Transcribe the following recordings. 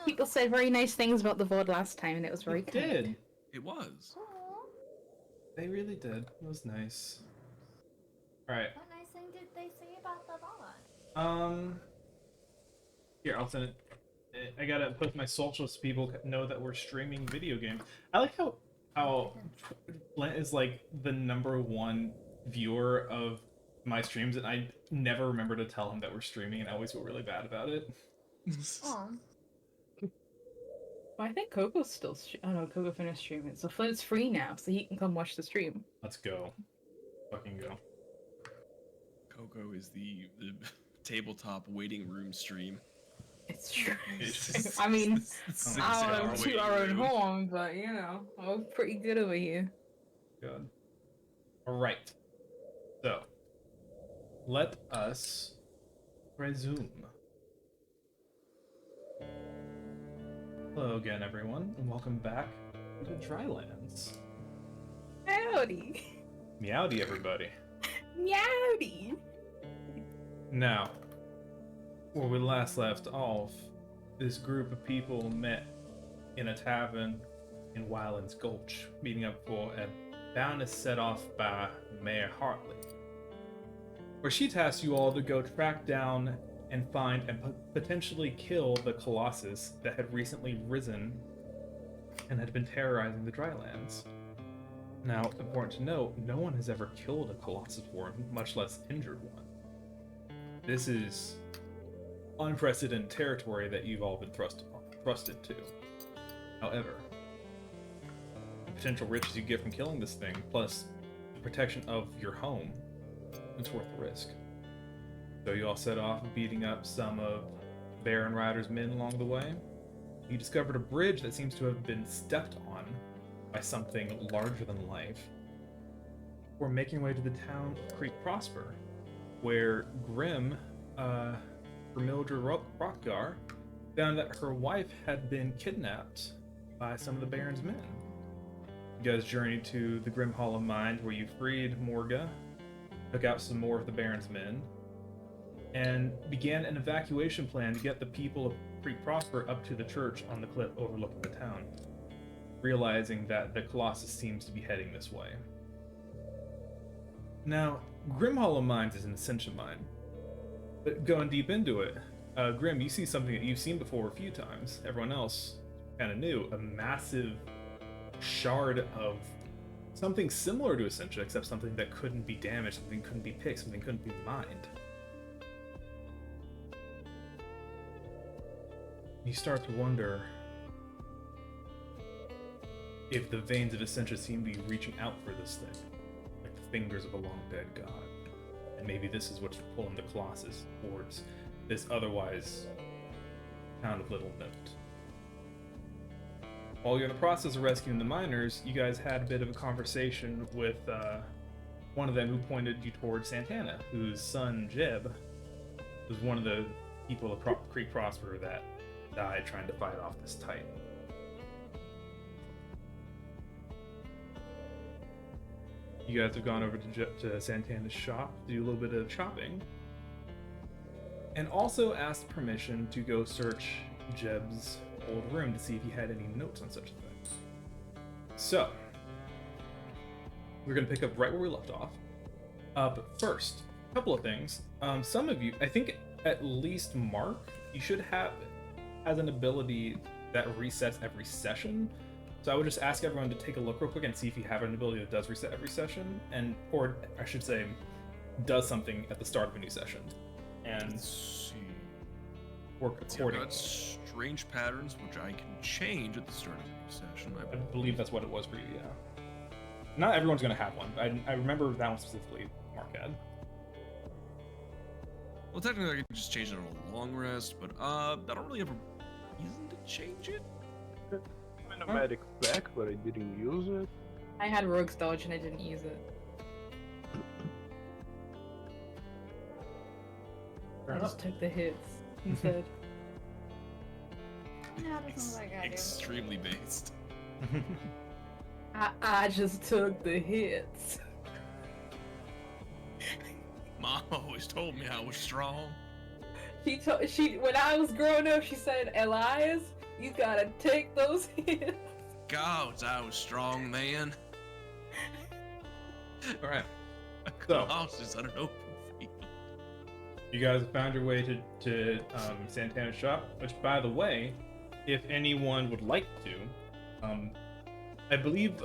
People said very nice things about the VOD last time, and it was very It kind. did. It was. Aw. They really did. It was nice. Alright. What nice thing did they say about the bot? Here, I'll send it. I gotta put my socials so people know that we're streaming video games. I like how Lent is like the #1 viewer of my streams, and I never remember to tell him that we're streaming, and I always feel really bad about it. Aw. Well, I think Coco's still. Oh no, Coco finished streaming, so Flint's free now, so he can come watch the stream. Let's go. Fucking go. Coco is the tabletop waiting room stream. It's true. It's I mean, Six I hour don't waiting toot our own room. horn, but you know, I was pretty good over here. Good. Alright. So, let us resume. Hello again, everyone, and welcome back to Drylands. Howdy. Meowdy, everybody. Meowdy. Now, where we last left off, this group of people met in a tavern in Wyland's Gulch, meeting up for a bounty set off by Mayor Hartley, where she tasked you all to go track down and find and potentially kill the Colossus that had recently risen and had been terrorizing the Drylands. Now, important to note, no one has ever killed a Colossus form, much less injured one. This is unprecedented territory that you've all been thrusted to. However, the potential riches you get from killing this thing, plus the protection of your home, it's worth the risk. So you all set off beating up some of Baron Rider's men along the way. You discovered a bridge that seems to have been stepped on by something larger than life. We're making our way to the town of Creek Prosper, where Grimildra Rockgar found that her wife had been kidnapped by some of the Baron's men. You guys journeyed to the Grim Hall of Mind, where you freed Morga, took out some more of the Baron's men, and began an evacuation plan to get the people of Creek Prosper up to the church on the cliff overlooking the town, realizing that the Colossus seems to be heading this way. Now, Grim Hollow Mines is an Ascension mine, but going deep into it, Grim, you see something that you've seen before a few times. Everyone else kind of new, a massive shard of something similar to Ascension, except something that couldn't be damaged, something couldn't be picked, something couldn't be mined. You start to wonder if the veins of Ascension seem to be reaching out for this thing, like the fingers of a long-dead god. And maybe this is what's pulling the Colossus towards this otherwise town of little note. While you're in the process of rescuing the miners, you guys had a bit of a conversation with one of them who pointed you towards Santana, whose son, Jeb, was one of the people of Creek Prosper that died trying to fight off this Titan. You guys have gone over to Santana's shop to do a little bit of shopping, and also asked permission to go search Jeb's old room to see if he had any notes on such a thing. So, we're going to pick up right where we left off. But first, a couple of things. Some of you, I think at least Mark, you should have has an ability that resets every session. So I would just ask everyone to take a look real quick and see if you have an ability that does reset every session, or I should say, does something at the start of a new session, and Let's see. work I've accordingly. got strange patterns, which I can change at the start of the session. I believe that's what it was for you, yeah. Not everyone's going to have one, but I remember that one specifically Mark had. Well, technically, I can just change it on a long rest, but I don't really have a reason to change it. I'm in a medic pack, but I didn't use it. I had Rogue's Dodge and I didn't use it. I just took the hits instead. No, that doesn't look like I do. Extremely based. I just took the hits. Mom always told me I was strong. She when I was growing up, she said, Elias, You gotta take those hits. God, I was strong, man. All right. So Colossus on an open field. you guys have found your way to Santana's shop, which, by the way, if anyone would like to, I believe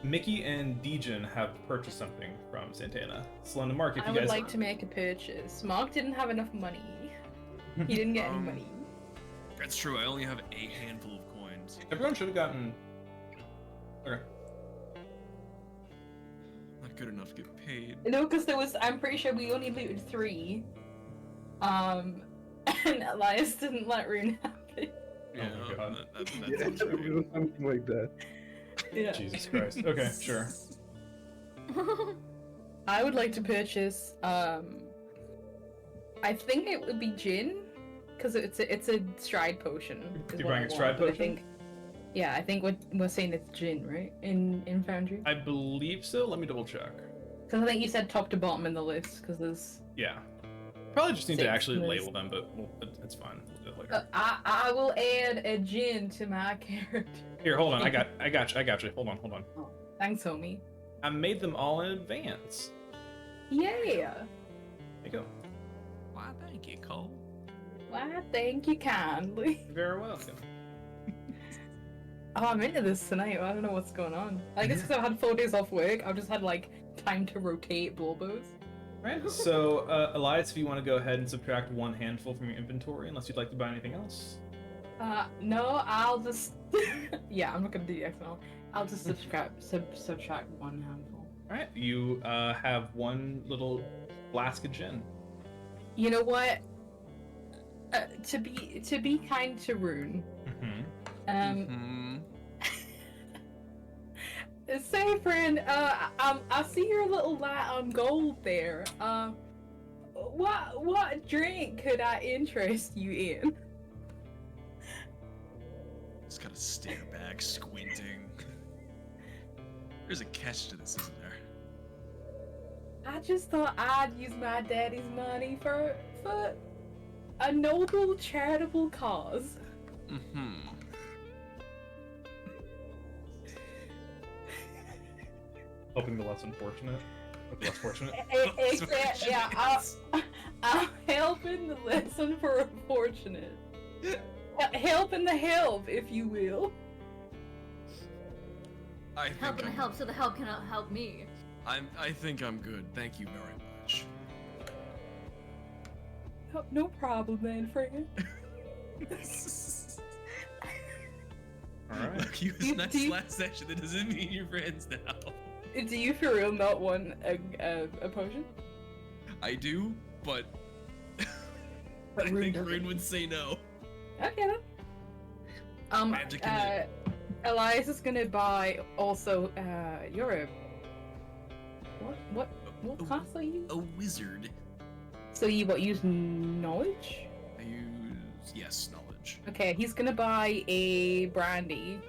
Mickey and Dejin have purchased something from Santana. So on the market, if I you would guys like to make a purchase. Mark didn't have enough money. He didn't get any money. That's true. I only have a handful of coins. Everyone should have gotten. Okay. Not good enough to get paid. No, because there was. I'm pretty sure we only looted 3. And Elias didn't let Rune have it. Yeah, my God. that Yeah, sounds right. do something like that. Yeah. Jesus Christ. Okay, sure. I would like to purchase. I think it would be gin, because it's a stride potion. is You're what I buying a want, stride but I potion? think, yeah, I think we're saying it's gin, right? In Foundry. I believe so. Let me double check. Because I think you said top to bottom in the list. Because there's. Yeah. Probably just need to 6 actually was- label them, but it's fine. We'll do it later. I will add a gin to my character. Here, hold on. I got you. Hold on. Thanks, homie. I made them all in advance. Yeah. There you go. Why, thank you, Cole. Why, thank you kindly. You're very welcome. Oh, I'm into this tonight. I don't know what's going on. I guess because I've had 4 days off work, I've just had like time to rotate bulbos. Right. So, Elias, if you want to go ahead and subtract 1 handful from your inventory, unless you'd like to buy anything else. No, I'll just. Yeah, I'm not gonna do the XML. I'll just subtract 1 handful. All right. You have 1 little flask of gin. You know what? To be kind to Rune. Mm-hmm. Say, friend, I see your little light on gold there. What drink could I interest you in? Just gotta stare back, squinting. There's a catch to this, isn't there? I just thought I'd use my daddy's money for a noble charitable cause. Mm-hmm. Hoping the less unfortunate. Or the less fortunate. Exactly. Yeah, I'm helping the lesson for unfortunate. Helping the help, if you will. I think Helping the I'm, help so the help cannot help me. I think I'm good. Thank you very much. Oh, no problem, then, friend. All right. Look, you was Do nice you- last session. That doesn't mean you're friends now. Do you for real not want a potion? I do, but But I Rune think doesn't. Rune would say no. Okay then. Magic in it. Elias is gonna buy also. You're a. What class are you? A wizard. So you use knowledge? I use knowledge. Okay, he's gonna buy a brandy,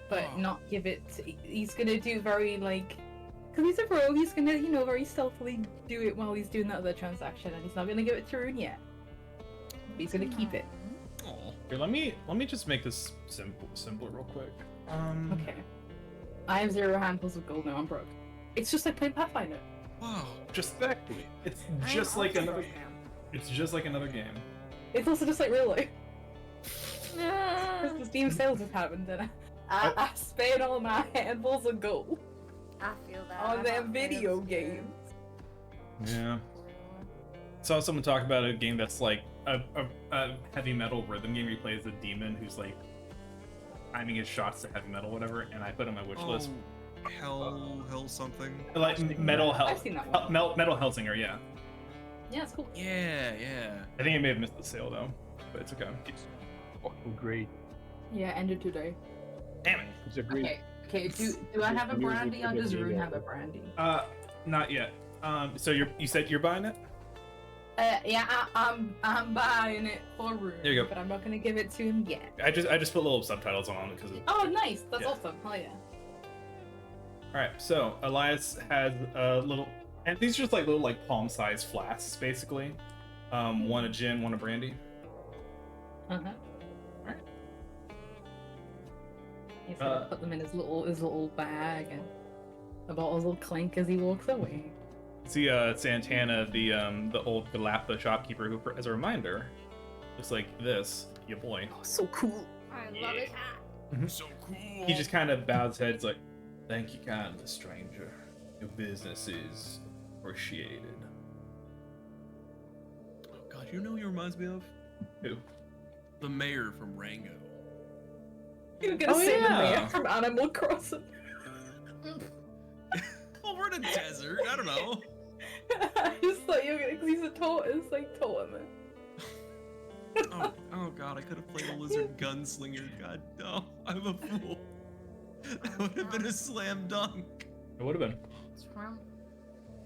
but Oh. not give it. He's gonna do very cause he's a rogue. He's gonna very stealthily do it while he's doing that other transaction, and he's not gonna give it to Rune yet. He's gonna keep it. Oh, Here, let me just make this simpler real quick. Okay. I have 0 handfuls of gold now. I'm broke. It's just like playing Pathfinder. wow. Just Exactly. it's just like another. It's just like another game. It's also just like real life. Because the Steam sales have happened, and I spent all my handfuls of gold I feel that. on I'm that not video friends. game. Yeah. Saw someone talk about a game that's like a heavy metal rhythm game where you play as a demon who's like timing his shots to heavy metal, whatever, and I put on my wish list. Hell something. Like metal I've seen that one. metal Hellsinger, yeah. Yeah, it's cool. Yeah. I think I may have missed the sale though, but it's okay. Fucking great. Yeah, ended today. Damn it. It's a great. Okay. Do I have a brandy, or does Rune have a brandy? Not yet. So you said you're buying it? Yeah, I'm buying it for Rune. There you go. But I'm not gonna give it to him yet. I just put little subtitles on because. Oh, nice. That's Yeah. awesome. Hell yeah. All right. So Elias has a little And these are just like little like palm-sized flasks, basically. One a gin, one a brandy. Uh-huh. Alright. He's gonna put them in his little bag, and the bottles will clink as he walks away. See, Santana, the old Galapa shopkeeper, who, as a reminder, looks like this. Your boy. Oh, so cool. I love his hat. So cool. He just kind of bows his head. It's like, "Thank you kindly, stranger. Your business is appreciated." Oh god, you know who he reminds me of? Who? The mayor from Rango. You were gonna Oh, say yeah. the mayor from Animal Crossing. Well, we're in a desert. I don't know. I just thought you were gonna, because he's a tortoise, like Tortoise. Oh god, I could have played a lizard gunslinger. God, no, I'm a fool. That would have been a slam dunk. It would have been. It's from.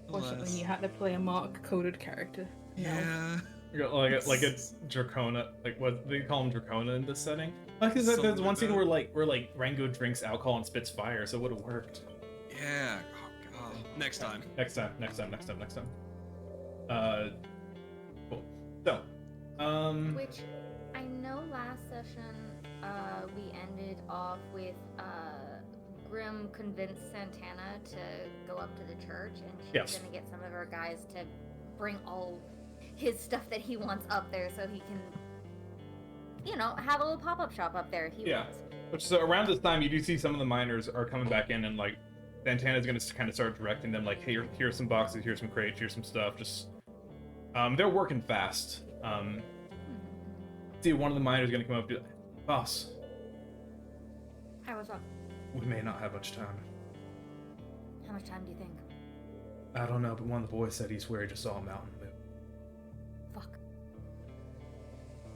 Fortunately, you had to play a mark-coded character. Yeah. You got like a Dracona, like what they call him, Dracona in this setting. Like, cause there's Something one like scene that. where Rango drinks alcohol and spits fire, so it would have worked. Yeah. Oh god. Next time. Next time. Cool. So, Which I know last session we ended off with Grim convinced Santana to go up to the church, and she's Yes. gonna get some of her guys to bring all his stuff that he wants up there so he can, you know, have a little pop-up shop up there if he Yeah. wants. So around this time, you do see some of the miners are coming back in, and like Santana's gonna kind of start directing them, like, "Hey, here's some boxes, here's some crates, here's some stuff." Just, they're working fast. See, one of the miners gonna come up to, "Boss, Hi, what's up? we may not have much time. How much time do you think? I don't know, but one of the boys said he swear he just saw a mountain move." Fuck.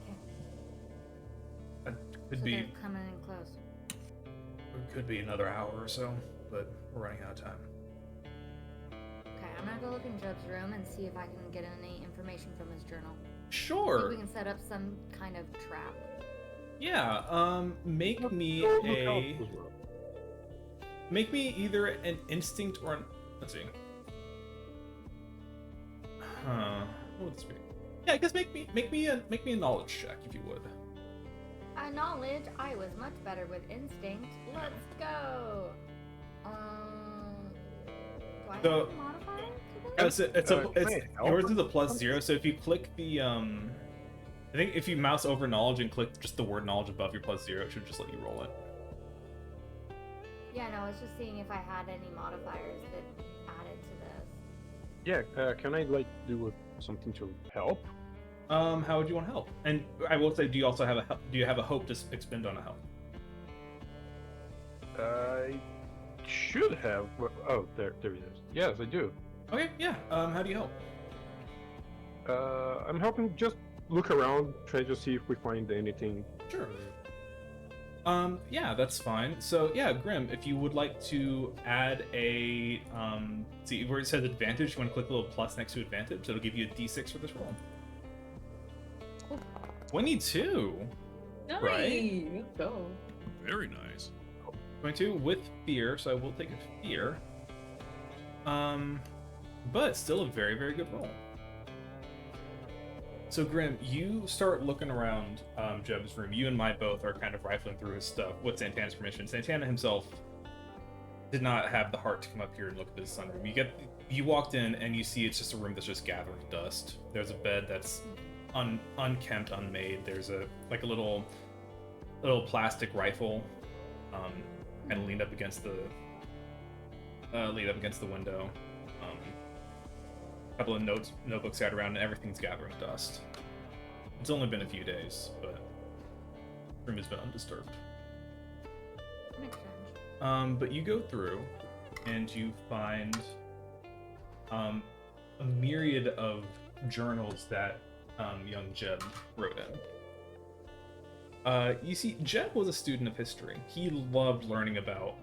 Okay. Could So be, they're coming in close. could be another hour or so, but we're running out of time. Okay, I'm gonna go look in Jeb's room and see if I can get any information from his journal. See if Sure. we can set up some kind of trap. Yeah. Make me Go look a. out as well. Make me either an instinct or an. Let's see. What would this be? Yeah, I guess make me a knowledge check if you would. Knowledge, I was much better with instinct. Let's go. Do I So- have a modifier to this? It's can I help yours her? is a +0. So if you click the I think if you mouse over knowledge and click just the word knowledge above your +0, it should just let you roll it. Yeah, no, I was just seeing if I had any modifiers that added to this. Yeah, can I like do something to help? How would you want to help? And I will say, do you also have do you have a hope to expend on a help? I should have. Oh, there it is. Yes, I do. Okay, yeah. How do you help? I'm helping just look around, try to see if we find anything. Sure. Yeah, that's fine. So yeah, Grim, if you would like to add a see where it says advantage, you want to click the little plus next to advantage. It'll give you a D6 for this roll. Cool. 22. Nice. Right. Let's go. Very nice. 22 with fear, so I will take a fear. But still a very, very good roll. So Grim, you start looking around Jeb's room. You and Mai both are kind of rifling through his stuff with Santana's permission. Santana himself did not have the heart to come up here and look at his sunroom. You walked in and you see it's just a room that's just gathering dust. There's a bed that's unkempt, unmade. There's a little plastic rifle, kind of leaned up against the window. A couple of notebooks out around, and everything's gathering dust. It's only been a few days, but the room has been undisturbed. Makes sense. But you go through, and you find a myriad of journals that young Jeb wrote in. You see, Jeb was a student of history. He loved learning about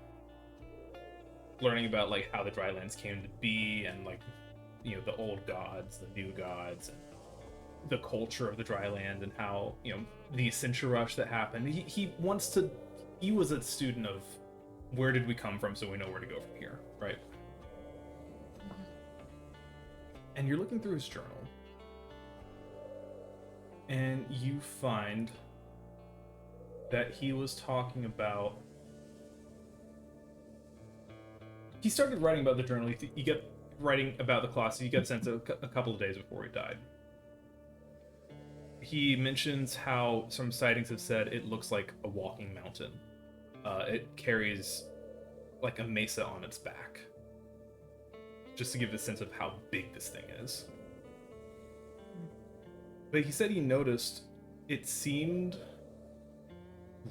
like how the Drylands came to be, and like, you know, the old gods, the new gods, and the culture of the Dryland, and how, you know, the Ascension rush that happened. He was a student of where did we come from, so we know where to go from here, right? And you're looking through his journal. And you find that he was talking about... He started writing about the journal. You get writing about the Colossus. You get sent a couple of days before he died. He mentions how some sightings have said it looks like a walking mountain. It carries like a mesa on its back. Just to give the sense of how big this thing is. But he said he noticed it seemed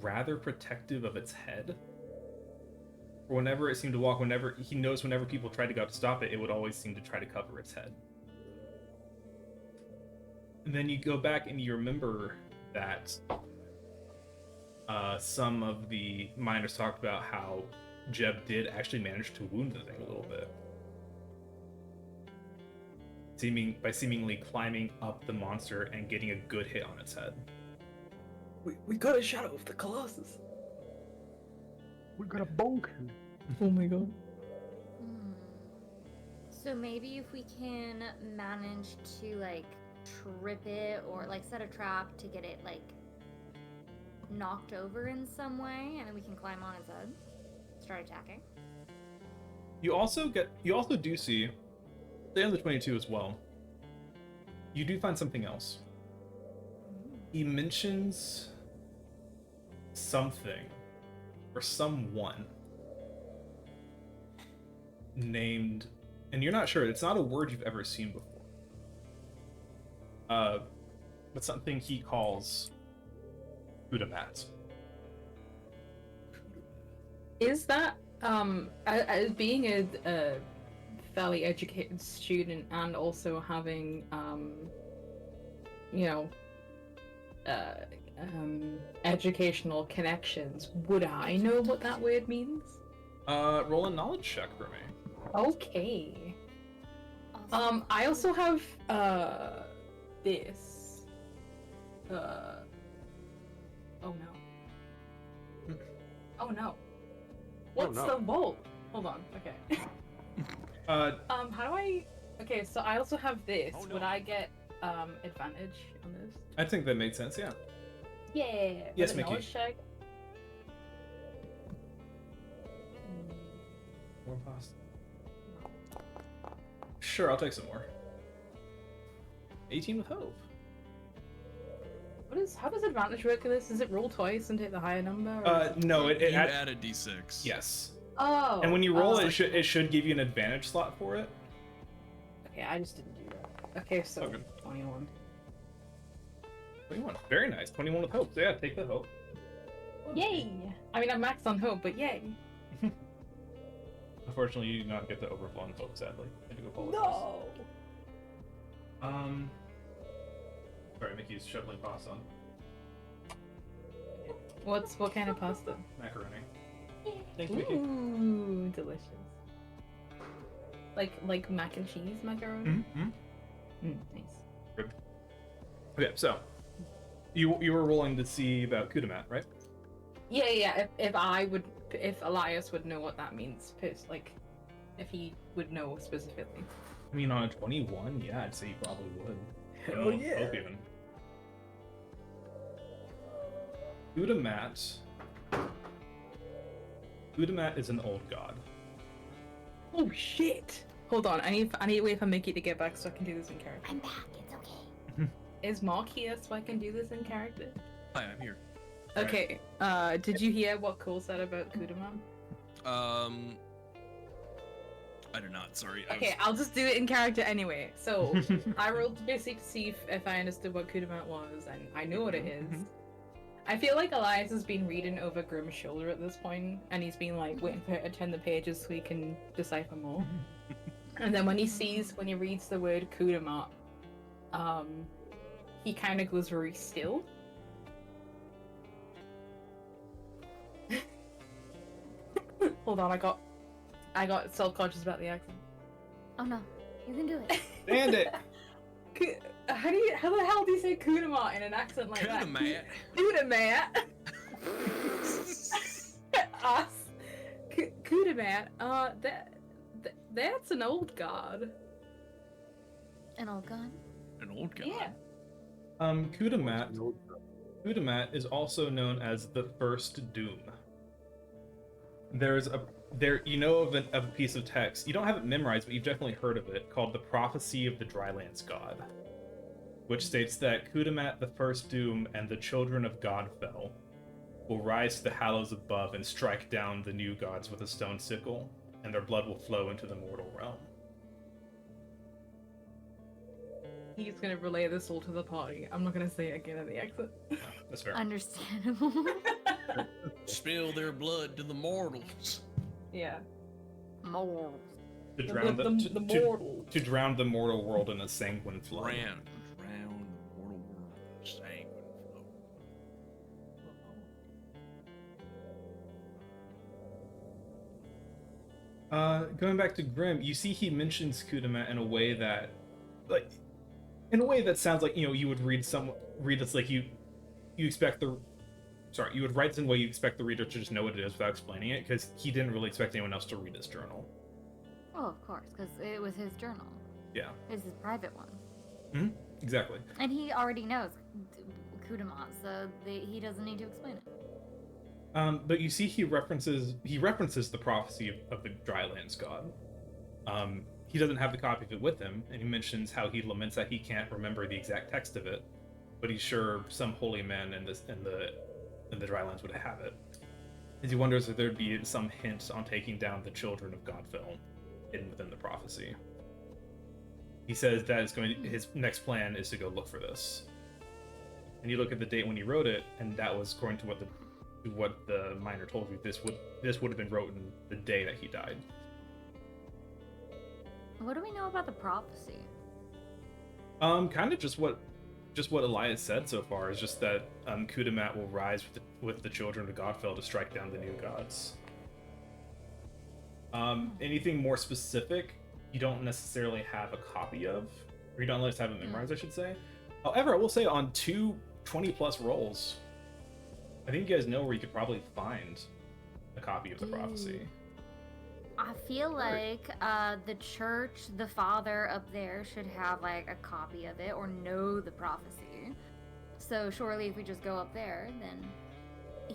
rather protective of its head. Whenever it seemed to walk, whenever people tried to go out to stop it, it would always seem to try to cover its head. And then you go back and you remember that some of the miners talked about how Jeb did actually manage to wound the thing a little bit. By seemingly climbing up the monster and getting a good hit on its head. We got a shadow of the Colossus. We got a bonk. Oh my god. So maybe if we can manage to like trip it or like set a trap to get it like knocked over in some way, and then we can climb on its head, start attacking. You also do see, stay on the 22 as well. You do find something else. He mentions something or someone named, and you're not sure, it's not a word you've ever seen before. But something he calls Udamat. Is that as being a fairly educated student and also having educational connections, would I know what that word means? Roll a knowledge check for me. Okay. Also, I also have this. Oh no. Oh no. What's no. the vault? Hold on. Okay. How do I? Okay, so I also have this. Oh, no. Would I get advantage on this? I think that made sense, yeah. Yeah. Yes, with a Mickey. knowledge check. More pasta. Sure, I'll take some more. 18 with hope. How does advantage work for this? Does it roll twice and take the higher number? Or is it... No, You it add a d6. yes. Oh. And when you roll oh. it should give you an advantage slot for it. Okay, I just didn't do that. Okay, so Okay. 21. 21. Very nice. 21 with hope. So yeah, take the hope. Yay! I mean, I'm maxed on hope, but yay! Unfortunately, you do not get the overflowing hope, sadly. I do apologize. No! Sorry, Mickey's shoveling pasta on. What kind of pasta? Macaroni. Thank you, Mickey. Ooh, delicious. Like mac and cheese macaroni? Mm-hmm. Nice. Okay, so you were rolling to see about Kudamat, right? Yeah. If Elias would know what that means, like, if he would know specifically. I mean, on a 21, yeah, I'd say you probably would. Hell 21 with yeah. hope even. Kudamat is an old god. Oh shit! Hold on, I need to wait for Mickey to get back so I can do this in character. I'm back. It's okay. Is Mark here so I can do this in character? Hi, I'm here. Okay. Did you hear what Cole said about Kudaman? I did not. Sorry. Okay, I'll just do it in character anyway. So I rolled basically to see if I understood what Kudaman was, and I know what it is. I feel like Elias has been reading over Grimm's shoulder at this point, and he's been like waiting for her to turn the pages so he can decipher more. And then when he reads the word Kudamat, he kind of goes very still. Hold on, I got self-conscious about the accent. Oh no, you can do it. And it. How the hell do you say Kudamat in an accent like Kudamat. that? Us. Kudamat. That's an old god. An old gun? An old god. Yeah. Kudamat is also known as the First Doom. You know of a piece of text. You don't have it memorized, but you've definitely heard of it, called the Prophecy of the Drylands God, which states that Kudamat, the First Doom, and the children of Godfell will rise to the hallows above and strike down the new gods with a stone sickle, and their blood will flow into the mortal realm. He's gonna relay this all to the party. I'm not gonna say it again at the exit. That's fair. Understandable. Spill their blood to the mortals. Yeah. More. To drown the mortal. to drown the mortal world in a sanguine flood. Drown the mortal world. Sanguine flow. Going back to Grimm, you see he mentions Kudamat in a way that, sounds like, you would read this like you expect the. Sorry, you would write this in a way you expect the reader to just know what it is without explaining it, because he didn't really expect anyone else to read his journal. Oh, of course, because it was his journal. Yeah. It's his private one. Exactly. And he already knows Kudamat, so he doesn't need to explain it. But you see he references the prophecy of the Drylands God. He doesn't have the copy of it with him, and he mentions how he laments that he can't remember the exact text of it, but he's sure some holy men in the Drylands would have it. As he wonders if there'd be some hint on taking down the children of Godfell hidden within the prophecy. He says that his next plan is to go look for this. And you look at the date when he wrote it, and that was according to what the miner told you. This would have been written the day that he died. What do we know about the prophecy? Kind of just what Elias said so far is just that Kudamat will rise with the children of Godfell to strike down the new gods. Anything more specific, you don't necessarily have a copy of, or you don't at least have it memorized, I should say. However, I will say on 2 20+ rolls, I think you guys know where you could probably find a copy of the prophecy. I feel like the church, the father up there, should have like a copy of it or know the prophecy. So surely if we just go up there, then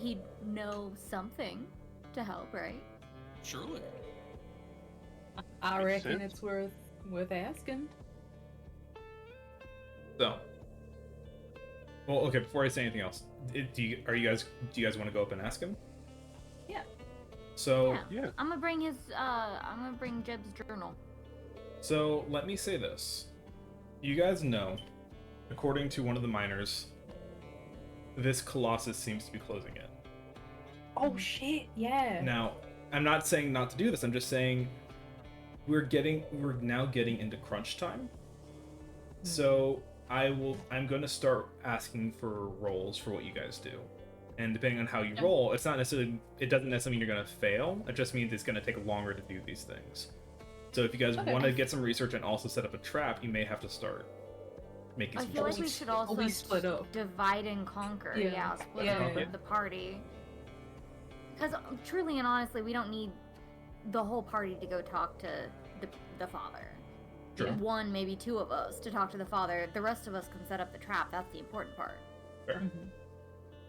he'd know something to help, right? Surely. I Makes reckon sense. it's worth asking. So, well, okay. Before I say anything else, do you guys want to go up and ask him? Yeah. So Yeah. I'm gonna bring Jeb's journal. So let me say this. You guys know, according to one of the miners, this Colossus seems to be closing in. Oh shit! Yeah. Now, I'm not saying not to do this. I'm just saying we're now getting into crunch time. So I'm going to start asking for rolls for what you guys do. And depending on how you roll, it doesn't necessarily mean you're going to fail. It just means it's going to take longer to do these things. So if you guys want to get some research and also set up a trap, you may have to start making I some feel like rolls. we should also we split up. divide and conquer. Yeah. Yeah, split Yeah. up the party. Because truly and honestly, we don't need the whole party to go talk to the father. Sure. One, maybe two of us to talk to the father. The rest of us can set up the trap. That's the important part. Fair.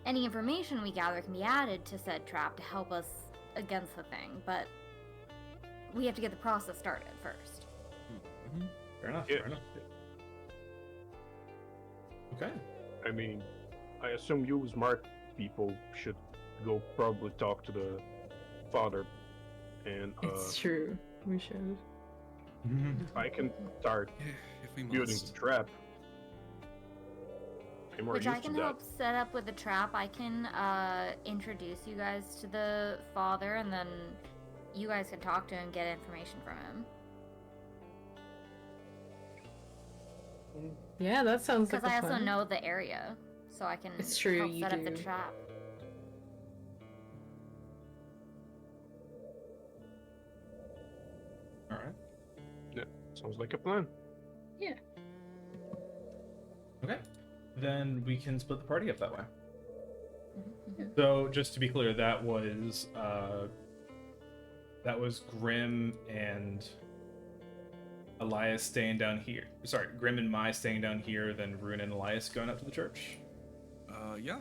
Any information we gather can be added to said trap to help us against the thing, but we have to get the process started first. Fair enough. Yeah. Fair enough. Okay. I mean, I assume you smart people should go probably talk to the father, and It's true. We should. I can start If we building must. the trap. I'm more Which used I can to that. help set up with the trap. I can introduce you guys to the father, and then you guys can talk to him and get information from him. Yeah, that sounds like Because a I also plan. know the area, so I can It's true, help you set up the do. trap. All right. Sounds like a plan. Okay. Then we can split the party up that way. Mhm. So just to be clear, that was Grim and Elias staying down here. Sorry, Grim and Mai staying down here, then Rune and Elias going up to the church? Yeah.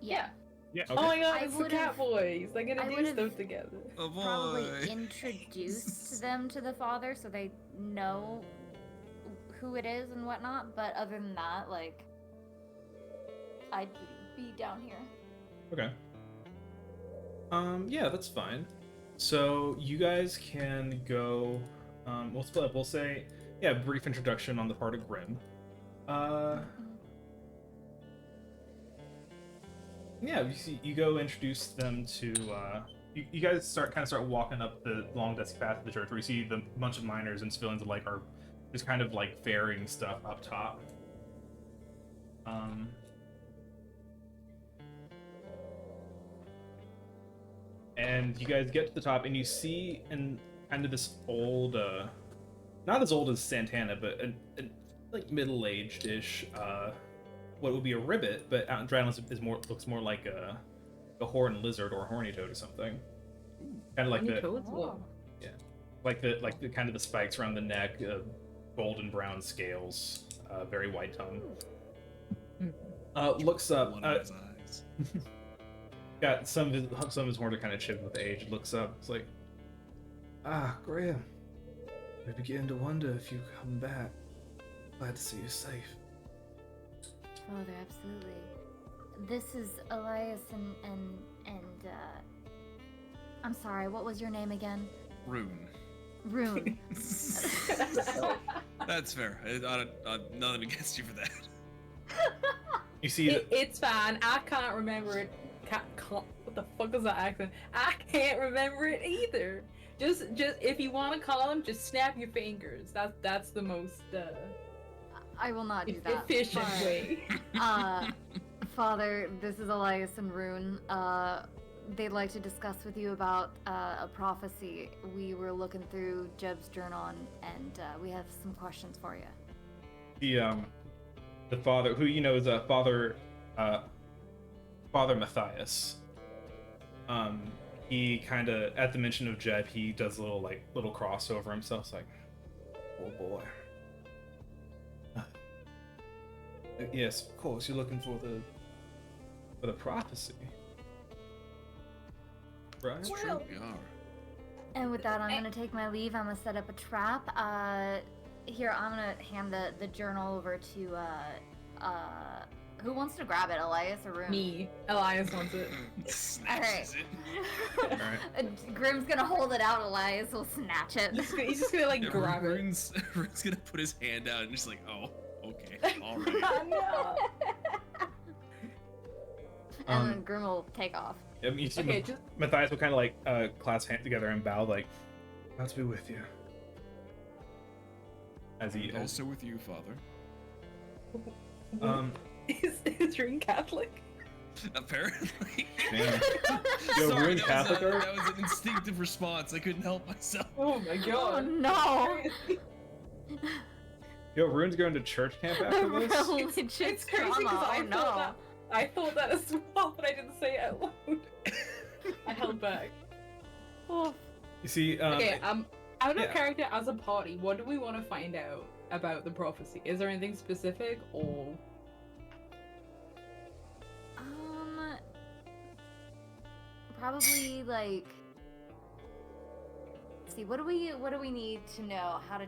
Yeah. Yeah. Okay. Oh my god, I it's the would've- cat boys. They're gonna I do would've- stuff together. Oh boy. Probably introduced them to the father so they know who it is and whatnot, but other than that, like, I'd be down here. Okay. Yeah, that's fine. So you guys can go. We'll split up. We'll say, yeah, brief introduction on the part of Grim. Yeah, you go introduce them to. You guys start walking up the long dusty path of the church, where you see the bunch of miners and civilians alike are just kind of like ferrying stuff up top. And you guys get to the top, and you see in kind of this old, not as old as Santana, but like middle-aged-ish, what would be a ribbit, but out in Drylands looks more like a horned lizard or a horny toad or something. Kind of like the Toads? Whoa. like the kind of the spikes around the neck, golden brown scales, very white tongue. Looks up. One of his eyes. Got some of his horns are kind of chipped with age. Looks up. It's like, Graham. We begin to wonder if you come back. Glad to see you safe. Father, absolutely. This is Elias and I'm sorry, what was your name again? Rune. Rune. That's fair. Nothing against you for that. You see that It's fine. I can't remember it. What the fuck is that accent? I can't remember it either. Just if you want to call him, just snap your fingers. That's the most I will not do that. efficient but, way. Father, this is Elias and Rune. They'd like to discuss with you about a prophecy. We were looking through Jeb's journal and we have some questions for you. the father, who you know is Father Matthias. He kind of, at the mention of Jeb, he does a little cross over himself. It's like, oh boy. Yes, of course. You're looking for the prophecy, right? It's true, we are. And with that, I'm gonna take my leave. I'm gonna set up a trap. Here, I'm gonna hand the journal over to who wants to grab it, Elias or Rune? Me. Elias wants it. Snatches it. Alright. Grim's gonna hold it out. Elias will snatch it. He's just gonna like Yeah, grab it. Rune's gonna put his hand out and just like, oh, okay, all right. No. And then Grim will take off. I mean, you see Okay, just Matthias will kind of clasp hands together and bow, like, "God be with you." As he, And also with you, Father. is Rune Catholic? Apparently. Damn. Yo, Sorry, Rune Catholic art? that was an instinctive response. I couldn't help myself. Oh my Oh god. no! Yo, Rune's going to church camp after this. Religious It's crazy trauma. because Oh, I thought that as well, but I didn't say it out loud. I held back. no. You see, Okay, out of yeah. character as a party, what do we want to find out about the prophecy? Is there anything specific or Probably like. Let's see, what do we need to know? How to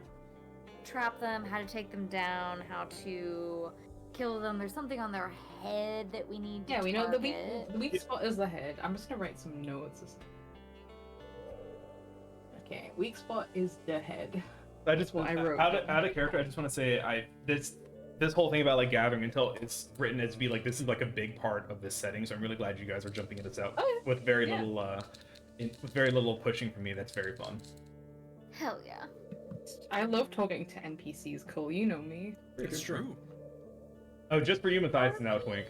trap them? How to take them down? How to kill them? There's something on their head that we need to yeah, we know target. the weak spot is the head. I'm just gonna write some notes. Okay, weak spot is the head. I just want I wrote out down. of character. I just want to say this whole thing about like gathering until it's written as to be like this is like a big part of this setting. So I'm really glad you guys are jumping into this out Oh, yeah. with very Yeah. little with very little pushing from me. That's very fun. Hell yeah. I love talking to NPCs, Cole. You know me. It's true. Oh, just for you, Matthias, and now Twink.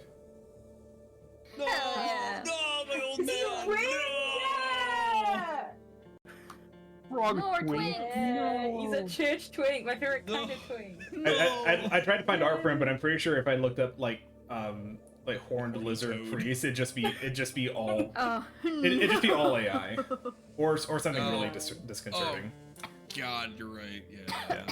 No, yeah. no, my old Is he man. Twink? No! Yeah! Frog More twink. twink. Yeah, he's a No. church twink, my favorite kind No. of twink. No. I tried to find art for him, but I'm pretty sure if I looked up like horned Horny lizard toad. priest, it'd just be all Oh, it'd just be all AI or something really Oh. disconcerting. God, you're right. Yeah.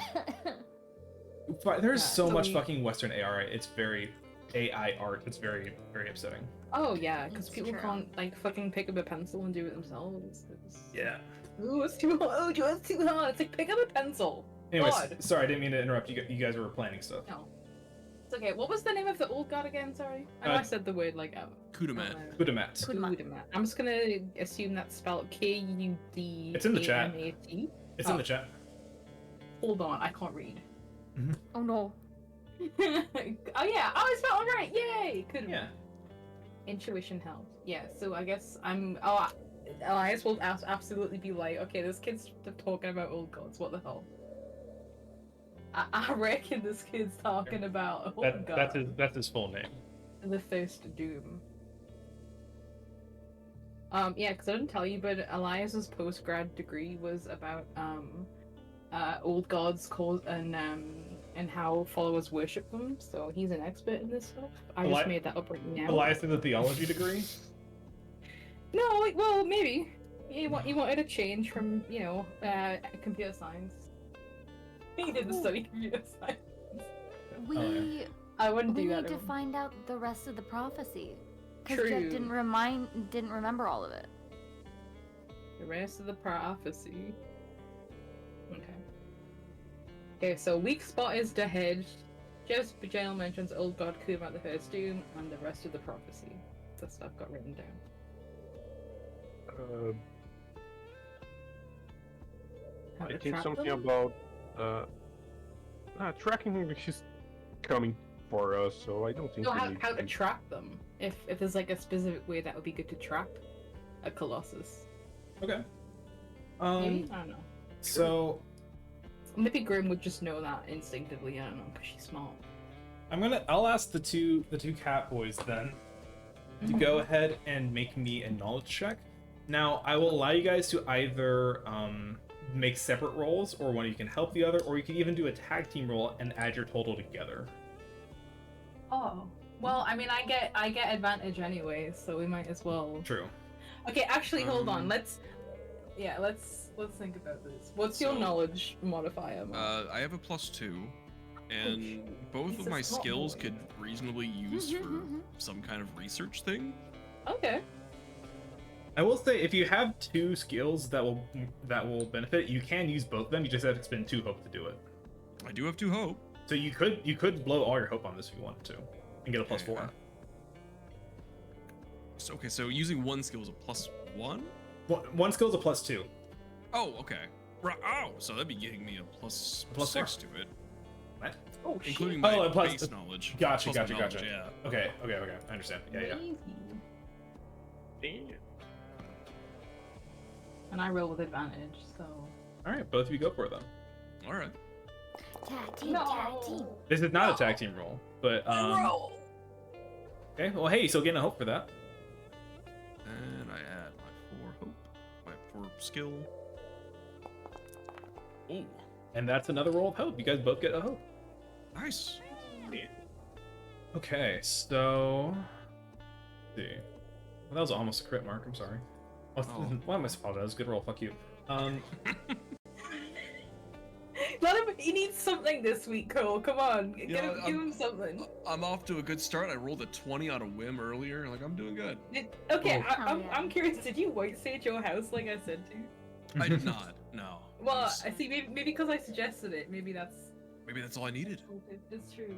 But there's so so much we- fucking Western AR. It's very AI art. It's very, very upsetting. Oh yeah, because It's people true. can't like fucking pick up a pencil and do it themselves. Yeah. Ooh, it's too hard. Oh, it's too hard. It's like pick up a pencil. Anyways, God. sorry, I didn't mean to interrupt you. You guys were planning stuff. No. It's okay. What was the name of the old god again? Sorry. I know I said the word like out. Kudamat. Kudamat. Kudamat. I'm just gonna assume that's spelled K-U-D. It's in the chat. A-M-A-T. It's in the chat. Hold on, I can't read. Oh no. Oh yeah, I spelled it right. Yay! Kudamat. Yeah. Intuition helped. Yeah, so I guess I'm. Oh, Elias will absolutely be like, okay, this kid's talking about old gods. What the hell? I reckon this kid's talking about old gods. That's his full name. The first doom. Yeah, because I didn't tell you, but Elias's post-grad degree was about old gods and how followers worship them. So he's an expert in this stuff. I just made that up right now. Elias did a theology degree. No, well, maybe he wanted a change from computer science. He didn't study computer science. We I wouldn't we do that. need to to him. find out the rest of the prophecy. Because True. Jet didn't remember all of it. The rest of the prophecy. Okay. Okay, so weak spot is the head. Just Bajal mentions old god Kumat the first doom and the rest of the prophecy. The stuff got written down. How I to think trap something them? about tracking is coming for us, so I don't think No, we how need to trap them. If there's like a specific way that would be good to trap a Colossus. Okay. Maybe? I don't know. So Maybe Grim would just know that instinctively. I don't know, because she's smart. I'll ask the two cat boys then to go ahead and make me a knowledge check. Now I will allow you guys to either make separate rolls, or one you can help the other, or you can even do a tag team roll and add your total together. Oh. Well, I mean, I get advantage anyway, so we might as well. True. Okay, actually, hold on. Let's think about this. What's your So, knowledge modifier? Mark? I have a +2, and both He's of a my smart skills boy. could reasonably use for some kind of research thing. Okay. I will say, if you have two skills that will benefit, you can use both of them. You just have to spend 2 hope to do it. I do have 2 hope. So you could blow all your hope on this if you wanted to, and get a +4. Okay, so using one skill is a +1? One skill is a +2. Oh, okay. Oh, so that'd be getting me a +6 to it, What? Oh shit. including my a plus- base knowledge. Gotcha, plus my gotcha, knowledge, gotcha. Yeah. Okay. I understand. Yeah. Easy. Damn. And I roll with advantage, so. All right, both of you go for it then. All right. Tag team, tag team. This is not a tag team roll, but Roll. okay. Well, hey, you still getting a hope for that. And I add my 4 hope, my 4 skill. Oh, And that's another roll of hope. You guys both get a hope. nice. Okay, so let's see. Well, that was almost a crit mark. I'm sorry. Oh. Why am I apologize? Good roll. Fuck you. Let him. He needs something this week, Cole. Come on, give him something. I'm off to a good start. I rolled a 20 on a whim earlier. Like, I'm doing good. Okay, Oh. I'm curious. Did you white sage your house like I said to? I did not. No. Well, I see. Maybe because I suggested it. Maybe that's. Maybe that's all I needed. It's true.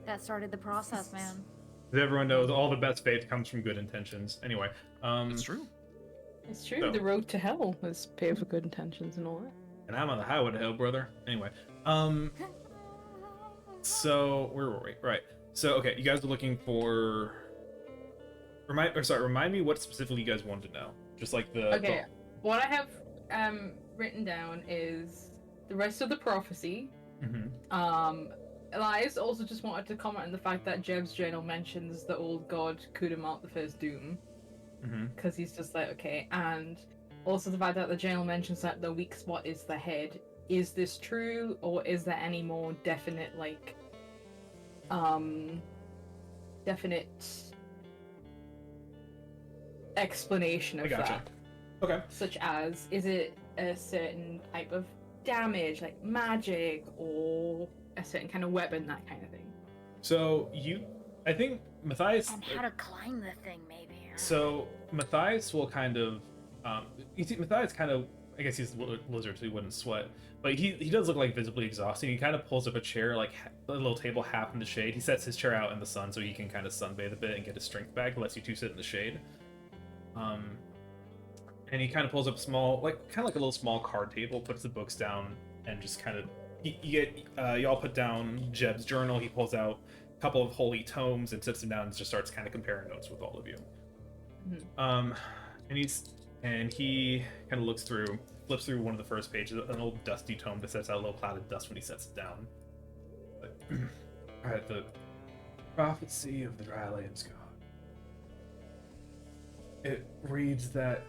That started the process, man. As everyone knows, all the best faith comes from good intentions. Anyway, It's true. It's true. So- The road to hell is paved with good intentions and all that. and I'm on the highway to hell, brother. Anyway, so where were we? Right. So okay, you guys are looking for. Remind me what specifically you guys wanted to know. Just like the. Okay, what I have written down is the rest of the prophecy. Mhm. Elias also just wanted to comment on the fact that Jeb's journal mentions the old god Kudamat the first doom, Mhm. because he's just like, okay, and also the fact that the journal mentions that the weak spot is the head. Is this true, or is there any more definite, like, definite explanation of I gotcha. that? Okay. Such as, is it a certain type of damage, like magic or a certain kind of weapon, that kind of thing? So I think Matthias. And how to climb the thing, maybe. So Matthias will kind of, you see, Matthias kind of, I guess he's a lizard, so he wouldn't sweat, but he does look like visibly exhausted. He kind of pulls up a chair, like a little table half in the shade. He sets his chair out in the sun so he can kind of sunbathe a bit and get his strength back. Lets you two sit in the shade. And he kind of pulls up a small, like kind of like a little small card table, puts the books down, and just kind of, y'all put down Jeb's journal. He pulls out a couple of holy tomes and sits them down and just starts kind of comparing notes with all of you. Mm-hmm. And he kind of flips through one of the first pages, an old dusty tome that sets out a little cloud of dust when he sets it down. Alright, the prophecy of the Drylands god. It reads that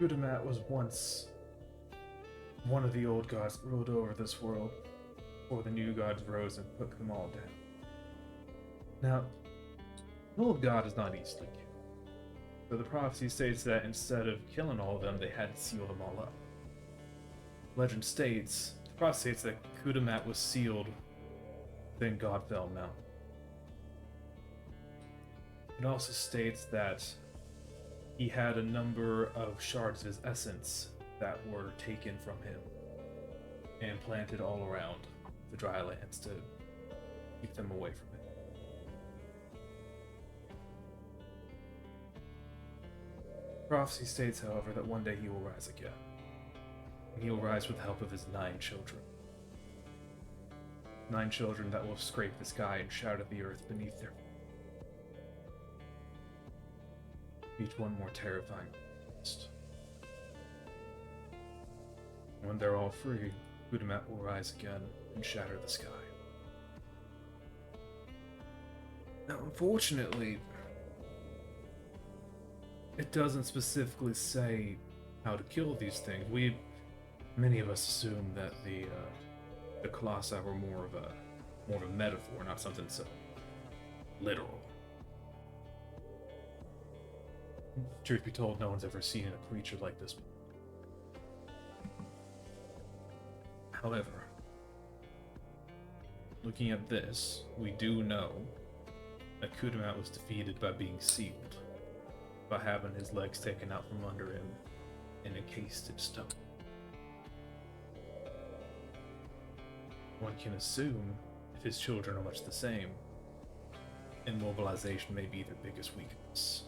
Gudamat was once one of the old gods that ruled over this world before the new gods rose and took them all down. Now, an old god is not easily killed. So the prophecy states that instead of killing all of them, they had to seal them all up. Legend states, the prophecy states that Kudamat was sealed within Godfell Mountain. It also states that he had a number of shards of his essence that were taken from him and planted all around the Drylands to keep them away from it. Prophecy states, however, that one day he will rise again. And he will rise with the help of his 9 children. 9 children that will scrape the sky and shout at the earth beneath their feet. Each one more terrifying than the next. When they're all free, Gudamat will rise again and shatter the sky. Now, unfortunately, it doesn't specifically say how to kill these things. Many of us assume that the Colossi were more of a metaphor, not something so literal. Truth be told, no one's ever seen a creature like this before. However, looking at this, we do know that Kudamat was defeated by being sealed, by having his legs taken out from under him and encased in stone. One can assume, if his children are much the same, immobilization may be their biggest weakness.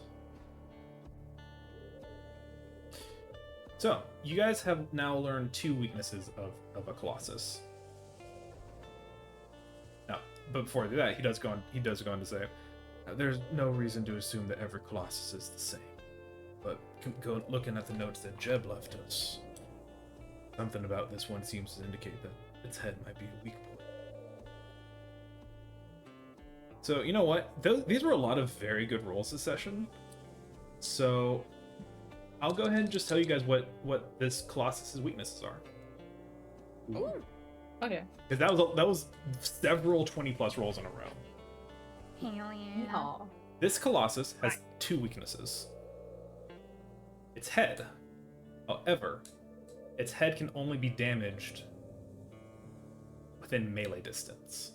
So, you guys have now learned 2 weaknesses of a Colossus. Now, but before that, he does go on to say, there's no reason to assume that every Colossus is the same. But looking at the notes that Jeb left us, something about this one seems to indicate that its head might be a weak point. So, you know what? These were a lot of very good rolls this session. So, I'll go ahead and just tell you guys what this Colossus's weaknesses are. Ooh. Okay. Because that was several 20+ rolls in a row. Hell yeah. Aw. This Colossus has 2 weaknesses. Its head. However, its head can only be damaged within melee distance.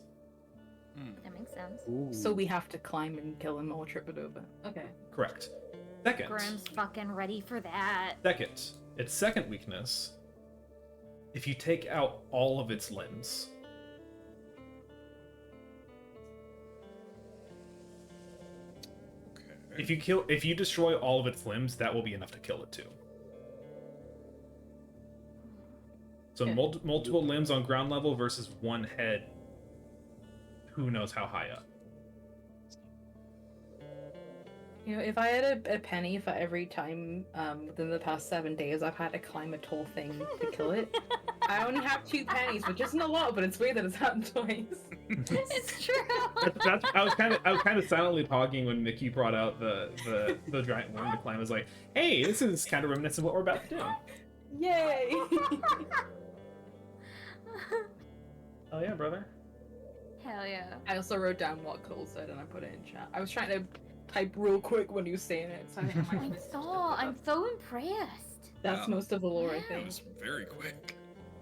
That makes sense. So we have to climb and kill him or trip it over. Okay. Correct. Second. Grim's fucking ready for that. Second. Its second weakness. If you take out all of its limbs, if you destroy all of its limbs, that will be enough to kill it too. So Okay. multiple limbs on ground level versus one head. Who knows how high up? You know, if I had a penny for every time within the past 7 days I've had to climb a tall thing to kill it, I only have 2 pennies, which isn't a lot, but it's weird that it's happened twice. It's true. I was kind of silently talking when Mickey brought out the giant worm to climb. I was like, hey, this is kind of reminiscent of what we're about to do. Yay! Oh yeah, brother. Hell yeah. I also wrote down what Cole said and I put it in chat. I was trying to type real quick when he was saying it, so I didn't have my I'm so impressed. That's Wow. most of the lore, I Yeah. That think. was very quick.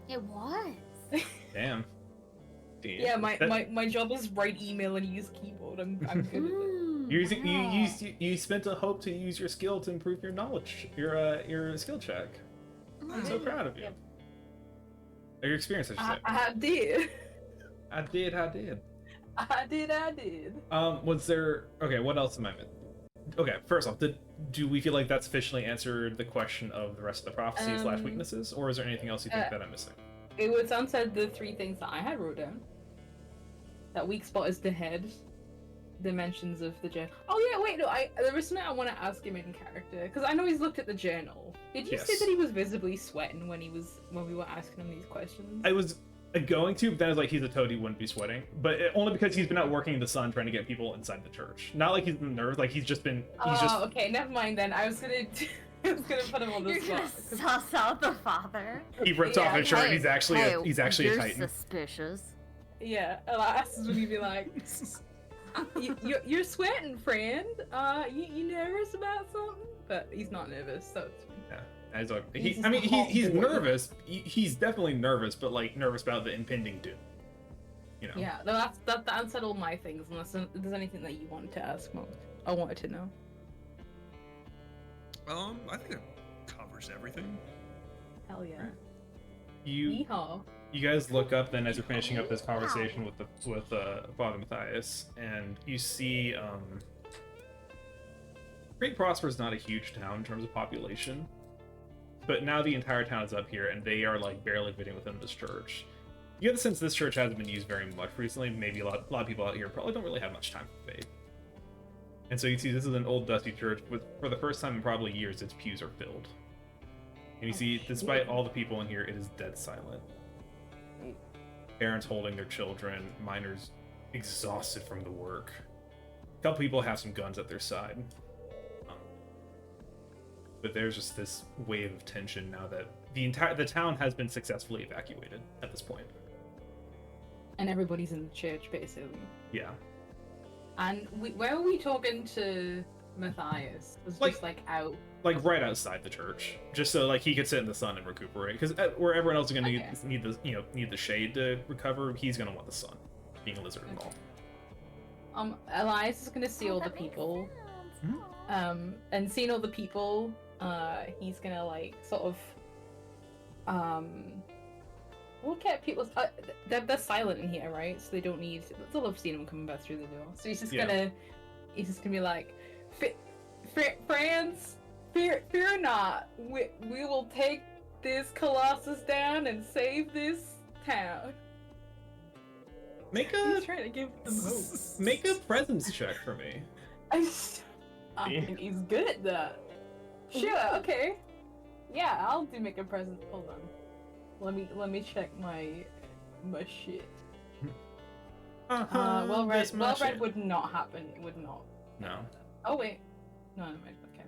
It was. Damn. Yeah, my job is write email and use keyboard. I'm good at it. You're using, Wow. you spent a hope to use your skill to improve your knowledge, your skill check. I'm so proud of you. Yep. Or your experience, I should say. I did. I did. I did. Was there? Okay, what else am I missing? Okay, first off, do we feel like that sufficiently answered the question of the rest of the prophecy / weaknesses, or is there anything else you think that I'm missing? It was unsaid the 3 things that I had wrote down. That weak spot is the head. Dimensions of the journal. Oh yeah, wait, no, there was something I want to ask him in character because I know he's looked at the journal. Did you say Yes. that he was visibly sweating when we were asking him these questions? I was going to, but then I was like, he's a toad, he wouldn't be sweating. But only because he's been out working in the sun trying to get people inside the church. Not like he's been nervous, like he's just been. Okay, never mind then. I was gonna put him on the You're spot. gonna suss out the father. He ripped Yeah, off his shirt. Hey, He's actually hey, a you're titan. suspicious. Yeah, Elias is gonna be like, you're sweating, friend. You nervous about something? But he's not nervous, so it's fine. Yeah. As a, He's he, just I mean, a hot he's boy. nervous. He's definitely nervous, but like nervous about the impending doom. You know. Yeah, that answered all my things. Unless there's anything that you wanted to ask, most I wanted to know. I think it covers everything. Hell yeah. You Yeehaw. you guys look up then as you're finishing up this conversation with Father Matthias, and you see Great Prosper is not a huge town in terms of population, but now the entire town is up here, and they are like barely fitting within this church. You get the sense this church hasn't been used very much recently. Maybe a lot of people out here probably don't really have much time for faith. And so you see this is an old dusty church with, for the first time in probably years, its pews are filled. And you see, despite all the people in here, it is dead silent. Parents holding their children, miners exhausted from the work. A couple people have some guns at their side. But there's just this wave of tension now that the town has been successfully evacuated at this point. And everybody's in the church, basically. Yeah. And where are we talking to Matthias? Was Like- just like out. Like right outside the church, just so like he could sit in the sun and recuperate. Because where everyone else is gonna Okay. need the shade to recover, he's gonna want the sun. Being a lizard and all. Elias is gonna see all the That makes people. sense. And seeing all the people, he's gonna like sort of look at people's. They're silent in here, right? So they don't need. That's all I've seen them coming back through the door. So he's just Yeah. he's just gonna be like, friends, fear not. We will take this Colossus down and save this town. Make He's a trying to give them hope. make a presence check for me. I think he's good at that. Sure, okay. Yeah, I'll do make a present. Hold on. Let me check my shit. Well read would not happen. It would not. No. Oh wait. No, never mind. Okay.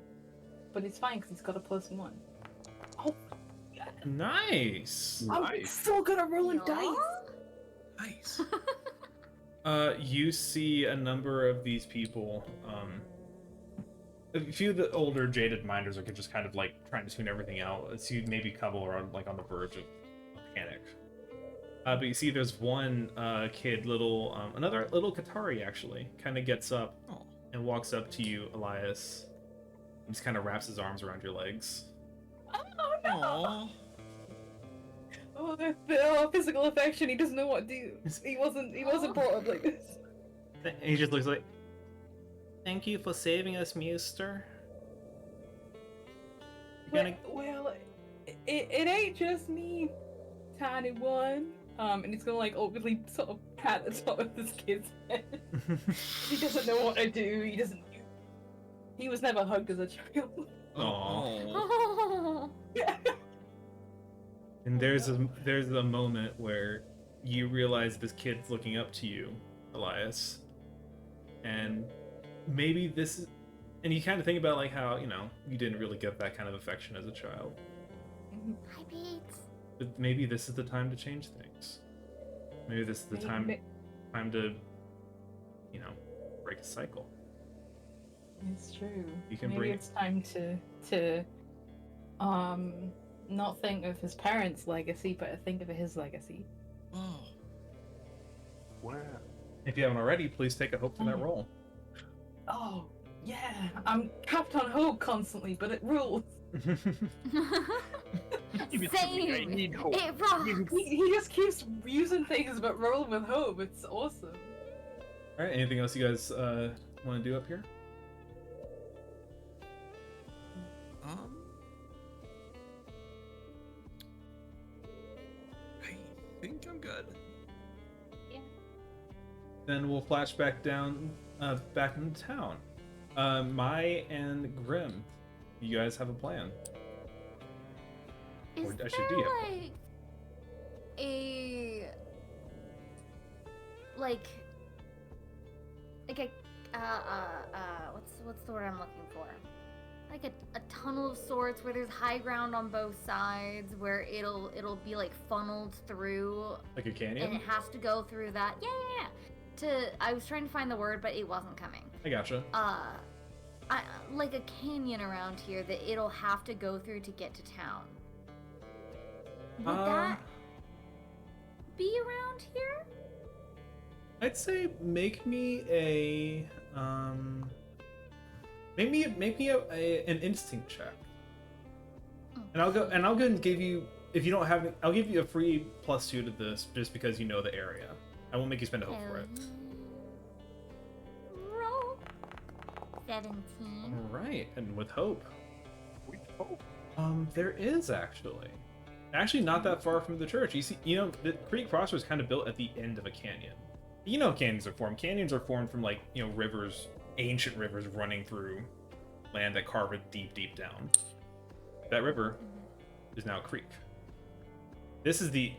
But it's fine because he's got a +1. Oh, Nice. I'm so good at rolling Yeah. dice. Nice. You see a number of these people. A few of the older jaded minders are just kind of like trying to tune everything out. See maybe a couple are like on the verge of panic. But you see there's one kid, another little Qatari actually, kind of gets up Oh. and walks up to you, Elias. And just kind of wraps his arms around your legs. Oh no! Aww. Oh, the physical affection. He doesn't know what to do. He wasn't brought up like this. And he just looks like, "Thank you for saving us, mister." Well, it ain't just me, tiny one. And he's gonna like awkwardly sort of pat the top of this kid's head. He doesn't know what to do. He was never hugged as a child. Aw. Oh. And there's a moment where you realize this kid's looking up to you, Elias, and maybe this is, and you kind of think about like how you didn't really get that kind of affection as a child, Hi, Pete. but maybe this is the time to change things. Maybe this is the time to break a cycle. It's true. You can Maybe bring- it's time to Um, not think of his parents' legacy, but think of his legacy. Oh. Wow. If you haven't already, please take a hope for that roll. Oh, yeah. I'm capped on hope constantly, but it rules. Give it to me, I Same. need hope. It rocks. He just keeps using things but rolling with hope. It's awesome. All right. Anything else you guys want to do up here? I think I'm good. Then we'll flash back down, back into town. Mai and Grim, you guys have a plan. Is Or there actually, do you have one? like what's the word I'm looking for? Like a tunnel of sorts where there's high ground on both sides, where it'll be like funneled through, Like a and canyon? it has to go through that. Yeah. I was trying to find the word, but it wasn't coming. I gotcha. Like a canyon around here that it'll have to go through to get to town. Would that be around here? I'd say make me a make me an instinct check, and I'll go and give you, if you don't have it, I'll give you a free +2 to this just because you know the area. I won't make you spend a hope for it. Roll 17. All right, and with hope, We hope. there is actually not that far from the church. You see, the Creek Crossroads was kind of built at the end of a canyon. You know, canyons are formed. Canyons are formed from rivers, ancient rivers running through land that carve it deep, deep down. That river is now a creek. This is the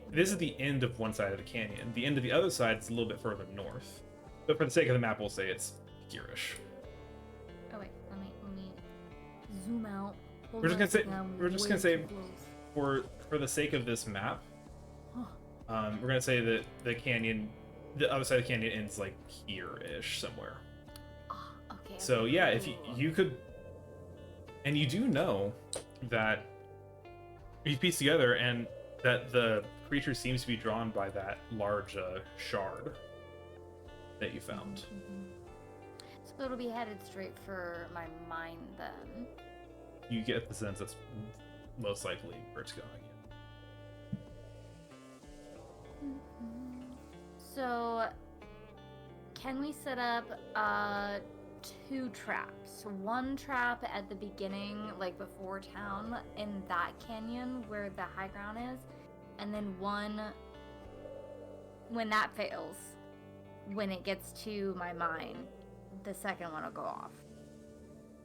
end of one side of the canyon. The end of the other side is a little bit further north. But for the sake of the map, we'll say it's here-ish. Oh wait, let me zoom out. We're just gonna say for the sake of this map, we're gonna say that the other side of the canyon ends like here-ish somewhere. Okay. So yeah, if you could, and you do know that you piece together and that the creature seems to be drawn by that large shard that you found. So it'll be headed straight for my mind then. You get the sense that's most likely where it's going. So, can we set up 2 traps? One trap at the beginning, like before town, in that canyon where the high ground is, and then one when that fails, when it gets to my mine, the second one will go off.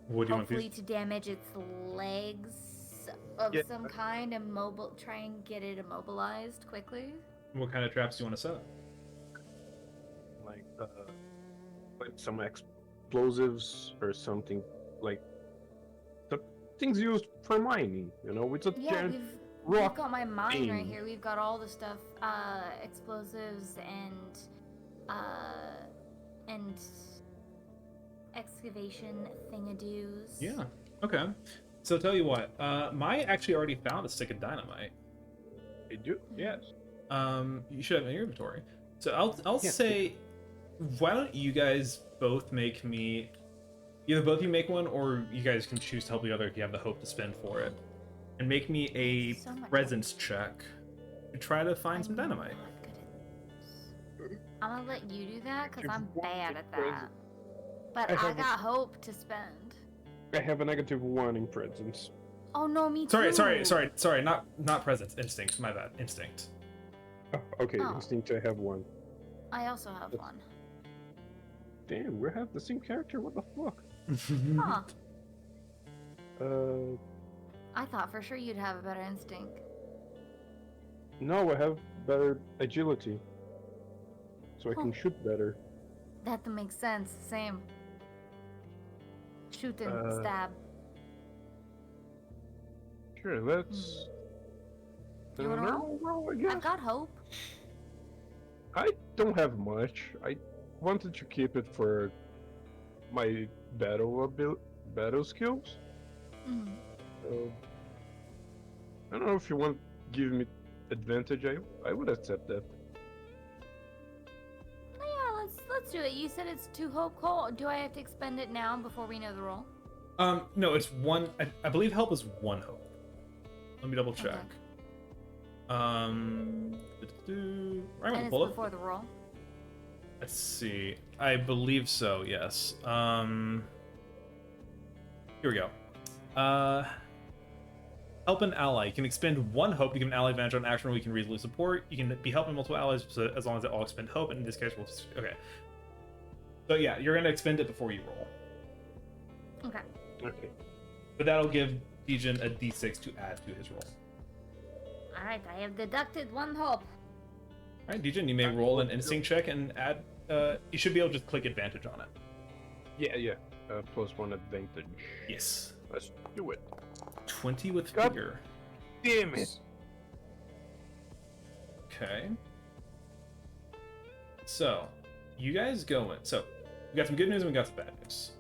What do you Hopefully want to damage its legs of Yeah. some kind and try and get it immobilized quickly. What kind of traps do you want to set up? Like some explosives or something, like the things used for mining. It's a Yeah, giant we've rock got my mine right thing. here. We've got all the stuff, explosives and excavation thingadoos. Yeah. Okay. So tell you what, Mai actually already found a stick of dynamite. They do, yes. You should have it in your inventory. So I'll Yeah. say, why don't you guys both make me, either both of you make one, or you guys can choose to help the other if you have the hope to spend for it, and make me a So much presence check to try to find some I'm dynamite. not good at this. I'm gonna let you do that because You've I'm won bad the at that. But I I have a- got hope to spend. I have a -1 in presence. Oh no, me too. Sorry. Not presence. Instinct. My bad. Instinct. Oh, okay, Oh. instinct I have 1. I also have one. Damn, we have the same character. What the fuck? Huh. Uh, I thought for sure you'd have a better instinct. no, I have better agility, so I can shoot better. That makes sense. Same. Shoot and Uh, stab. Sure, let's. You wanna normal roll, I guess. I've got hope. I don't have much. I wanted to keep it for my battle skills. Mm. So I don't know if you want to give me advantage. I would accept that. Yeah, let's do it. You said it's 2 hope, Cole. Do I have to expend it now before we know the roll? No, it's one. I believe help is 1 hope. Let me double check. Okay. I'm And gonna it's pull before it. the roll. Let's see. I believe so. Yes. Here we go. Help an ally. You can expend 1 hope to give an ally advantage on action we can reasonably support. You can be helping multiple allies so as long as they all expend hope. And in this case, we'll okay. So yeah, you're gonna expend it before you roll. Okay. Okay. But that'll give Dejin a d6 to add to his roll. Alright, I have deducted 1 hope. All right, Dejin, you may roll an instinct check and add. You should be able to just click advantage on it. Yeah. +1 advantage. Yes. Let's do it. 20 with God. fear. Damn it. Okay. So, you guys go in. So, we got some good news and we got some bad news.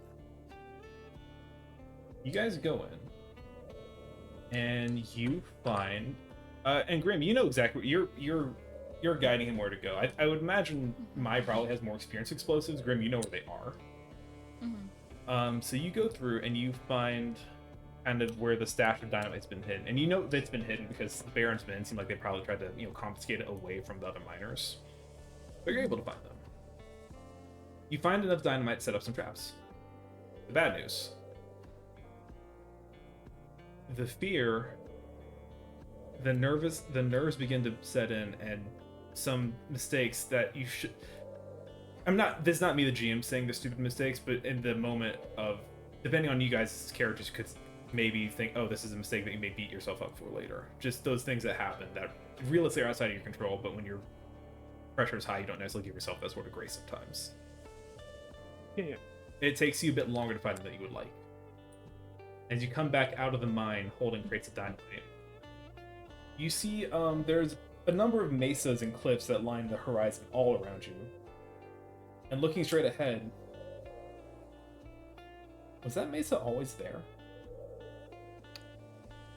You guys go in, and you find, and Grim, you know exactly you're guiding him where to go. I would imagine Mai probably has more experience with explosives. Grim, you know where they are. Mm-hmm. So you go through and you find kind of where the stash of dynamite's been hidden, and you know that it's been hidden because the Baron's men seem like they probably tried to confiscate it away from the other miners. But you're able to find them. You find enough dynamite to set up some traps. The bad news. The fear, the nerves begin to set in, and some mistakes that you should. This is not me, the GM, saying the stupid mistakes, but in the moment of, depending on you guys' characters, could maybe think, oh, this is a mistake that you may beat yourself up for later. Just those things that happen that realistically are outside of your control, but when your pressure is high, you don't necessarily give yourself that sort of grace sometimes. Yeah. It takes you a bit longer to find them than you would like. As you come back out of the mine holding crates of dynamite, you see there's a number of mesas and cliffs that line the horizon all around you. And looking straight ahead, was that mesa always there?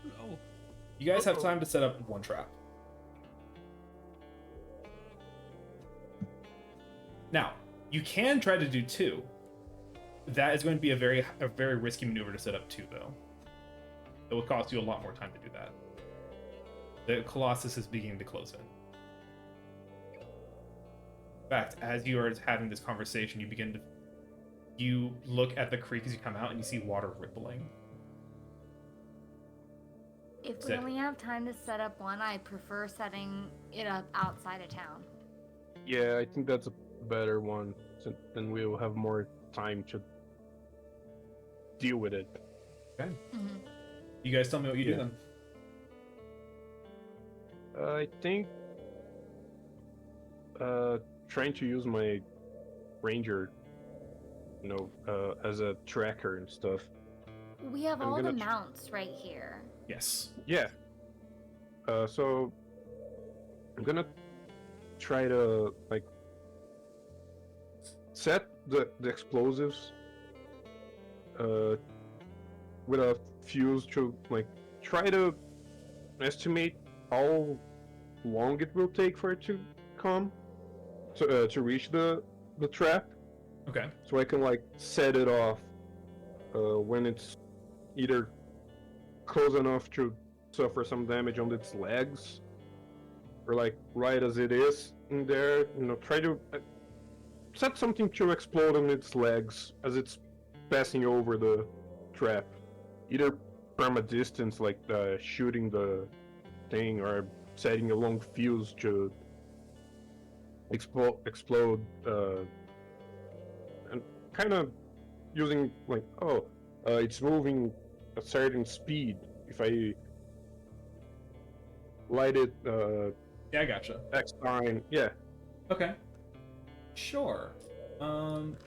No. You guys have time to set up 1 trap. Now, you can try to do 2. That is going to be a very risky maneuver to set up 2, though. It will cost you a lot more time to do that. The Colossus is beginning to close in. In fact, as you are having this conversation, you look at the creek as you come out and you see water rippling. If we only have time to set up 1, I prefer setting it up outside of town. Yeah, I think that's a better one. So then we'll have more time to deal with it. Okay. Mm-hmm. You guys tell me what you do then. I think trying to use my ranger, as a tracker and stuff. We have I'm all the gonna mounts right here. Yes. Yeah. So I'm gonna try to set the explosives with a fuse to try to estimate how long it will take for it to come to reach the trap, Okay. so I can set it off when it's either close enough to suffer some damage on its legs, or right as it is in there, try to set something to explode on its legs as it's passing over the trap, either from a distance, shooting the thing, or setting a long fuse to explode, and kind of using it's moving a certain speed. If I light it Yeah, I gotcha. X time, yeah. Okay. Sure.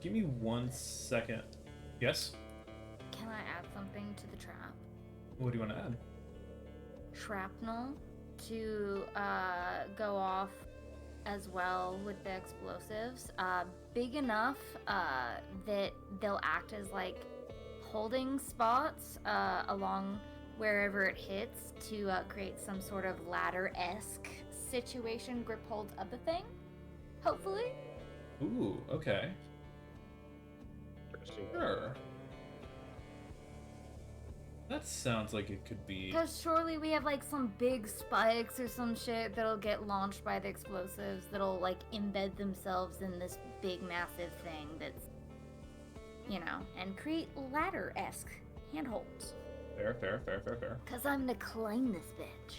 Give me 1 second. Yes? Can I add something to the trap? What do you want to add? Shrapnel to go off as well with the explosives. Big enough that they'll act as holding spots along wherever it hits to create some sort of ladder-esque situation, grip hold of the thing. Hopefully. Ooh, okay. Interesting. Sure. That sounds like it could be. Because surely we have like some big spikes or some shit that'll get launched by the explosives that'll like embed themselves in this big massive thing that's, you know, and create ladder-esque handholds. Fair. Because I'm gonna climb this bitch.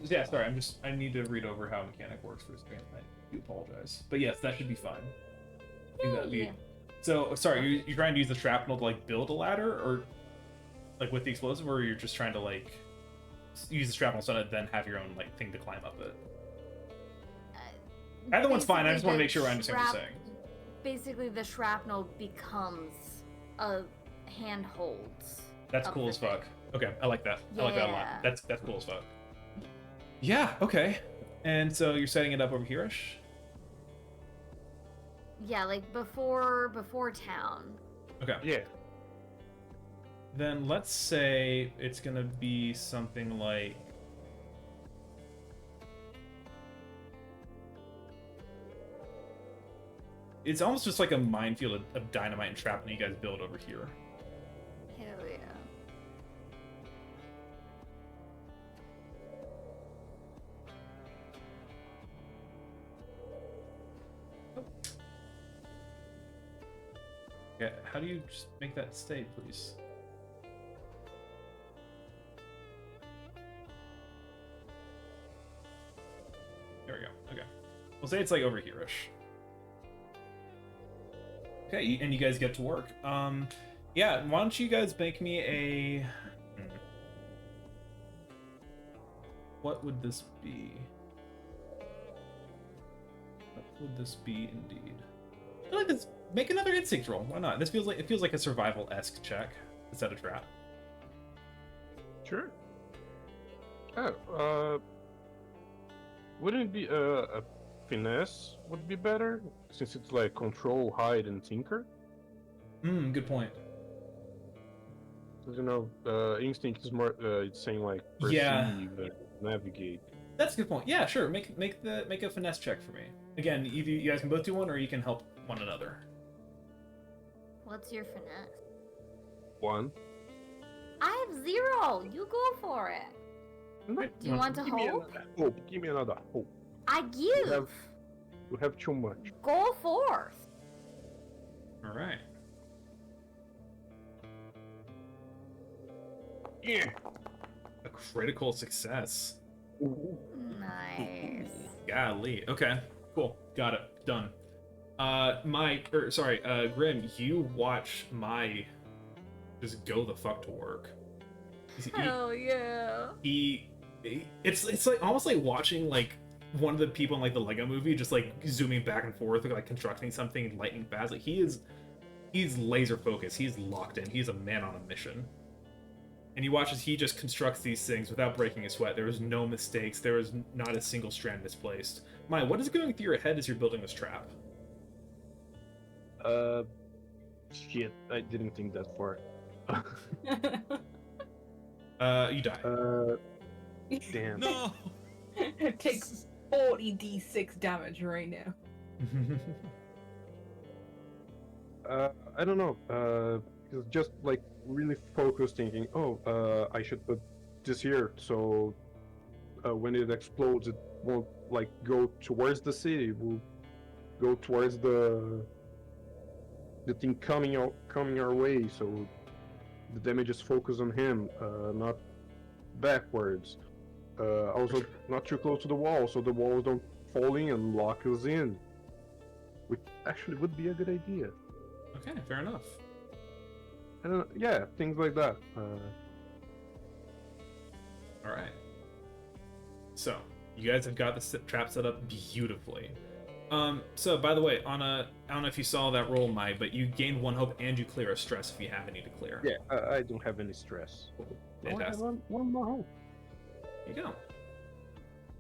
Yeah, sorry, I need to read over how mechanic works for this game. I do apologize. But yes, that should be fine. I think that'd be... Yeah. So, sorry, you're trying to use the shrapnel to, like, build a ladder, or, like, with the explosive, or you're just trying to, like, use the shrapnel so that then have your own, like, thing to climb up it? Either one's fine, I just want to make sure I understand what you're saying. Basically, the shrapnel becomes a handhold. That's of cool the as fuck. thing. Okay, I like that. I like that a lot. Yeah. That's cool as fuck. Yeah, okay. And so you're setting it up over here-ish? Yeah, like before town. Okay. Yeah. Then let's say it's gonna be something like... It's almost just like a minefield of dynamite and shrapnel you guys build over here. Hell yeah. Yeah, how do you just make that stay, please? There we go. Okay. We'll say it's like over here-ish. Okay, and you guys get to work. Yeah, why don't you guys make me a... What would this be? What would this be indeed? I feel like this... Make another instinct roll. Why not? This feels like a survival-esque check instead of trap. Sure. Oh, wouldn't it be a finesse would be better since it's like control, hide, and tinker? Good point. 'Cause, you know, instinct is more. It's saying like perceive, Yeah. navigate. That's a good point. Yeah, sure. Make a finesse check for me. Again, either you guys can both do one, or you can help one another. What's your finesse? 1. I have 0. You go for it. Right. Do you want to Give me hope? another hope. Give me another hope. I give. You have too much. Go forth. All right. Yeah. A critical success. Nice. Golly. Okay. Cool. Got it. Done. Grim, you watch Mai just go the fuck to work. Hell yeah. It's like almost like watching like one of the people in like the Lego movie just like zooming back and forth, like constructing something lightning fast. Like he's laser focused. He's locked in. He's a man on a mission. And you watch as he just constructs these things without breaking a sweat. There is no mistakes. There is not a single strand misplaced. Mai, what is going through your head as you're building this trap? Shit, I didn't think that far. You die. Damn. No. Take 40d6 damage right now. I don't know. It's just like really focused thinking, I should put this here so when it explodes it won't like go towards the city, it will go towards the thing coming our way, so the damage is focused on him, not backwards. Also not too close to the wall, so the walls don't fall in and lock us in, which actually would be a good idea. Okay, fair enough. I don't know, yeah, things like that. All right. So you guys have got the trap set up beautifully. So by the way, I don't know if you saw that roll, Mai, but you gained 1 hope and you clear a stress if you have any to clear. Yeah, I don't have any stress. Fantastic. One more hope. There you go.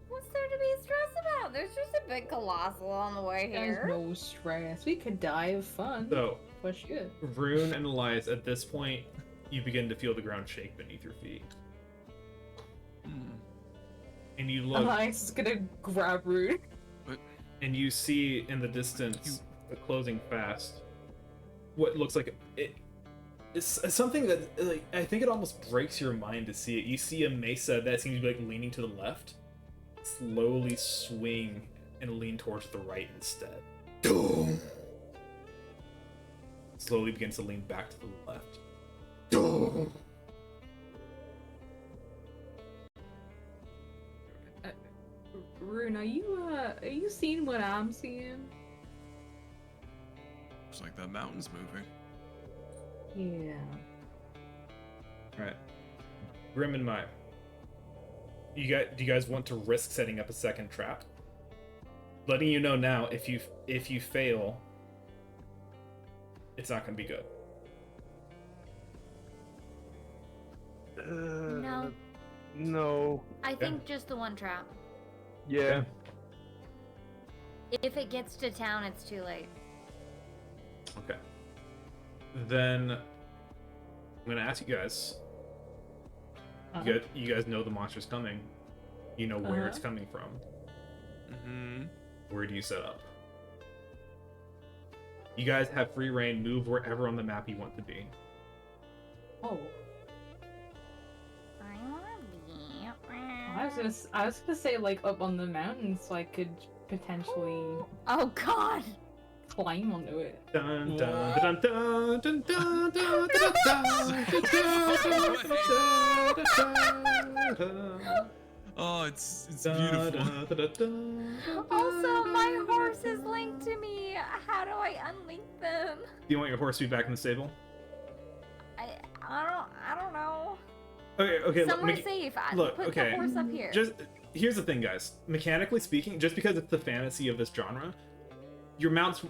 What's there to be stressed about? There's just a big colossal on the way There's here. no stress. We could die of fun. So, For sure. Rune and Elias, at this point, you begin to feel the ground shake beneath your feet. And you look, Elias is gonna grab Rune. and you see in the distance, closing fast, what looks like it's something that, like, I think it almost breaks your mind to see it. You see a mesa that seems to be like leaning to the left, slowly swing and lean towards the right instead. Slowly begins to lean back to the left. Rune, are you seeing what I'm seeing? Looks like that mountain's moving. Yeah. Right. Grim and Maya. Do you guys want to risk setting up a second trap? Letting you know now, if you fail, it's not gonna be good. No. No. I think just the one trap. Yeah. If it gets to town, it's too late. Okay. Then I'm gonna ask you guys. You guys know the monster's coming. You know where it's coming from. Mm-hmm. Where do you set up? You guys have free reign. Move wherever on the map you want to be. Oh. I wanna be. I was gonna say like up on the mountain so I could potentially Oh God. climb onto it. Dun dun dun dun dun dun dun dun. Oh, it's beautiful. Also, my horse is linked to me. How do I unlink them? Do you want your horse to be back in the stable? I don't know. Okay. Somewhere safe. Look, Put okay. the horse up here. Just here's the thing, guys. Mechanically speaking, just because it's the fantasy of this genre, your mounts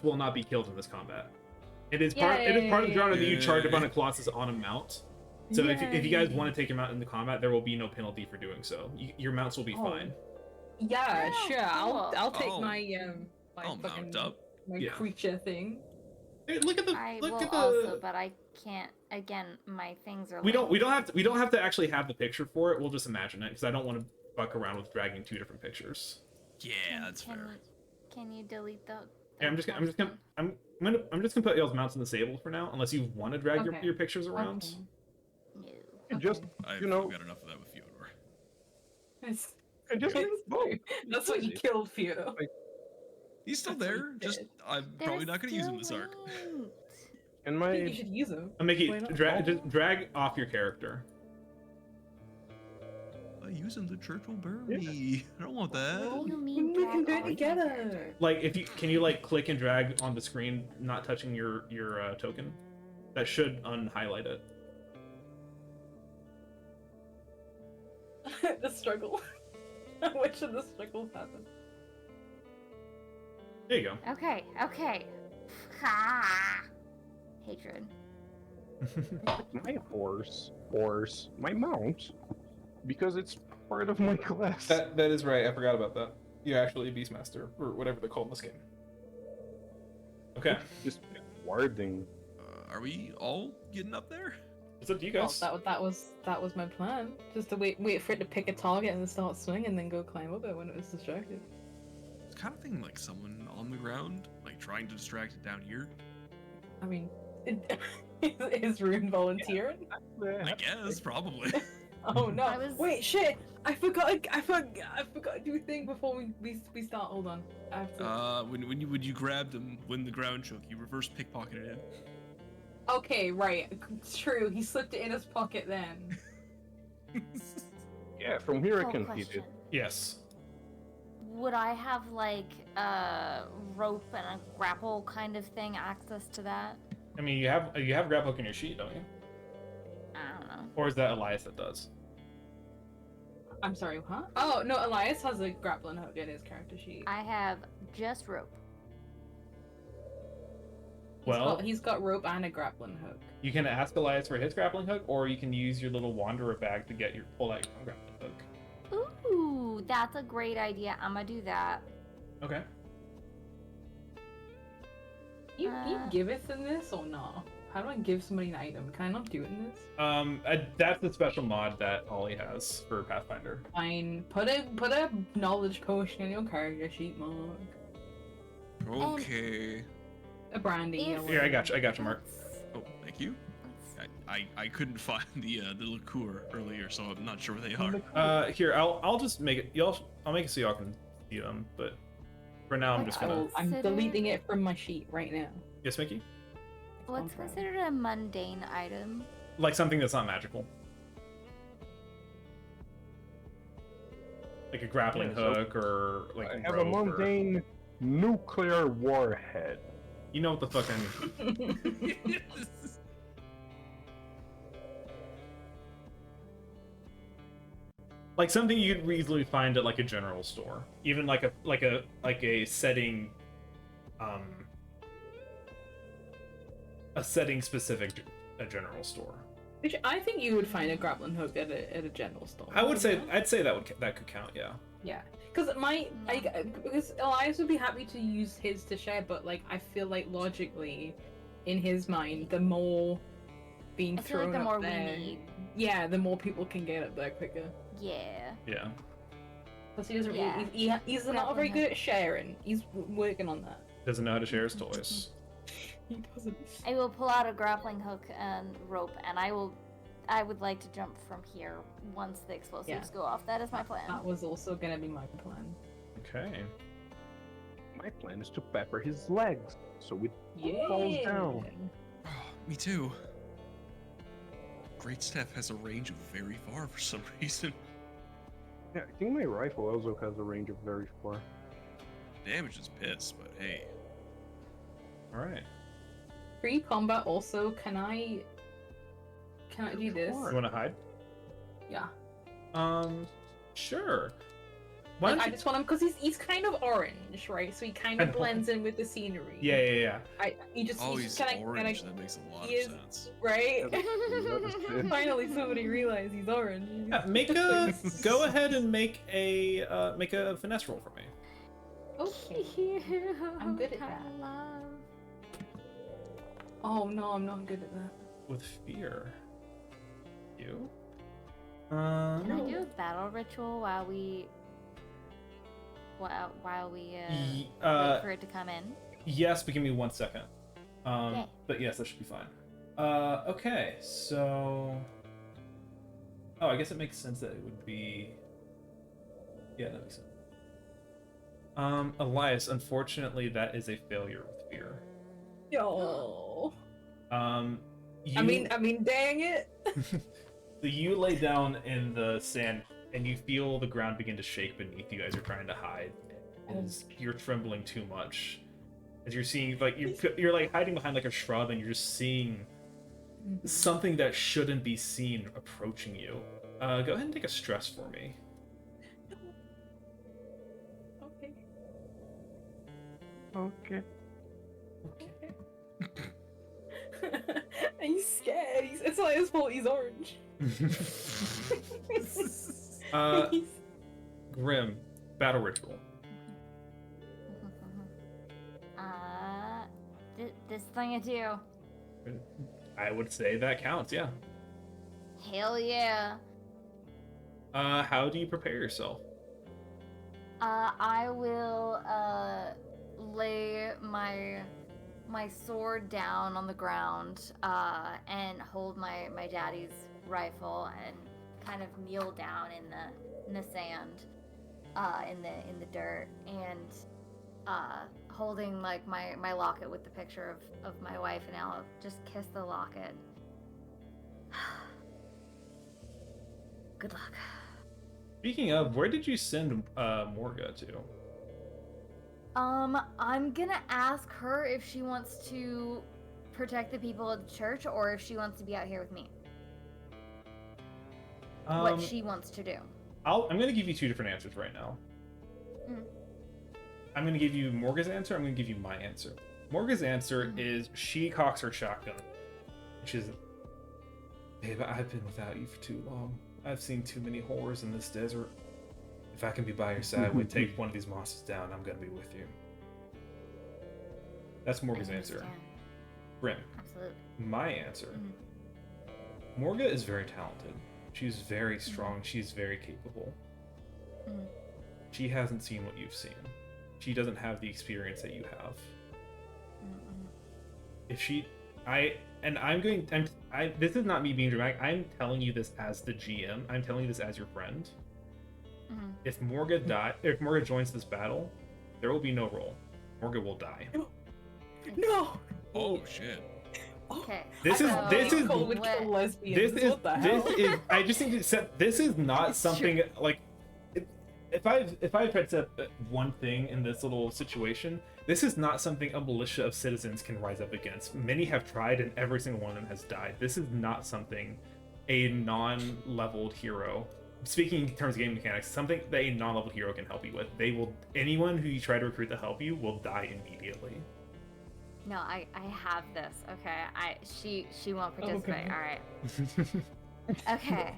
will not be killed in this combat. It is part of the genre that you charge upon a Colossus on a mount. So if you guys want to take your mount into combat, there will be no penalty for doing so. Your mounts will be fine. Yeah, Oh, sure. cool. I'll take Oh. my I'll fucking mount up. my Yeah. creature thing. Hey, look at the I look will at the. also, but I can't. Again, my things are. We don't linked. have to actually have the picture for it. We'll just imagine it because I don't want to fuck around with dragging two different pictures. Yeah, that's fair. Can you delete the? Yeah, I'm just gonna put y'all's mounts in the stable for now, unless you want to drag Okay. your pictures around. Okay. No. Just I've you know, got enough of that with Fyodor. It's, just that's what you killed Theo. He's still That's what there. he Just did. I'm probably not gonna use him this arc. and I think you my should use them. I'll make Why it not? just drag off your character. I use him. The church will burn me. I don't want that. What do you mean? We can do drag it all together. Like can you like click and drag on the screen, not touching your token? That should unhighlight it. The struggle. Which of the struggles happened? There you go. Okay. Ha. Hatred. my horse, my mount, because it's part of my class. That is right. I forgot about that. You're actually a Beastmaster or whatever they call in this game. Okay, Just warding. Are we all getting up there? it's up to you Well, guys. that was my plan. Just to wait for it to pick a target and then start swinging, and then go climb up it when it was distracted. It's kind of thing like someone on the ground, like trying to distract it down here. I mean, is Rune volunteering? I guess probably. Oh no! I was- Wait, shit! I forgot to do a thing before we start. Hold on. I have to. When you grabbed him when the ground shook, you reverse pickpocketed him. Okay, right. It's true. He slipped it in his pocket then. Yeah, from here I Cool can hit question. it. Yes. Would I have like a rope and a grapple kind of thing access to that? I mean, you have grapple hook in your sheet, don't you? I don't know. Or is that Elias that does? I'm sorry, huh? Oh no, Elias has a grappling hook in his character sheet. I have just rope. Well, He's got rope and a grappling hook. you can ask Elias for his grappling hook, or you can use your little wanderer bag to pull out your own grappling hook. Ooh, That's a great idea. I'm gonna do that. Okay. You giveth in this or not? How do I give somebody an item? Can I not do it in this? That's the special mod that Ollie has for Pathfinder. Fine. Put a knowledge potion in your character sheet, Mark. Okay. A brandy. If- Here, I got you, Mark. Oh, thank you. I couldn't find the liqueur earlier, so I'm not sure where they are. Here, I'll just make it. I'll make it so y'all can see them, but for now I'm just gonna. I'm Consider- deleting it from my sheet right now. Yes, Mickey. What's considered a mundane item? Like something that's not magical. Like a grappling Yeah, so hook or like I have a rope or- mundane nuclear warhead. You know what the fuck I mean. Like something you'd easily find at like a general store, even like a setting, a setting specific a general store. Which I think you would find a grappling hook at a general store. I'd say that could count, yeah. Yeah, because because Elias would be happy to use his to share, but like I feel like logically, in his mind, the more being I feel thrown like the more up there, we need. yeah, the more people can get up there quicker. Yeah. Yeah. Because he doesn't Yeah. he's not very good at sharing. He's working on that. Doesn't know how to share his toys. He doesn't. I will pull out a grappling hook and rope, and I would like to jump from here once the explosives go off. That is my plan. That was also gonna be my plan. Okay. My plan is to pepper his legs so it Yeah. falls down. Me too. Great Steph has a range of very far for some reason. Yeah, I think my rifle also has a range of very far. Damage is piss, but hey. All right. Pre-combat also, can I do this? You want to hide? Yeah. Sure. Why Like, don't I you- just want him because he's kind of orange, right? So he kind I of know. blends in with the scenery. Yeah. He's He's can I, orange. That makes a lot he of is- sense. right? Yeah, Finally, somebody realized he's orange. Yeah, go ahead and make a finesse roll for me. Okay. I'm good at that. Love. Oh no, I'm not good at that. With fear. You? Can I No. do a battle ritual while we Ye- wait for it to come in? Yes, but give me 1 second. Okay. But yes, that should be fine. Okay, so... Oh, I guess it makes sense that it would be... Yeah, that makes sense. Elias, unfortunately, that is a failure with fear. Yo. You... I mean, dang it. So you lay down in the sand, and you feel the ground begin to shake beneath you as you're trying to hide. As you're trembling too much. As you're seeing, like, you're like hiding behind like a shrub, and you're just seeing something that shouldn't be seen approaching you. Go ahead and take a stress for me. Okay. Okay. He's scared. It's not his fault. He's orange. Grim, battle ritual. This thing I do. I would say that counts, yeah. Hell yeah. How do you prepare yourself? I will lay my sword down on the ground and hold my daddy's rifle and kind of kneel down in the sand in the dirt and holding like my locket with the picture of my wife, and I'll just kiss the locket. Good luck. Speaking of, where did you send Morga to? I'm gonna ask her if she wants to protect the people at the church or if she wants to be out here with me. What she wants to do. I'm gonna give you two different answers right now. Mm. I'm gonna give you Morga's answer. I'm gonna give you my answer. Morga's answer is she cocks her shotgun, which is, babe, I've been without you for too long. I've seen too many horrors in this desert. If I can be by your side when we take one of these monsters down, I'm gonna be with you. That's Morga's I answer. understand. Brim, Absolutely. my answer. Mhm. Morga is very talented. She's very strong. She's very capable. Mhm. She hasn't seen what you've seen. She doesn't have the experience that you have. Mhm. If she, this is not me being dramatic. I'm telling you this as the GM. I'm telling you this as your friend. Mhm. If Morga joins this battle, there will be no roll. Morga will die. No. Oh shit. Okay. This is so this is Cole would what- kill lesbians. this is What the hell? this is. I just need to set. This is not It's true. something like. If I tried to set one thing in this little situation, this is not something a militia of citizens can rise up against. Many have tried, and every single one of them has died. This is not something a non-leveled hero. Speaking in terms of game mechanics, something that a non-leveled hero can help you with. Anyone who you try to recruit to help you will die immediately. No, I have this. Okay. She won't participate. Okay. All right. Okay.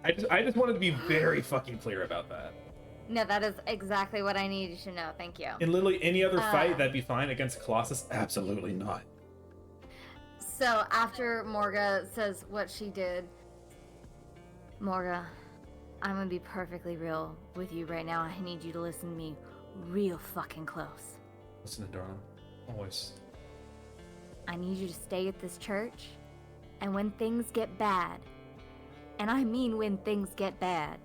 I just wanted to be very fucking clear about that. No, that is exactly what I need you to know. Thank you. In literally any other fight, that'd be fine. Against Colossus, absolutely not. So after Morga says what she did, Morga, I'm gonna be perfectly real with you right now. I need you to listen to me real fucking close. Listen to darling. Always. I need you to stay at this church, and when things get bad, and I mean when things get bad,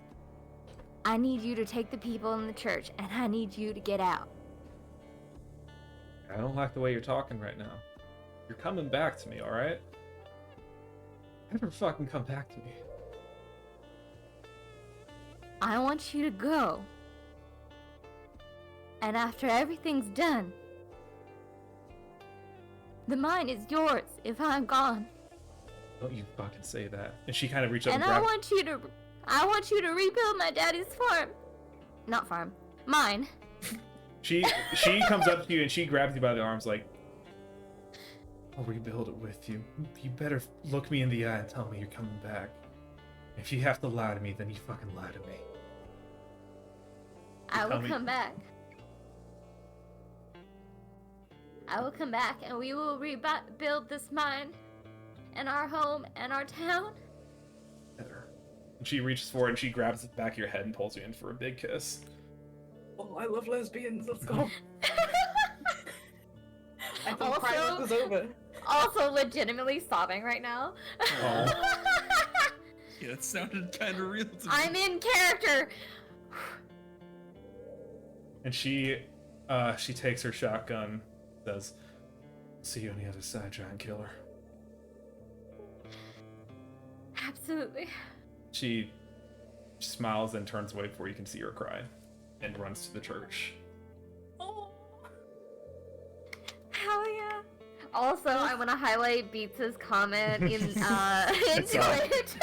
I need you to take the people in the church, and I need you to get out. I don't like the way you're talking right now. You're coming back to me, alright? Never fucking come back to me. I want you to go. And after everything's done, the mine is yours if I'm gone. Don't you fucking say that. And she kind of reached up And and I grabbed... want you to rebuild my daddy's farm. Not farm. Mine. She comes up to you and she grabs you by the arms like, I'll rebuild it with you. You better look me in the eye and tell me you're coming back. If you have to lie to me, then you fucking lie to me. I will Tell me- come back. I will come back and we will rebuild this mine and our home and our town. Better. And she reaches forward and she grabs the back of your head and pulls you in for a big kiss. Oh, I love lesbians. Let's go. I thought Also- Pride was over. Also legitimately sobbing right now. Oh. Yeah, that sounded kind of real to me. I'm in character. And she takes her shotgun, says, see you on the other side, giant killer. Absolutely. She smiles and turns away before you can see her cry, and runs to the church. Oh. Hell yeah. Also, I want to highlight Beats' comment in into Sorry. it.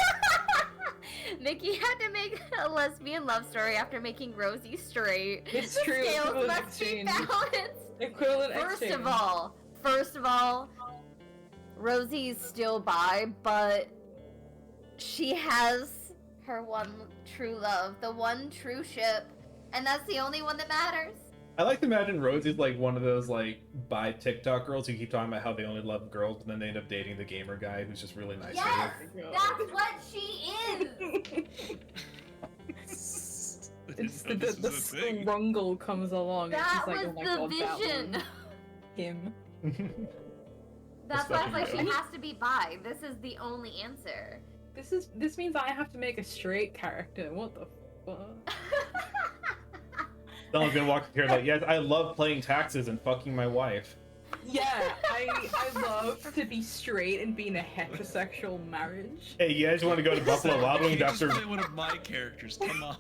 Mickey had to make a lesbian love story after making Rosie straight. It's The true, Scales equivalent must be exchange. balanced. Equivalent First exchange. of all, Rosie's still bi, but she has her one true love, the one true ship, and that's the only one that matters. I like to imagine Rosie's like one of those like bi TikTok girls who keep talking about how they only love girls, but then they end up dating the gamer guy who's just really nice. to her. Yes, that's what she is. I didn't It's know the this was a thing. scrungle comes along. That and she's was like, oh my the God, vision. that was him. That's why I was like, fucking she has to be bi. This is the only answer. This means I have to make a straight character. What the fuck? Someone's gonna walk here like, yes, I love playing taxes and fucking my wife. Yeah, I love to be straight and be in a heterosexual marriage. Hey, you guys want to go to Buffalo Wild You Wings just after? play one of my characters. Come on.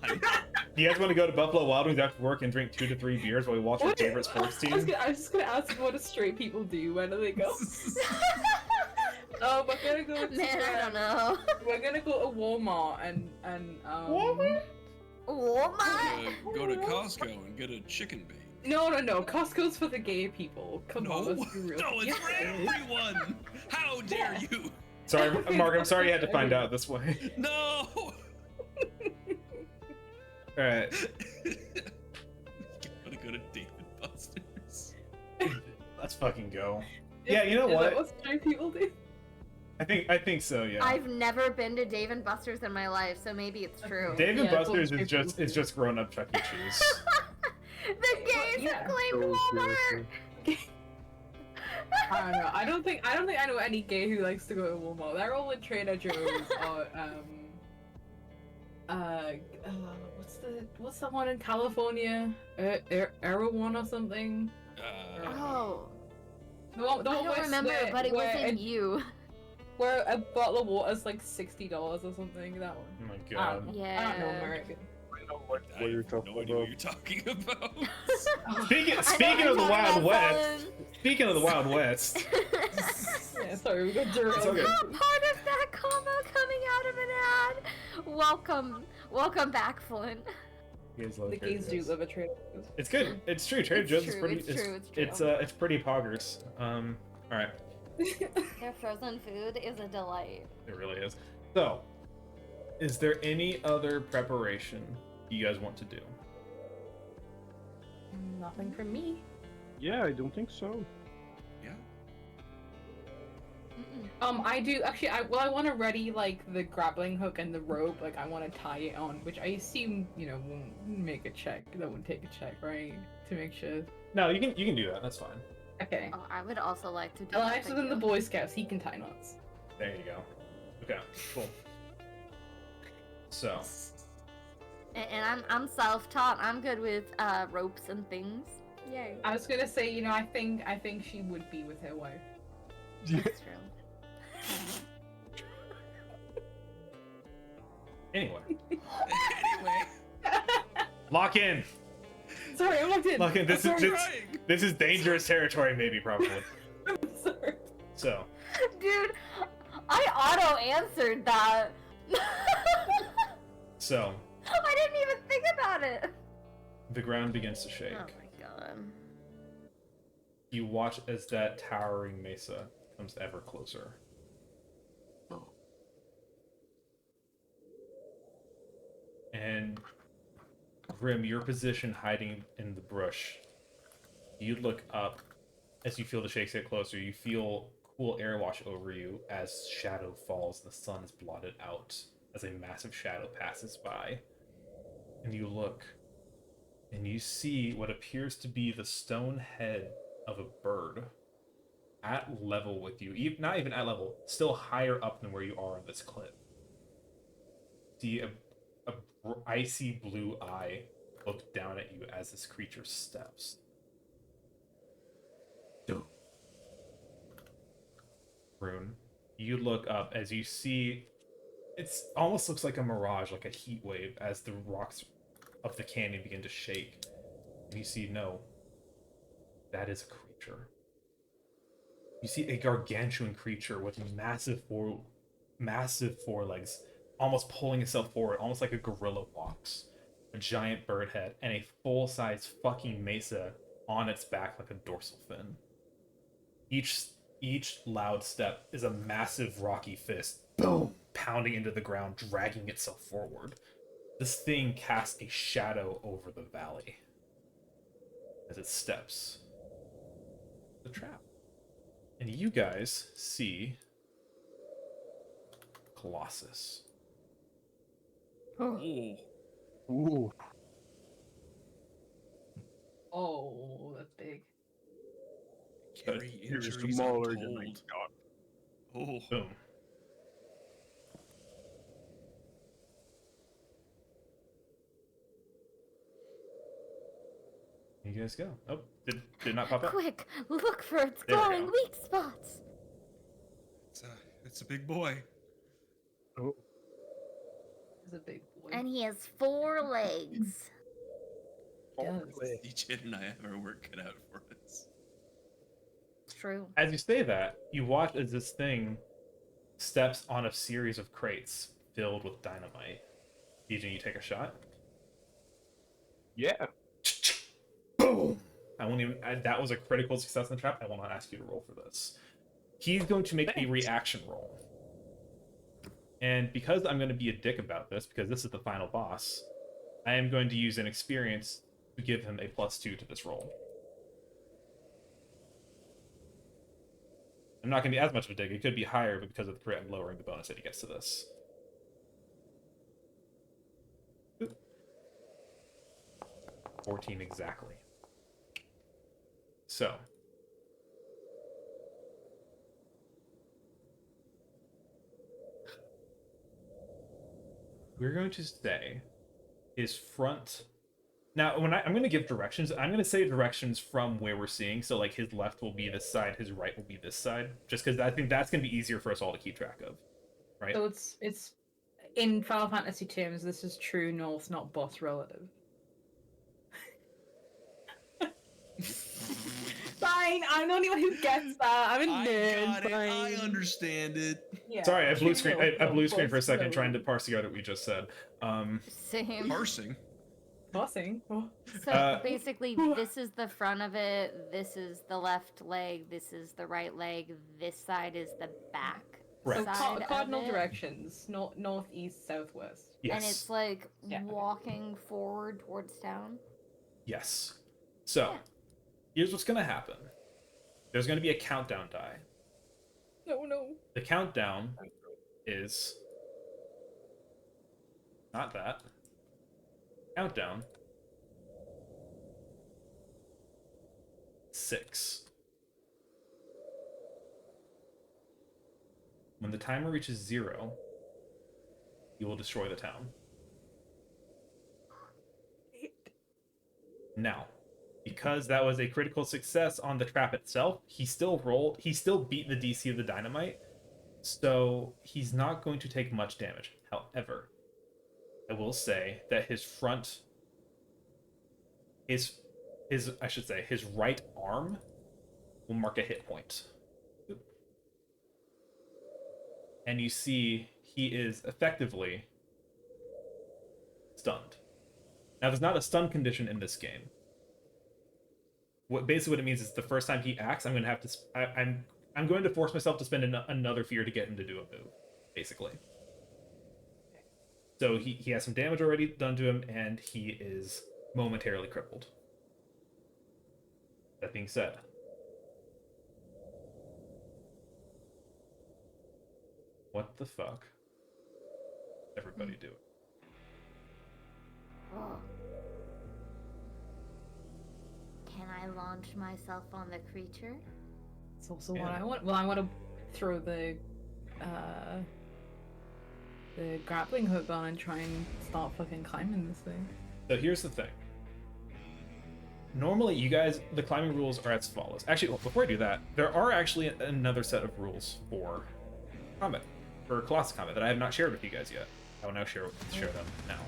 You guys want to go to Buffalo Wild Wings after work and drink 2 to 3 beers while we watch our What- favorite sports I was team? just gonna ask what do straight people do? Where do they go? We're gonna go. To, Man, I don't know. We're gonna go to Walmart and Walmart? Walmart. Go to Costco and get a chicken bake. No. Costco's for the gay people. Come on, No, let's be real. no, it's for everyone. How dare you? Sorry, Mark. I'm sorry you had to find out this way. No. All right. just fucking go. Yeah, you know Is that what? what straight people do? I think so. Yeah. I've never been to Dave and Buster's in my life, so maybe it's true. Dave and Yeah, it's what Buster's straight people is do. just grown up Chuck E. Cheese. The gays Yeah. have claimed Those Walmart. I don't know. I don't think I know any gay who likes to go to Walmart. They're all at Trader Joe's or what's the one in California? Erewhon or something. Oh, The one I don't where- remember, where- but it was where in you. Where a bottle of water is like $60 or something. That one. Oh my I god. don't know. I don't know Yeah. American. I know what I you're have talking no idea what about. you're talking about. Speaking of the Wild West. Speaking of the Wild West. Yeah, sorry, we got derailed. It's okay. Not part of that combo coming out of an ad. Welcome back, Flynn. You guys love The Trader gays do Joe's. live at Trader Joe's. It's good. It's true. Trader It's Joe's is true, pretty. it's true, it's It's pretty poggers. All right. Their frozen food is a delight. It really is. So, is there any other preparation you guys want to do? Nothing from me. Yeah, I don't think so. Yeah. I do actually. I want to ready like the grappling hook and the rope. Like I want to tie it on, which I assume won't make a check. That won't take a check, right? To make sure. No, you can do that. That's fine. Okay. Oh, I would also like to do that. Elias is thank in the you. Boy Scouts. He can tie knots. There you go. Okay. Cool. So, And I'm self-taught. I'm good with ropes and things. Yay. I was gonna say, I think she would be with her wife. That's true. anyway, Anyway, lock in. Sorry, I'm locked in. Lock in. This I'm is trying. this is dangerous territory, maybe probably. I'm sorry. So, Dude, I auto-answered that. so I didn't even think about it. the ground begins to shake. Oh my god. You watch as that towering mesa comes ever closer. And Grim, your position hiding in the brush, you look up as you feel the shakes get closer. You feel cool air wash over you as shadow falls and the sun is blotted out as a massive shadow passes by. And you look and you see what appears to be the stone head of a bird at level with you. Not even at level, still higher up than where you are on this cliff. See a icy blue eye look down at you as this creature steps. Rune, you look up as you see it almost looks like a mirage, like a heat wave, as the rocks of the canyon begin to shake. And you see, no, that is a creature. You see a gargantuan creature with massive forelegs, almost pulling itself forward, almost like a gorilla walks. A giant bird head and a full-size fucking mesa on its back like a dorsal fin. Each loud step is a massive rocky fist, boom, pounding into the ground, dragging itself forward. This thing casts a shadow over the valley as it steps. The trap. And you guys see Colossus. Oh, Ooh. Oh, that's big. carry You're injuries smaller than I untold. thought. Oh, Boom. You guys go. Oh, did not pop up. Quick, look for its There we glowing go. weak spots. it's a big boy. Oh. He's a big boy. And he has 4 legs. Yes. Each kid and I have our work cut out for us. True. As you say that, you watch as this thing steps on a series of crates filled with dynamite. DJ, you take a shot. Yeah. Boom! I won't even. That was a critical success in the trap. I will not ask you to roll for this. He's going to make a reaction roll. And because I'm going to be a dick about this, because this is the final boss, I am going to use an experience to give him a +2 to this roll. I'm not going to be as much of a dig. It could be higher, but because of the crit, I'm lowering the bonus that he gets to this. Oop. 14 exactly. So. We're going to say his front. Now, I'm going to give directions, I'm going to say directions from where we're seeing. So, like, his left will be this side, his right will be this side. Just because I think that's going to be easier for us all to keep track of. Right? So it's in Final Fantasy terms, this is true north, not boss relative. Fine, I'm the only one who gets that. I'm a nerd. I got it. Fine. I understand it. Yeah, Sorry, I blue true screen. north, I not blue screen for a boss second, trying to relative. parse together what we just said. Same. Parsing. Bossing. Oh. So basically, this is the front of it. This is the left leg. This is the right leg. This side is the back. Right. So Side of cardinal it. directions: north, east, southwest. Yes. And it's like Yeah. walking forward towards town. Yes. So, Yeah. here's what's going to happen. There's going to be a countdown die. No. The countdown is not that. Countdown 6. When the timer reaches 0, you will destroy the town. Now, because that was a critical success on the trap itself, he still beat the DC of the dynamite, so he's not going to take much damage. However, I will say that his right arm will mark a hit point. And you see he is effectively stunned. Now, there's not a stun condition in this game. What it means is the first time he acts, I'm going to have to I'm going to force myself to spend another fear to get him to do a move, basically. So he has some damage already done to him, and he is momentarily crippled. That being said, what the fuck? Everybody do it. Oh. Can I launch myself on the creature? It's also Yeah. what I want. Well, I want to throw the grappling hook on and try and start fucking climbing this thing. So here's the thing. Normally, you guys, the climbing rules are as follows. Actually, before I do that, there are actually another set of rules for combat, for Colossus combat, that I have not shared with you guys yet. I will now share them now.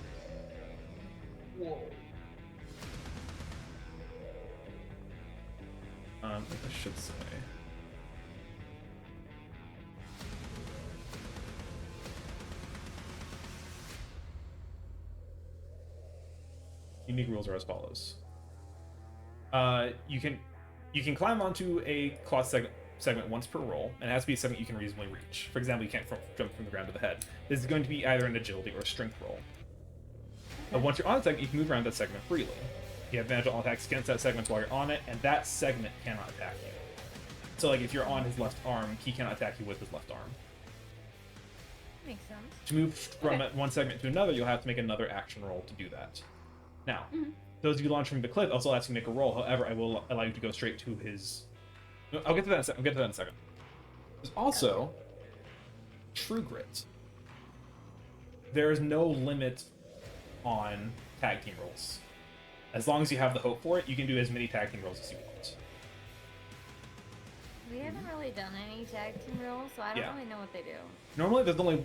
Whoa. I should say. Unique rules are as follows. You can climb onto a Colossus segment once per roll, and it has to be a segment you can reasonably reach. For example, you can't jump from the ground to the head. This is going to be either an agility or a strength roll. Once you're on a segment, you can move around that segment freely. You have advantage on all attacks against that segment while you're on it, and that segment cannot attack you. So, like, if you're on his left arm, he cannot attack you with his left arm. Makes sense. To move from one segment to another, you'll have to make another action roll to do that. Now, those of you launching from the cliff also ask you to make a roll. However, I will allow you to go straight to his... I'll get to that in a second. There's also True Grit. There is no limit on tag team rolls. As long as you have the hope for it, you can do as many tag team rolls as you want. We haven't really done any tag team rolls, so I don't really know what they do. Normally,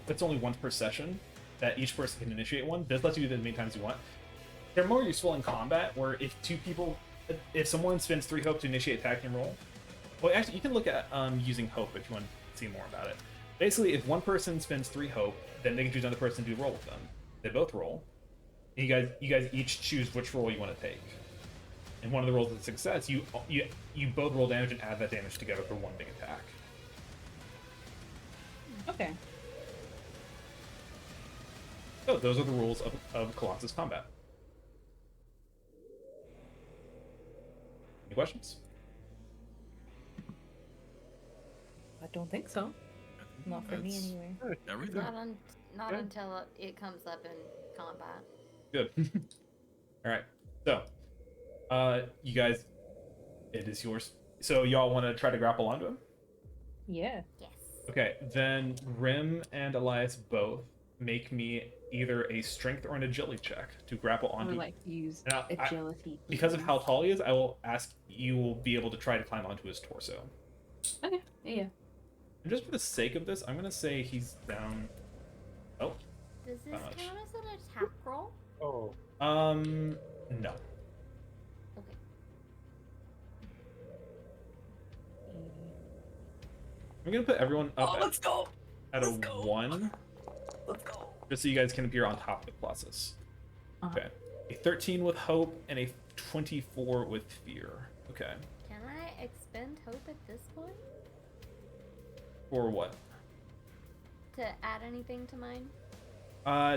it's only once per session that each person can initiate one. This lets you do that as many times as you want. They're more useful in combat, where if someone spends 3 hope to initiate a tag team roll, well, actually, you can look at using hope if you want to see more about it. Basically, if one person spends 3 hope, then they can choose another person to do a roll with them. They both roll. And you guys each choose which roll you want to take. And one of the rolls is a success. You both roll damage and add that damage together for one big attack. Okay. So those are the rules of Colossus combat. Any questions? don't think so. Not for me That's anyway. Everything. Not Yeah. until it comes up in combat. Good. All right. So, you guys, it is yours. So y'all want to try to grapple onto him? Yeah. Yes. Okay. Then Rim and Elias both make me either a strength or an agility check to grapple I onto. would like to use Now, agility. Because of how please. tall he is, I will ask you will be able to try to climb onto his torso. Okay. Yeah. And just for the sake of this, I'm gonna say he's down. Oh. Does this Not much. count as an attack roll? Oh. No. Okay. I'm gonna put everyone up let's go. at a let's go. 1, Let's go. just so you guys can appear on top of the Colossus. Uh-huh. Okay. A 13 with hope and a 24 with fear. Okay. Can I expend hope at this point For what? to add anything to mine?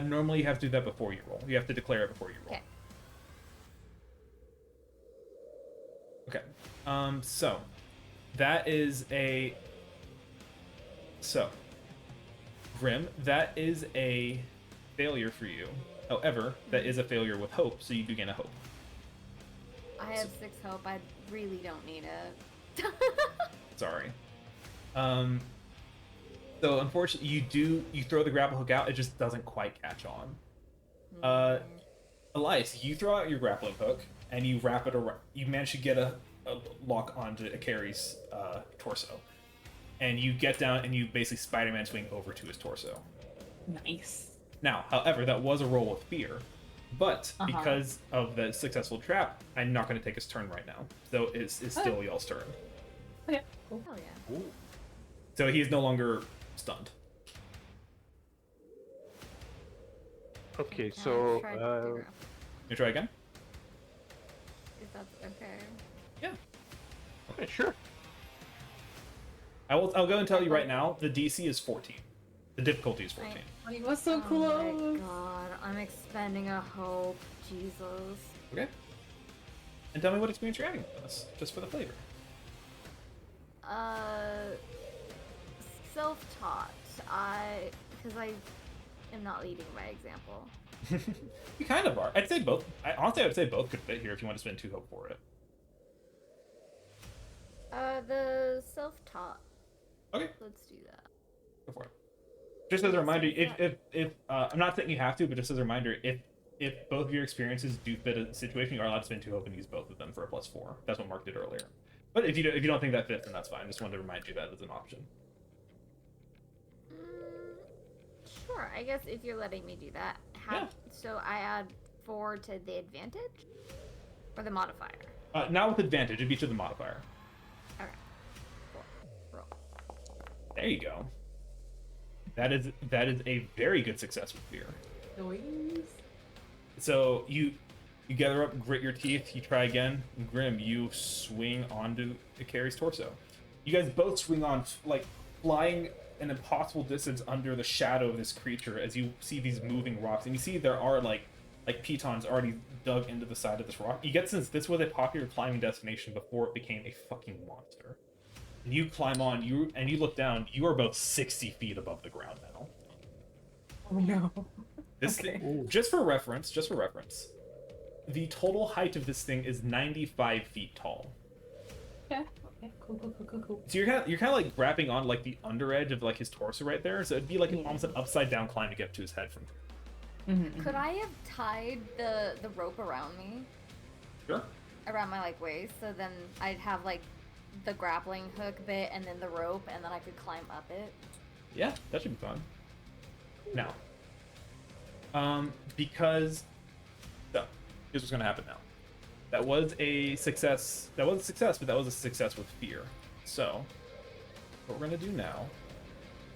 Normally you have to do that before you roll. You have to declare it before you roll. Okay. Okay. So that is a. So, Grim, that is a failure for you. However, that is a failure with hope, so you do gain a hope. I have 6 hope. I really don't need it. Sorry. So unfortunately, you throw the grapple hook out, it just doesn't quite catch on. Elias, you throw out your grappling hook and you wrap it around. You manage to get a lock onto Akari's torso, and you get down and you basically Spider-Man swing over to his torso. Nice. Now, however, that was a roll with fear, but Uh-huh. because of the successful trap, I'm not going to take his turn right now. So it's still y'all's turn. Okay. Cool. Hell yeah. So he is no longer stunned. Okay, Can I so try to figure out You try again? if that's okay? Yeah. okay, sure. I'll go and tell you right now. The DC is 14. The difficulty is 14. He was so Oh close. my god, I'm expending a hope. Jesus. Okay. And tell me what experience you're adding to this, just for the flavor. Self-taught. Because I am not leading by example. You kind of are. I'd say both. Honestly, I would say both could fit here if you want to spend 2 hope for it. The self-taught. Okay, Let's do that. go for it. Just as a reminder, if I'm not saying you have to, but just as a reminder, if both of your experiences do fit a situation, you are allowed to spend 2 hope and use both of them for a +4. That's what Mark did earlier. But if you don't think that fits, then that's fine. Just wanted to remind you that as an option. Sure, I guess if you're letting me do that. So I add 4 to the advantage? Or the modifier? Not with advantage, it'd be to the modifier. Okay. 4. Roll. There you go. That is a very good success with fear. Noise. So you gather up, grit your teeth, you try again. Grim, you swing onto Akari's torso. You guys both swing on, like, flying an impossible distance under the shadow of this creature as you see these moving rocks. And you see there are, like pitons already dug into the side of this rock. You get since this was a popular climbing destination before it became a fucking monster. And you climb on, you look down, you are both 60 feet above the ground now. Oh no. This Okay. thing, just for reference, the total height of this thing is 95 feet tall. Okay. Okay. Cool. So you're kind of like grabbing on like the under edge of like his torso right there. So it'd be like almost an upside down climb to get to his head from. Could I have tied the rope around me? Sure. Around my like waist, so then I'd have like the grappling hook bit and then the rope, and then I could climb up it. Yeah, that should be fun. Now, because so here's what's gonna happen now. That was a success. But that was a success with fear. So what we're gonna do now?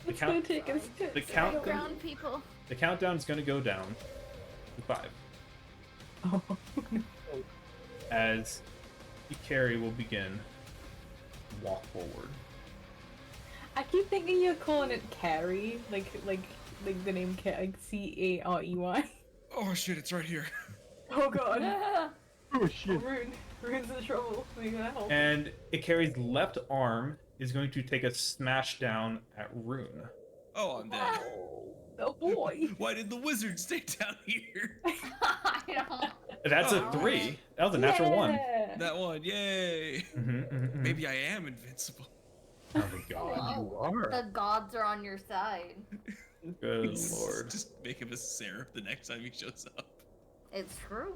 It's gonna take us. The count. Ground people. The countdown is gonna go down to 5 Oh. as Ikari will begin to walk forward. I keep thinking you're calling it Carrie, like the name Carey. Oh shit, it's right here. Oh god. Oh shit. Rune's in trouble. We gotta help. And Ikari's left arm is going to take a smash down at Rune. Oh, I'm dead. Oh boy. Why did the wizard stay down here? I don't. That's a Oh, 3. That was a natural 1. Yeah. That one, yay! Mm-hmm. Maybe I am invincible. Oh my god. You are. The gods are on your side. Good lord. Just make him a seraph the next time he shows up. It's true.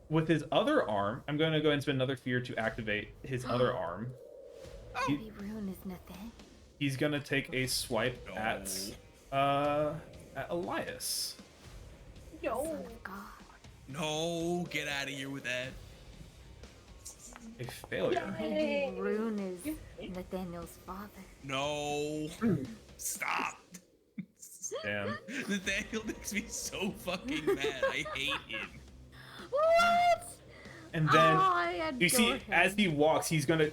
With his other arm, I'm going to go ahead and spend another fear to activate his other arm. Maybe Rune is nothing. He's going to take a swipe at Elias. Son No. of God. No, get out of here with that. A failure. Maybe Rune is Nathaniel's father. No. Stop. Damn. Nathaniel makes me so fucking mad. I hate him. What? And then I you see, adore as him. he walks, he's gonna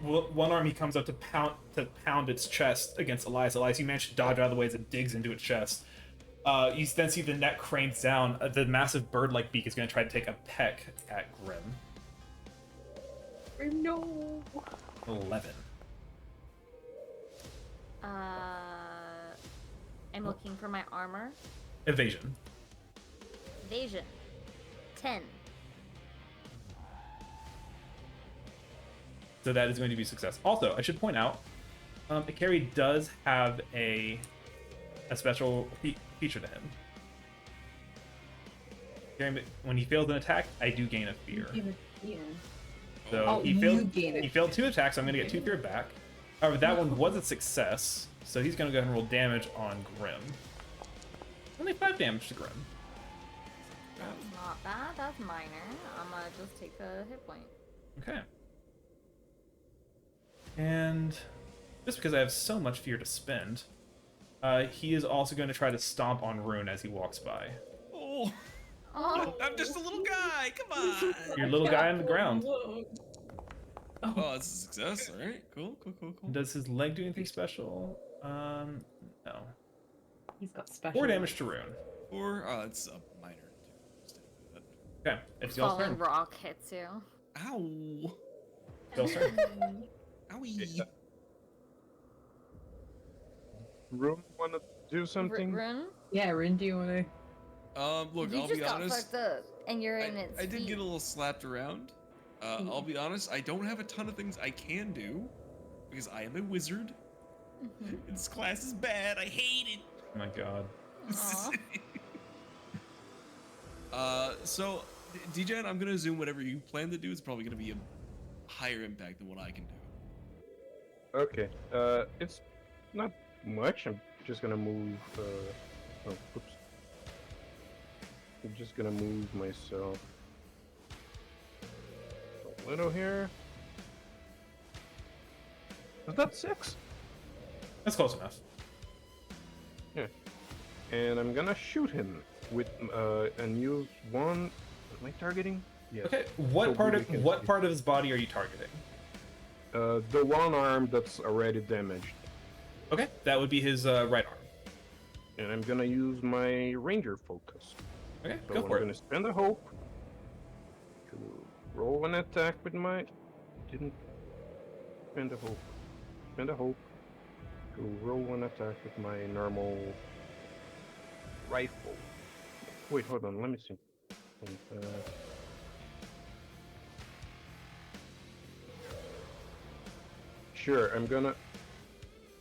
one arm he comes up to pound its chest against Elias. Elias, you manage to dodge out of the way as it digs into its chest. You then see the neck cranes down. The massive bird-like beak is gonna try to take a peck at Grim. No. 11. I'm looking for my armor. Evasion. Evasion. 10. So that is going to be a success. Also, I should point out, Ikari does have a special feature to him. When he fails an attack, I do gain a fear. So Oh, he you failed. gain it. He failed 2 attacks. So I'm gonna get 2 fear back. However, that one was a success. So he's gonna go ahead and roll damage on Grim. Only 5 damage to Grim. That's not bad. That's minor. I'm gonna just take a hit point. Okay. And just because I have so much fear to spend, he is also going to try to stomp on Rune as he walks by. Oh, Oh, I'm just a little guy. Come on. Your little guy on the ground. Oh, it's a success. All right. Cool. Does his leg do anything special? No. He's got special. 4 damage to Rune. Or it's a minor too. Okay, it's y'all's falling turn. rock hits you. Ow. Y'all's turn. Owie. Room wanna do something? Rune? Yeah, Rin, do you wanna? Look, You I'll just be got honest. fucked up, and you're in its I did feet. get a little slapped around. I'll be honest. I don't have a ton of things I can do because I am a wizard. Mhm. This class is bad. I hate it. Oh my god. Aw. So, DJN, I'm gonna assume whatever you plan to do is probably gonna be a higher impact than what I can do. Okay. It's not much. I'm just gonna move. Oh, oops. I'm just gonna move myself a little here. Is that 6? That's close enough. Yeah. And I'm gonna shoot him with and use one. Am I targeting? Yes. Okay, what So part we of can what see. part of his body are you targeting? The one arm that's already damaged. Okay, that would be his right arm. And I'm gonna use my ranger focus. Okay, So go I'm for gonna it. spend a hope to roll an attack with my. Didn't spend a hope. Spend a hope to roll one attack with my normal rifle. Wait, hold on. Let me see. Sure, I'm gonna.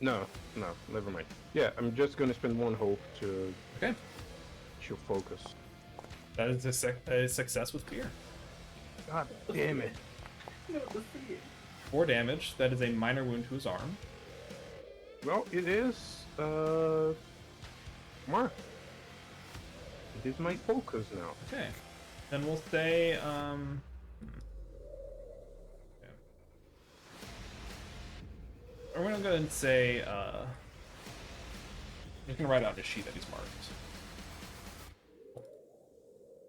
No, never mind. Yeah, I'm just gonna spend one hope to Okay, focus. that is a success with fear. God damn it. 4 damage. That is a minor wound to his arm. Well, it is, marked. It is my focus now. Okay, then we'll say okay. We're gonna go ahead and say you can write out his sheet that he's marked.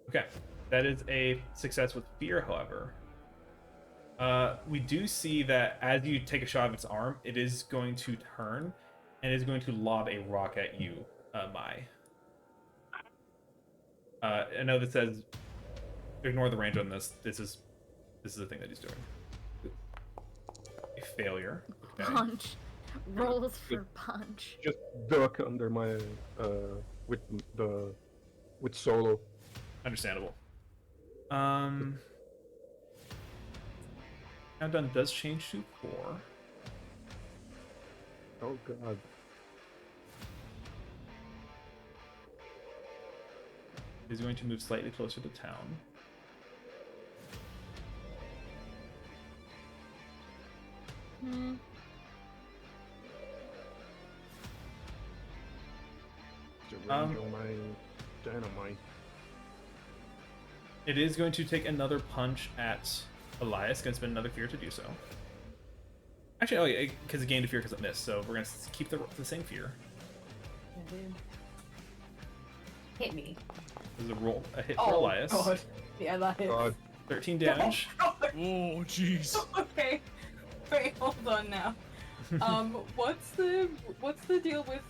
Okay, that is a success with fear, however. We do see that as you take a shot of its arm, it is going to turn and is going to lob a rock at you, Mai. I know that says ignore the range on this. This is the thing that he's doing. A failure. Okay. Punch. Rolls for punch. Just duck under my with the with solo. Understandable. Countdown does change to 4. Oh god. He's going to move slightly closer to town. Hmm. The range on my dynamite. It is going to take another punch at Elias. Gonna spend another fear to do so. Actually, oh yeah, because it gained a fear because it missed. So we're gonna keep the same fear. Hit me. There's a hit for Elias. God. Yeah, that hits. God. 13 damage. Oh, Oh, jeez. okay. Wait, hold on now. What's the deal with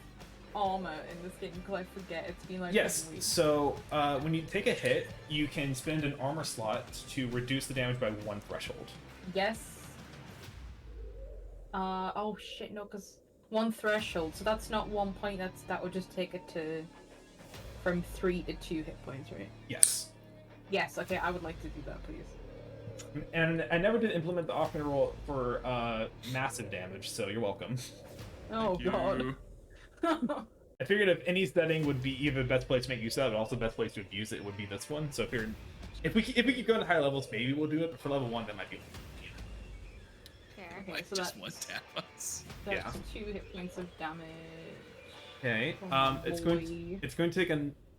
armor in this game? Because I forget. It's been like Yes. 7 weeks. So when you take a hit, you can spend an armor slot to reduce the damage by 1 threshold. Yes. Oh shit, no, because 1 threshold. So that's not 1 point. That would just take it to from 3 to 2 hit points, right? Yes. Yes. Okay, I would like to do that, please. And I never did implement the off-man roll for massive damage, so you're welcome. Oh Thank god. you. I figured if any setting would be either the best place to make use of it, but also the best place to abuse it would be this one. So if we keep going to higher levels, maybe we'll do it. But for level 1, that might be. Fair. Okay, Like so just that's, one tap us. that's Yeah. 2 hit points of damage. Okay. Oh, It's boy. going to take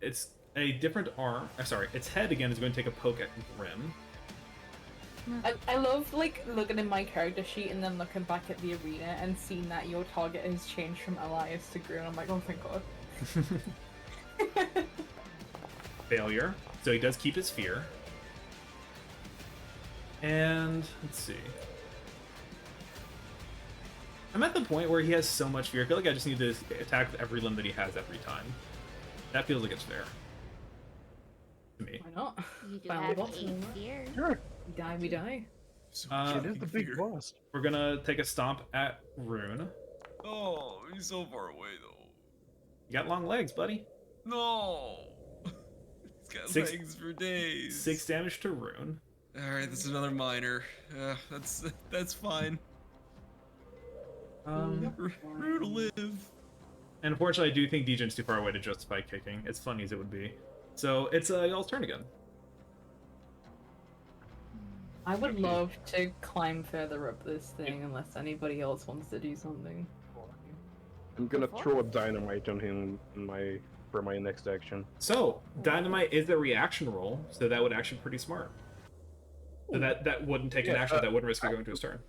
it's a different arm. Sorry, its head again is going to take a poke at Grim. I love like looking at my character sheet and then looking back at the arena and seeing that your target has changed from Elias to Grim. I'm like, oh thank god. Failure. So he does keep his fear. And let's see. I'm at the point where he has so much fear. I feel like I just need to attack with every limb that he has every time. That feels like it's fair. To me. Why not? You do Finally have got 8 some. fear. Sure. We die, we die. So It It is the big boss. We're gonna take a stomp at Rune. Oh, he's so far away though. You got long legs, buddy. No. He's got 6 legs for days. 6 damage to Rune. All right, that's another minor. That's fine. Rune to live. And unfortunately, I do think Dejan's too far away to justify kicking, as funny as it would be. So it's y'all's turn again. I would love to climb further up this thing unless anybody else wants to do something. I'm gonna throw a dynamite on him for my next action. So dynamite is a reaction roll, so that would actually be pretty smart. So that wouldn't take an Yeah, action. That wouldn't risk it going to his turn.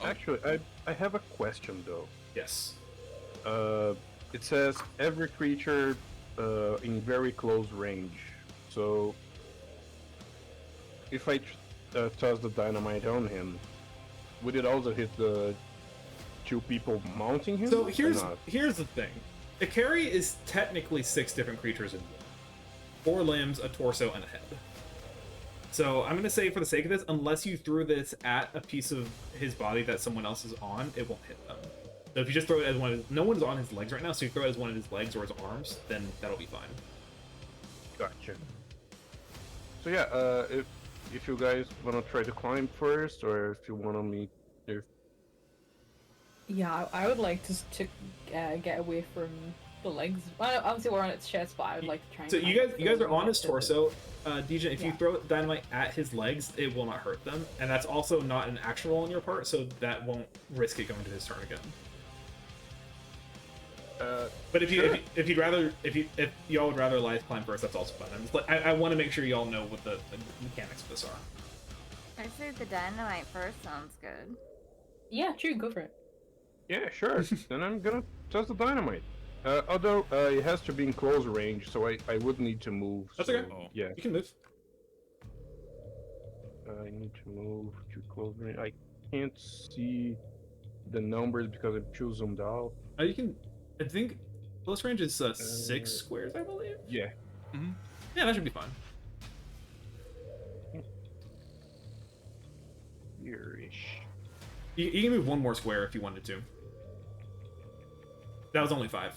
Actually, I have a question though. Yes. It says every creature in very close range. So if I toss the dynamite on him, would it also hit the 2 people mounting him? So or here's the thing. Ikari is technically 6 different creatures in 4 limbs, a torso, and a head. So I'm gonna say, for the sake of this, unless you threw this at a piece of his body that someone else is on, it won't hit them. So if you just throw it as one of no one's on his legs right now, so you throw it as one of his legs or his arms, then that'll be fine. Gotcha. So yeah, if you guys wanna try to climb first, or if you wanna meet, Yeah, I would like to get away from the legs. Well, obviously we're on its chest, but I would like to try and So climb you guys further are on up his to torso. DJ, if you Yeah. throw dynamite at his legs, it will not hurt them, and that's also not an action roll on your part, so that won't risk it going to his turn again. But if y'all would rather Elias climb first, that's also fine. I want to make sure y'all know what the mechanics of this are. I say the dynamite first sounds good. Yeah, true, go for it. yeah, sure. Then I'm gonna toss the dynamite. Although it has to be in close range, so I would need to move. That's so, okay. Oh. Yeah, You can move. I need to move to close range. I can't see the numbers because I'm too zoomed out. You can. I think close range is 6 squares, I believe. Yeah. Yeah, that should be fine. Here-ish. You can move one more square if you wanted to. That was only 5.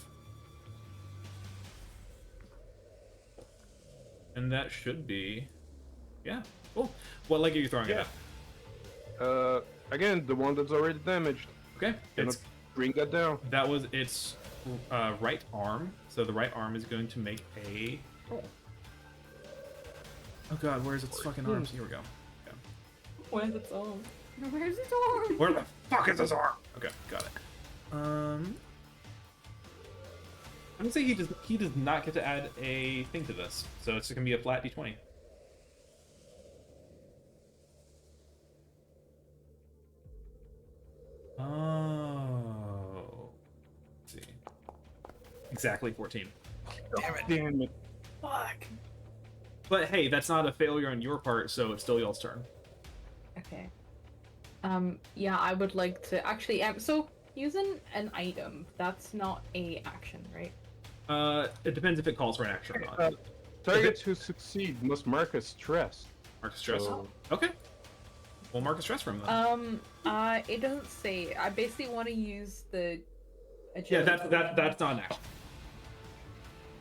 And that should be... Yeah, cool. What leg are you throwing it at? Again, the one that's already damaged. Okay, Gonna it's... bring that down. That was its right arm, so the right arm is going to make a roll. Oh god, where's its fucking arms? Here we go. Okay. Where's its arm? Where's its arm? Where the fuck is his arm? Okay, got it. I'm gonna say he does not get to add a thing to this, so it's gonna be a flat d20. Oh. Let's see. Exactly 14. Damn it. Fuck. But hey, that's not a failure on your part, so it's still y'all's turn. Okay. Yeah, I would like to actually. So using an item, that's not a action, right? It depends if it calls for an action or not. Targets who succeed must mark a stress. Mark a stress. So- Okay. We'll mark a stress from them. It doesn't say. I basically want to use the. Yeah, agility. that's not an action.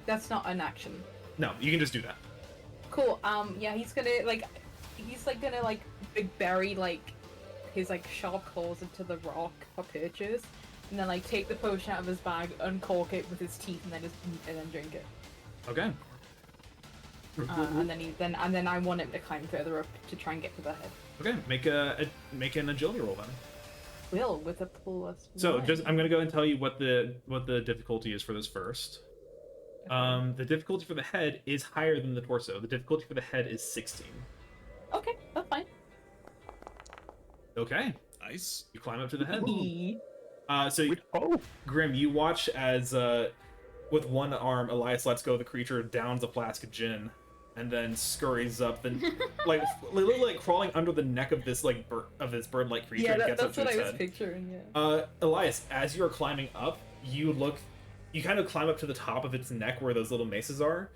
That's not an action. No, you can just do that. Cool. Yeah, he's gonna gonna big bury his sharp claws into the rock for purchase, and then take the potion out of his bag, uncork it with his teeth, and then drink it. Okay. And then I want him to climb further up to try and get to the head. Okay, make an agility roll then. Will with a plus. So one. I'm gonna go and tell you what the difficulty is for this first. The difficulty for the head is higher than the torso. The difficulty for the head is 16. Okay, that's fine. Okay, Nice. you climb up to the head. E. Oh, Grim, you watch as with one arm, Elias lets go of the creature, downs a flask of gin, and then scurries up, then literally crawling under the neck of this bird-like creature. Yeah, and gets up that's to what its I was head. picturing. Yeah. Elias, as you're climbing up, you kind of climb up to the top of its neck where those little maces are,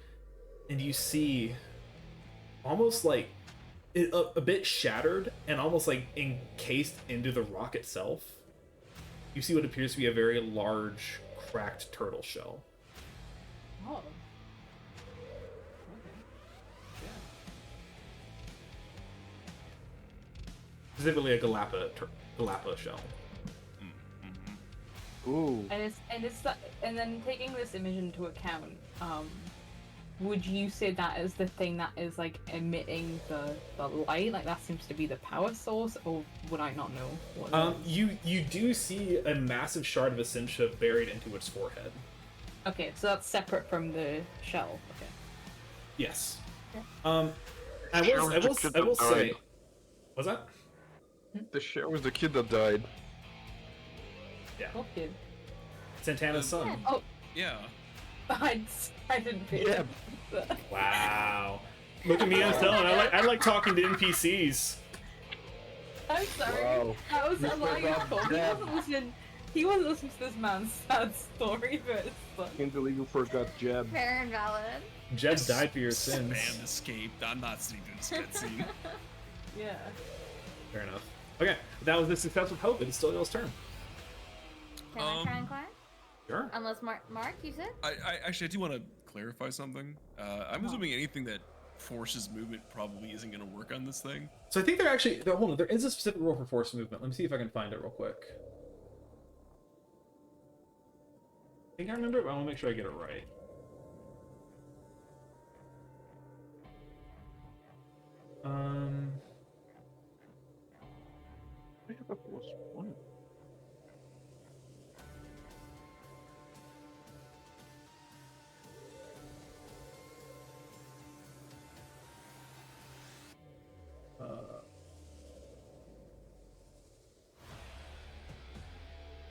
and you see almost a bit shattered and almost encased into the rock itself. You see what appears to be a very large, cracked turtle shell. Oh. Okay. Specifically a Galapa shell. ooh. And then taking this image into account, would you say that is the thing that is emitting the light? That seems to be the power source, or would I not know what it is? You do see a massive shard of Essentia buried into its forehead. Okay, so that's separate from the shell. Okay. Yes. Okay. I will say. What's that? The shell was the kid that died. Yeah. Okay. Santana's son. Oh, Yeah. I didn't pay Yeah. that. Wow. Look at me, I'm telling. I like talking to NPCs. I'm sorry. Wow. I was You allowing forgot your fault. Jeb. He wasn't listening to this man's sad story, but it's fun. Can't believe you forgot Jeb. Fair and valid. Jeb died for your sins. Spam escaped. I'm not sleeping this cutscene. Yeah. Fair enough. Okay, that was the success with Hope. It's still y'all's turn. Can I try and climb? Sure. Unless Mark, you said? I do want to clarify something. I'm assuming anything that forces movement probably isn't going to work on this thing. So I think hold on, there is a specific rule for force movement. Let me see if I can find it real quick. I think I remember it, but I want to make sure I get it right. I have a plus one.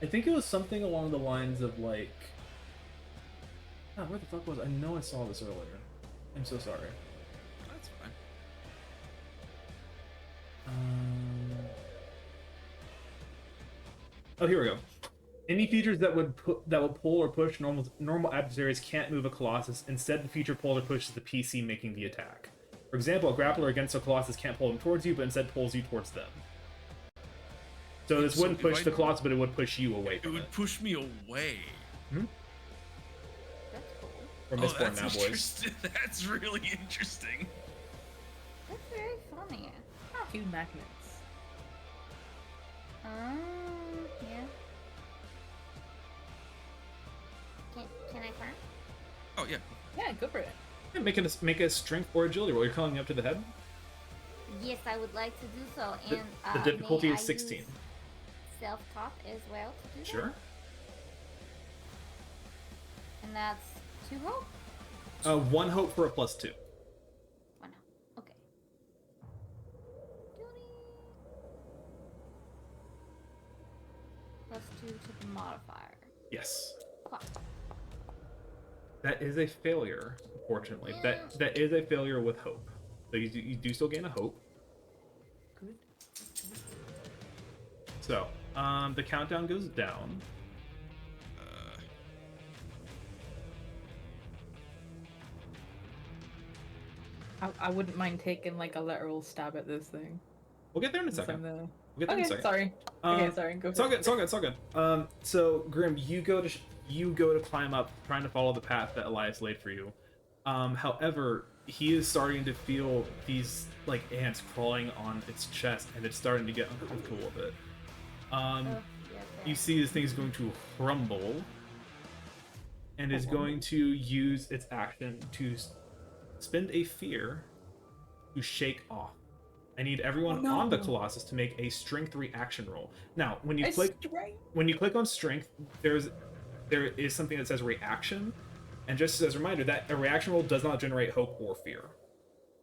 I think it was something along the lines of where the fuck was I know I saw this earlier. I'm so sorry. That's fine. Oh, here we go. Any features that will pull or push normal adversaries can't move a Colossus. Instead, the feature pulls or pushes the PC making the attack. For example, a grappler against a Colossus can't pull them towards you, but instead pulls you towards them. So this wouldn't if push I- the Colossus, but it would push you away It from would it. push me away. That's cool. We're Oh, Mistborn that's now, boys. interesting. That's really interesting. That's very funny. Two magnets. Yeah. Can I climb? Oh yeah. Yeah, go for it. Yeah, make a strength or agility roll. You're calling up to the head. Yes, I would like to do so. The, And the difficulty may is I 16. use self-taught as well to do Sure. that? And that's 2 hope? 1 hope for a +2. 1 hope. Okay. +2 to the modifier. Yes. Cool. That is a failure, unfortunately. That is a failure with hope. So you do still gain a hope. Good. So, the countdown goes down. I wouldn't mind taking like a literal stab at this thing. We'll get there in a since second. I'm We'll get there in Okay, a second. sorry. Okay, sorry. Go It's for all good. It's all good. It's all good. So Grim, you go to climb up, trying to follow the path that Elias laid for you. However, he is starting to feel these like ants crawling on its chest, and it's starting to get uncomfortable with it. You see this thing is going to crumble, and is going to use its action to spend a fear to shake off. I need everyone on the Colossus to make a strength reaction roll. Now, when you click on strength, there is something that says reaction, and just as a reminder, that a reaction roll does not generate hope or fear.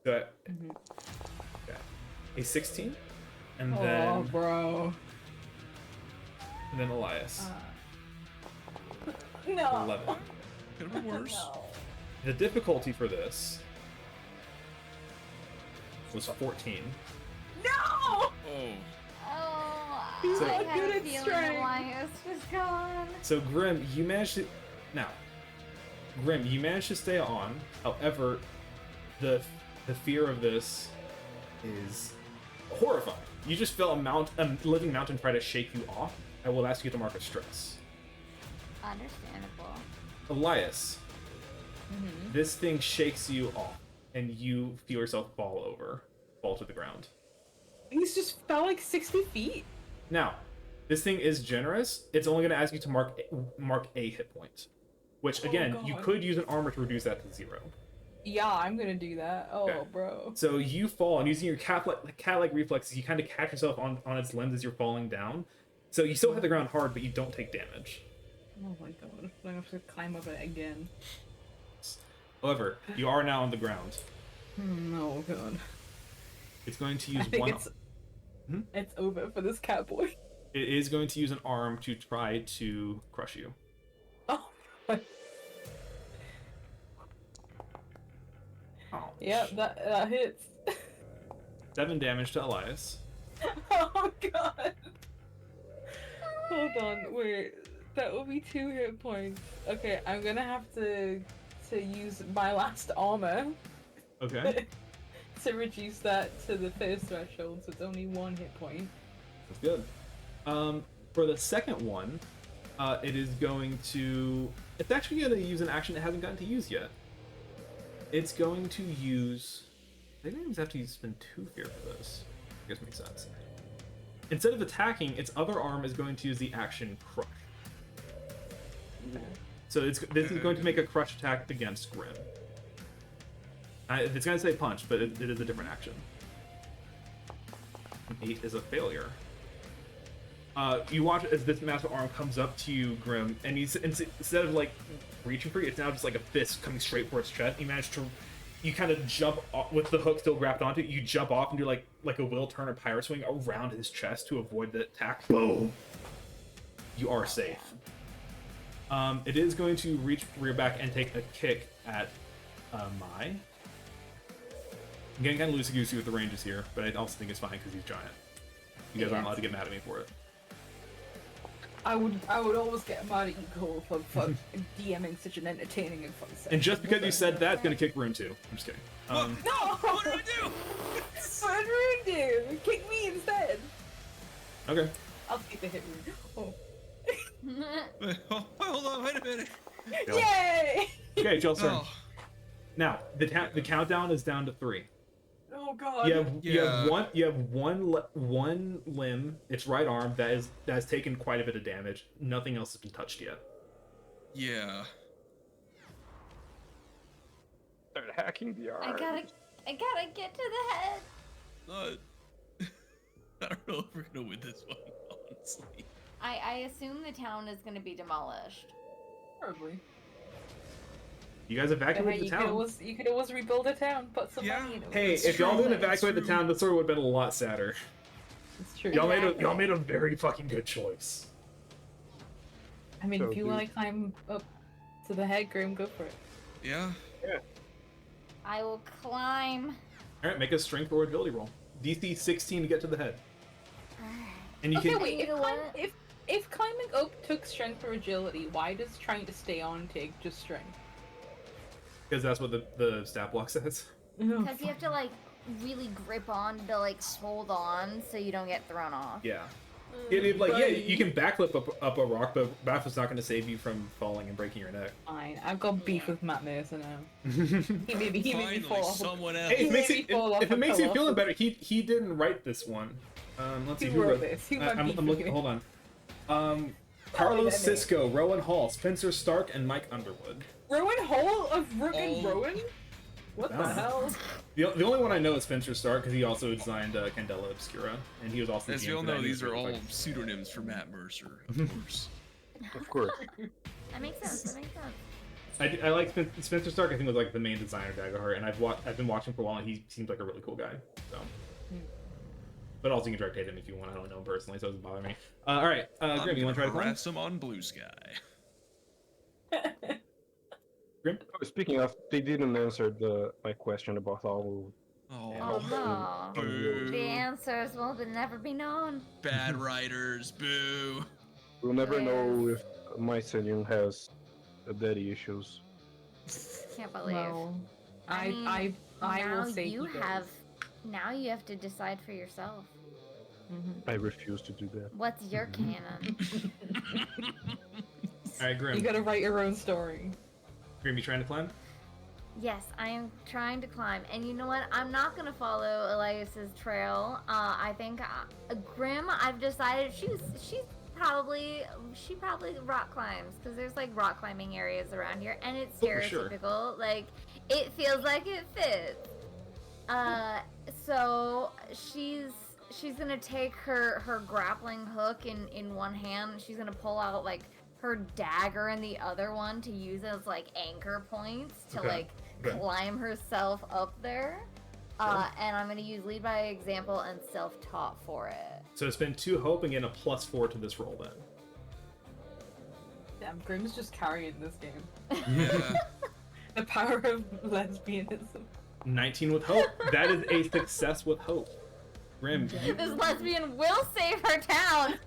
So, okay. A 16, and then bro. and then Elias. No. 11. Could have been worse. No. The difficulty for this was 14. No! Oh. Oh, He's So- I not had good a at feeling strength. Elias was gone. So Grim, you managed to stay on. However, the fear of this is horrifying. You just feel a living mountain try to shake you off. I will ask you to mark a stress. Understandable. Elias, this thing shakes you off, and you feel yourself fall to the ground. He's just fell like 60 feet. Now, this thing is generous. It's only going to ask you to mark a hit point, which again, you God. could use an armor to reduce that to 0. Yeah, I'm gonna do that. Oh, Okay. bro. So you fall, and using your cat-like reflexes, you kind of catch yourself on its limbs as you're falling down. So you still hit the ground hard, but you don't take damage. Oh my god. I have to climb up it again. However, you are now on the ground. Oh god. It's going to I use think one. it's over for this cat boy. It is going to use an arm to try to crush you. Oh. Oh. Yep, that hits. 7 damage to Elias. Oh god. Hold on, wait. That will be 2 hit points. Okay, I'm gonna have to use my last armor Okay, to reduce that to the first threshold, so it's only 1 hit point. that's good. For the second one, it is going to. It's actually going to use an action it hasn't gotten to use yet. It's going to use. They don't even have to spend 2 fear for this. I guess makes sense. Instead of attacking, its other arm is going to use the action crush. So this is going to make a crush attack against Grim. It's going to say punch, but it is a different action. 8 is a failure. You watch as this massive arm comes up to you, Grim, and instead of like reaching for you, it's now just like a fist coming straight for its chest. You kind of jump off, with the hook still wrapped onto it. You jump off and do like a wheel turn or pirate swing around his chest to avoid the attack. Boom. You are safe. It is going to rear back and take a kick at Mai. I'm getting kind of loosey-goosey with the ranges here, but I also think it's fine because he's giant. You guys aren't allowed to get mad at me for it. I would always get mad at you, Cole, for DMing such an entertaining and fun session. And just because you said that, it's going to kick Rune too. I'm just kidding. No! What did I do? What did Rune do? Kick me instead! Okay. I'll take the hit wound. Oh. Hold on, wait a minute. Yay! Okay, Jill's turn. Oh, Now the countdown is down to 3. Oh god. You have Yeah. one limb, its right arm that has taken quite a bit of damage. Nothing else has been touched yet. yeah. Start hacking the arm. I gotta get to the head. I don't know if we're gonna win this one, honestly. I assume the town is gonna be demolished. Probably. You guys evacuate the you town. could always rebuild a town, put some Yeah. money in it. Hey, It's if y'all true, didn't it's evacuate the true. town, the story would have been a lot sadder. It's true. Y'all made a very fucking good choice. I mean, So if you do- want to climb up to the head, Grim, go for it. Yeah. I will climb. All right, make a strength or ability roll. DC 16 to get to the head, and you Okay, can. wait. You know what? If climbing up took strength or agility, why does trying to stay on take just strength? Because that's what the stat block says. Because you have to like really grip on to like hold on so you don't get thrown off. Yeah. You can backflip up a rock, but backflip's not going to save you from falling and breaking your neck. Fine, I've got beef with Matt Mercer now. He made me Finally, fall off. someone else. Hey, if it makes you feeling Colossus. better, he didn't write this one. Let's see Who who wrote this? Who might I'm beef with looking. me? Hold on. Tell me Carlos that name. Sisko, Rowan Hall, Spencer Stark, and Mike Underwood. Rowan Hall of Rook and Oh. Rowan? What the Wow. hell? The only one I know is Spencer Stark because he also designed Candela Obscura, and he was also. As the you GM all for that, know, and he these was are really all fucking- pseudonyms for Matt Mercer, of course. Of course. That makes sense. That makes sense. I like Spencer Stark. I think was like the main designer of Daggerheart, and I've been watching for a while, and he seems like a really cool guy. So, but also you can direct hate him if you want. I don't know him personally, so it doesn't bother me. All right, Grim, you want to try to climb? harass him on Blue Sky. Grim? Oh, speaking of, they didn't answer my question about all. Oh, Oh no. boo. The answers will never be known. Bad writers, boo. We'll never know if my Senyon has daddy issues. Can't believe. Well, I mean, I now will say you he does. have. Now you have to decide for yourself. Mhm. I refuse to do that. What's your canon? All right, Grim. You gotta write your own story. Grim, you trying to climb? Yes, I am trying to climb, and you know what? I'm not gonna follow Elias's trail. I think Grim. I've decided she probably rock climbs because there's like rock climbing areas around here, and it's Oh, for sure. stereotypical. Like it feels like it fits. So she's gonna take her grappling hook in one hand, and she's gonna pull out like her dagger in the other one to use as like anchor points to Okay. like Okay. climb herself up there. And I'm gonna use lead by example and self-taught for it. So spend 2 hope and get a +4 to this roll then. Damn, Grim's just carrying this game. Yeah. The power of lesbianism. 19 with hope. That is a success with hope. Grim, This lesbian will save her town.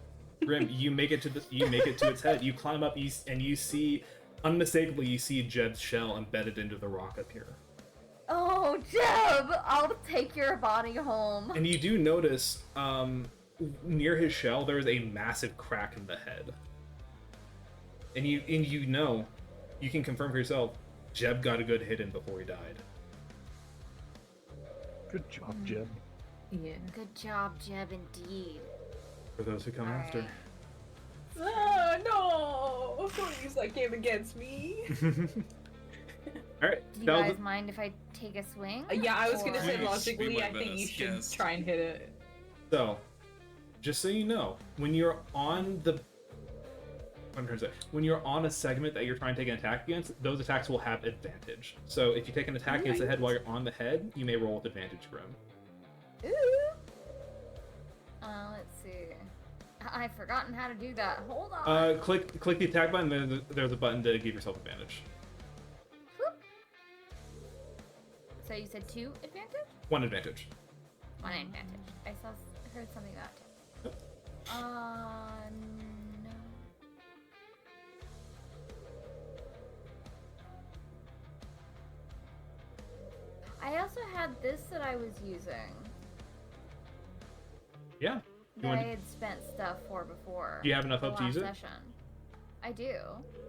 Grim, you make it to its head. You climb up and you see, unmistakably, you see Jeb's shell embedded into the rock up here. Oh, Jeb, I'll take your body home. And you do notice, near his shell, there is a massive crack in the head. And you know, you can confirm for yourself, Jeb got a good hit in before he died. Good job, Jeb. Yeah. Good job, Jeb, indeed. For those who come All after. Ah, no! Don't use that game against me. Alright, Do you that was guys mind if I take a swing? Yeah, I was gonna Or- say We logically, might I think you best should guess. try and hit it. So, just so you know, when you're on when you're on a segment that you're trying to take an attack against, those attacks will have advantage. So if you take an attack against the head while you're on the head, you may roll with advantage, Grim. Let's see. I've forgotten how to do that. Hold on. Click the attack button. There's a button to give yourself advantage. Whoop. So you said 2 advantage? 1 advantage. 1 advantage. I heard something about it. No. I also had this that I was using. Yeah. that want I to- had spent stuff for before. Do you have enough the hope to last use it? session. I do.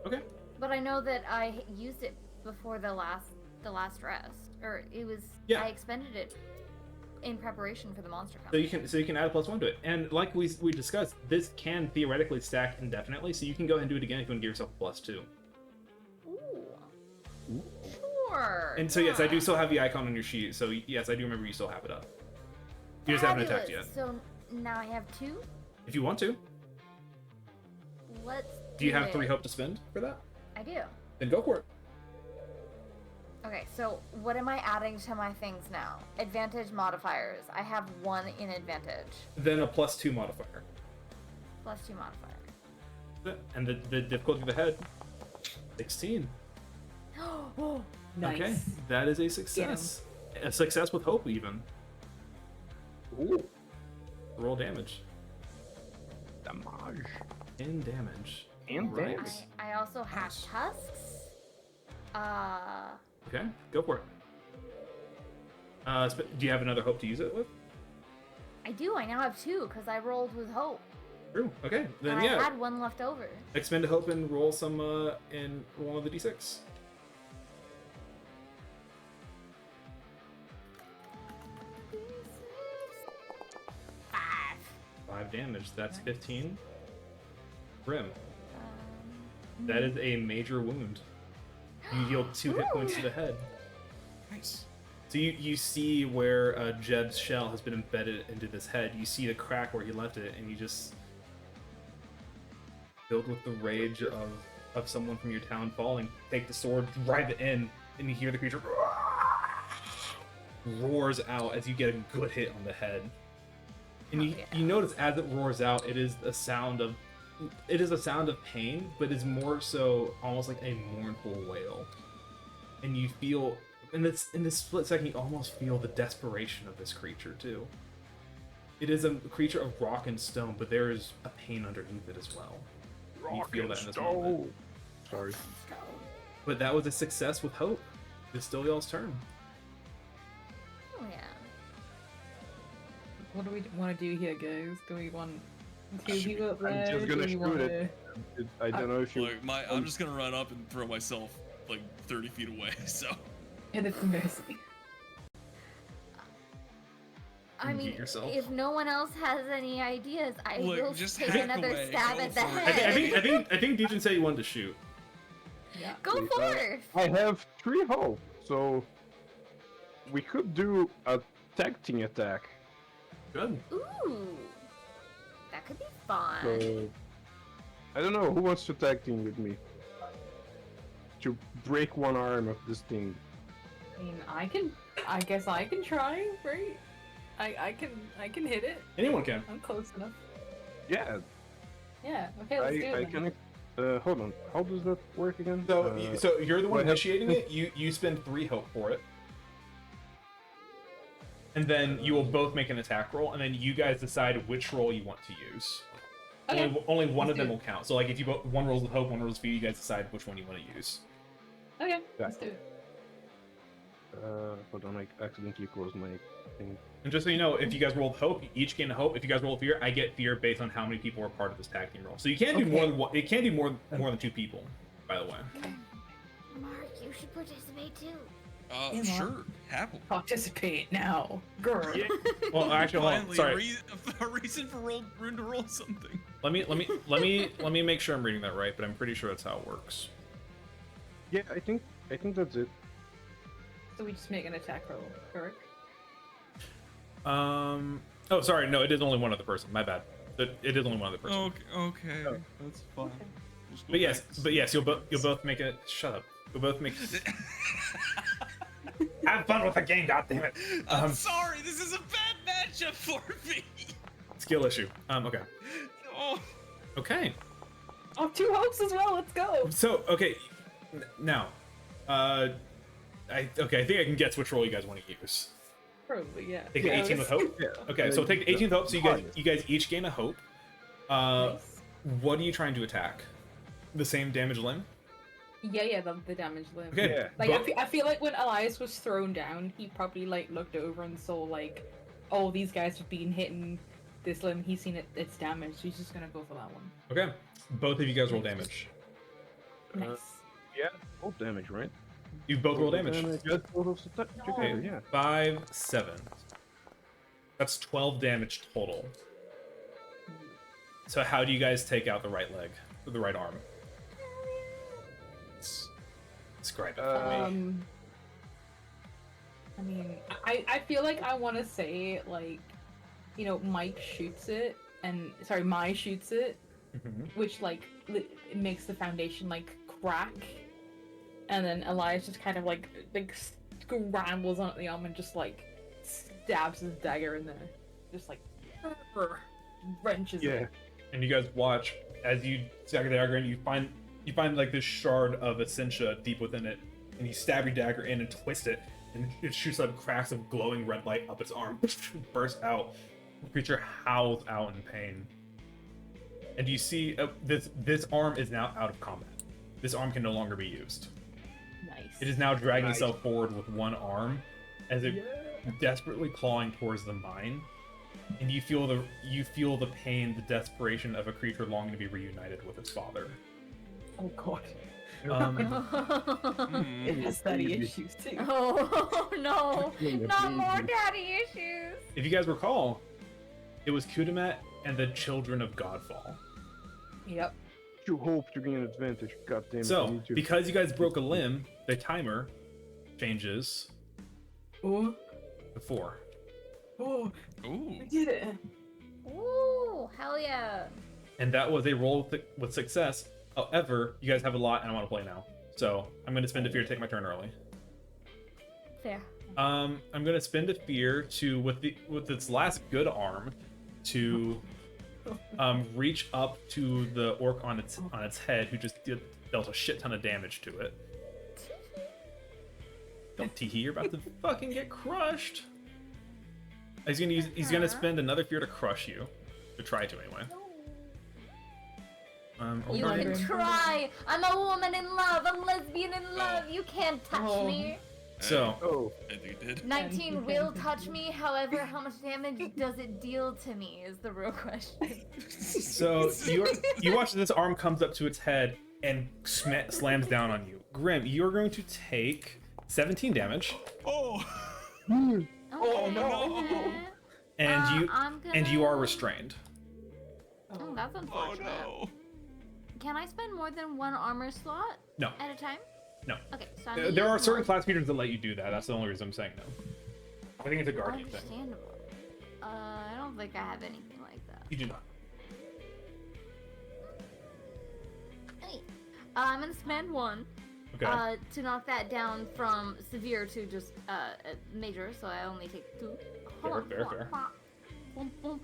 Okay. But I know that I used it before the last rest, or it was. Yeah. I expended it in preparation for the monster So coming. you can add a +1 to it, and like we discussed, this can theoretically stack indefinitely. So you can go ahead and do it again if you want to give yourself a +2. Ooh. Sure. And so yes, I do yeah. still have the icon on your sheet. So yes, I do remember you still have it up. You just haven't attacked yet. Fabulous. So now I have 2. If you want to, Let's. do you have it. 3 hope to spend for that? I do. Then go for it. Okay, so what am I adding to my things now? Advantage modifiers. I have 1 in advantage. Then a +2 modifier. +2 modifier. And the difficulty of the head, 16. Oh, Nice. Okay, that is a success. A success with hope even. Ooh, Roll damage. damage. And damage. And Right. damage. I also have tusks. Okay, go for it. Do you have another hope to use it with? I do. I now have 2 because I rolled with hope. True. Okay, then And yeah. I had 1 left over. Expend a hope and roll some in one of the d6. Five. 5 damage. That's 15. Grim. Um, That is a major wound. You deal 2 hit points to the head. Nice. So you see where Jeb's shell has been embedded into this head. You see the crack where he left it, and you just filled with the rage of someone from your town falling. Take the sword, drive it in, and you hear the creature roars out as you get a good hit on the head. And you notice as it roars out, it is a sound of pain, but it's more so almost like a mournful wail. And you feel in this split second, you almost feel the desperation of this creature too. It is a creature of rock and stone, but there is a pain underneath it as well. You feel that in this moment. Sorry. But that was a success with hope. It's still y'all's turn. Oh yeah. What do we want to do here, guys? Do we want 2 people up I'm there? just gonna Do we shoot wanna- it. I don't know if you. Like I'm just gonna run up and throw myself like 30 feet away. So Hit it for mercy. I You mean, beat yourself? if no one else has any ideas, I Look, will just take hack another away, stab go at the for it. head. I think Dejan said he wanted to shoot. Yeah. Go forth. I have 3 hope, so we could do a tag team attack. Good. Ooh, that could be fun. So I don't know who wants to tag team with me to break one arm of this thing. I mean, I guess I can try, right? I can hit it. Anyone can. I'm close enough. Yeah, Yeah. Okay, let's do I it. then. can. Hold on. How does that work again? So you're the one I have- initiating it. You spend 3 hope for it, and then you will both make an attack roll, and then you guys decide which roll you want to use. Okay. Only one of Let's them do will count. So like if you both one rolls with hope, one rolls with fear, you guys decide which one you want to use. Okay, let's do it. Hold on. I accidentally closed my thing. And just so you know, if you guys roll with hope, you each gain a hope. If you guys roll with fear, I get fear based on how many people are part of this tag team roll. So you can do Okay. more than one. It can do more than 2 people, by the way. Mark, you should participate too. Yeah, sure, happily. Participate now, girl. Well, actually, hold on. Finally, Sorry. a reason for Rune to roll something. Let me make sure I'm reading that right, but I'm pretty sure that's how it works. Yeah, I think that's it. So we just make an attack roll, correct? Oh, sorry. No, it is only one other person. My bad. It is only one other person. Okay, that's fine. Just go But yes, you'll both make it. Shut up. You'll both make. Have fun with the game, goddammit. I'm sorry, this is a bad matchup for me. Skill issue. Okay. Oh, Okay. Oh, 2 hopes as well. Let's go. So okay, now, I think I can guess which roll you guys want to use. Probably, yeah. Take the 18 with hope. Yeah. Okay, so take the 18 with hope. So you guys each gain a hope. Nice. What are you trying to attack? The same damage limb. Yeah, the damage limb. Okay. Yeah. Like but- I feel like when Elias was thrown down, he probably like looked over and saw like, oh, these guys have been hitting this limb, he's seen it's damaged, so he's just gonna go for that one. Okay. Both of you guys roll damage. Nice. Yeah, full damage, right? You both roll damage. Yeah, both of us together, yeah. 5, 7. That's 12 damage total. So how do you guys take out the right leg? Or the right arm? Describe it for me. I mean, I feel like I want to say, like, you know, Mike shoots it, Mai shoots it, which, like, it makes the foundation, like, crack, and then Elias just kind of, like scrambles on the arm and just, like, stabs his dagger in there. Just, like, wrenches it. And you guys watch as you dagger the dagger and you find like this shard of Essentia deep within it, and you stab your dagger in and twist it, and it shoots up cracks of glowing red light up its arm, bursts out. The creature howls out in pain. And you see this arm is now out of combat. This arm can no longer be used. Nice. It is now dragging itself forward with one arm, as it desperately clawing towards the mine. And you feel the pain, the desperation of a creature longing to be reunited with its father. Oh god. Hmm. It has daddy issues too. Oh no, not more daddy issues. If you guys recall, it was Kudamet and the children of Godfall. Yep. You hope to gain an advantage. God damn it. I So, need to- because you guys broke a limb, the timer changes Oh, to 4. oh, Ooh. we did it. Ooh, hell yeah. And that was a roll with success. However, you guys have a lot and I want to play now. So, I'm going to spend a fear to take my turn early. Fair. I'm going to spend a fear to, with its last good arm, to reach up to the orc on its head, who just dealt a shit ton of damage to it. Don't tee-hee, you're about to fucking get crushed. He's gonna spend another fear to crush you, to try to anyway. You Okay. can try. I'm a woman in love. I'm lesbian in love. You can't touch Oh. me. So, Oh, I think it did. 19 you will can- touch me. However, how much damage does it deal to me is the real question. you watch as this arm comes up to its head and slams down on you. Grim, you're going to take 17 damage, Oh. Oh, no. Okay. and you are restrained. Oh, that's Oh unfortunate. no. Can I spend more than one armor slot No, at a time? no. Okay, so I'm gonna There are use certain one. class features that let you do that. That's the only reason I'm saying no. I think it's a guardian thing. Understandable. I don't think I have anything like that. You do not. Hey, I'm gonna spend one Okay. to knock that down from severe to just major, so I only take 2. Hold Fair, on, fair. Boom, boom.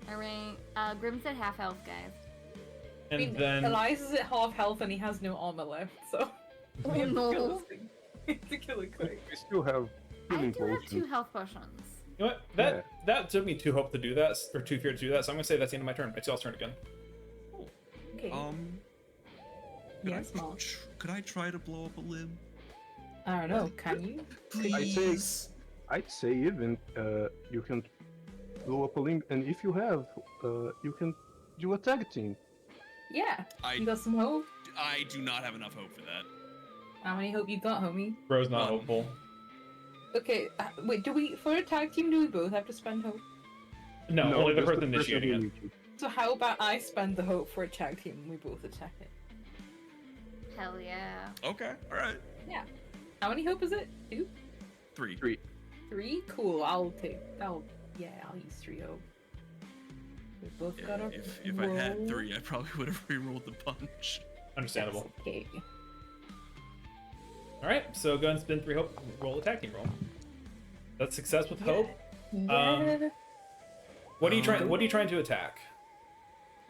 Alright, Grim said half health, guys. And I mean, then Elias is at half health and he has no armor left, so Oh, we have to kill no. this thing. We have to kill it quick. we still have I healing do have 2 potions. health potions. you know what? That took me 2 hope to do that, or 2 fear to do that. So I'm gonna say that's the end of my turn. It's y'all's turn again. Okay. Could Yes, I, Mom. could I try to blow up a limb? I don't know. Can you? Please. I'd say even you can blow up a limb, and if you have, you can do a tag team. Yeah. I You got some hope? I do not have enough hope for that. How many hope you got, homie? Bro's not One. hopeful. Okay. Wait. Do we for a tag team? Do we both have to spend hope? No, only the just person initiating it. initiating. So how about I spend the hope for a tag team and we both attack it? Hell yeah. Okay. All right. How many hope is it? 2? 3. 3? Cool. I'll use 3 hope. We both got a If I had 3, I probably would have re-rolled the punch. Understandable. Okay. All right, so go ahead and spend 3 hope. Roll attack team roll. That's success with hope. Yeah. What are you trying? What are you trying to attack?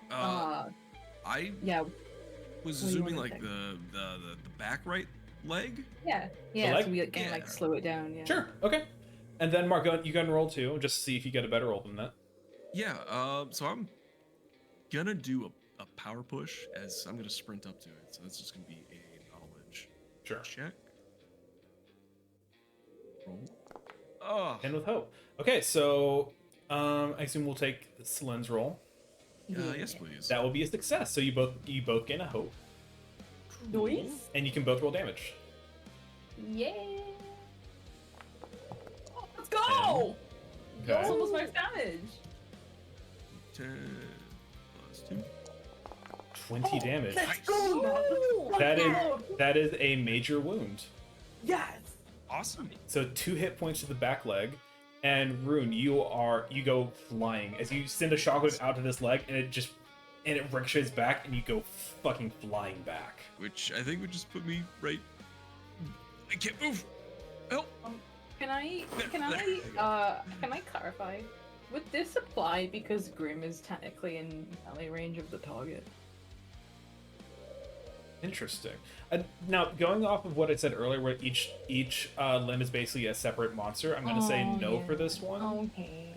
I Yeah. was What do you assuming wanna like the back right leg. Yeah. Yeah. leg? So we can like Yeah. slow it down. Yeah. Sure. Okay. And then Mark, you go and roll 2, just to see if you get a better roll than that. Yeah. So I'm gonna do a power push as I'm gonna sprint up to it. So that's just gonna be a knowledge Sure. check. Roll. Oh. And with hope. Okay, so I assume we'll take Slen's roll. Yes, please. That will be a success. So you both gain a hope, Nice. and you can both roll damage. Yeah. Let's go! Okay. That's almost max damage. 10 plus 2. 20 damage. Let's go, man. That is a major wound. Yes. Awesome. So 2 hit points to the back leg, and Rune, you go flying as you send a shockwave out to this leg, and it ricochets back, and you go fucking flying back. Which I think would just put me right. I can't move. Help. Can I clarify? Would this apply because Grim is technically in melee range of the target? Interesting. Now, going off of what I said earlier, where each limb is basically a separate monster, I'm gonna say no for this one. Okay.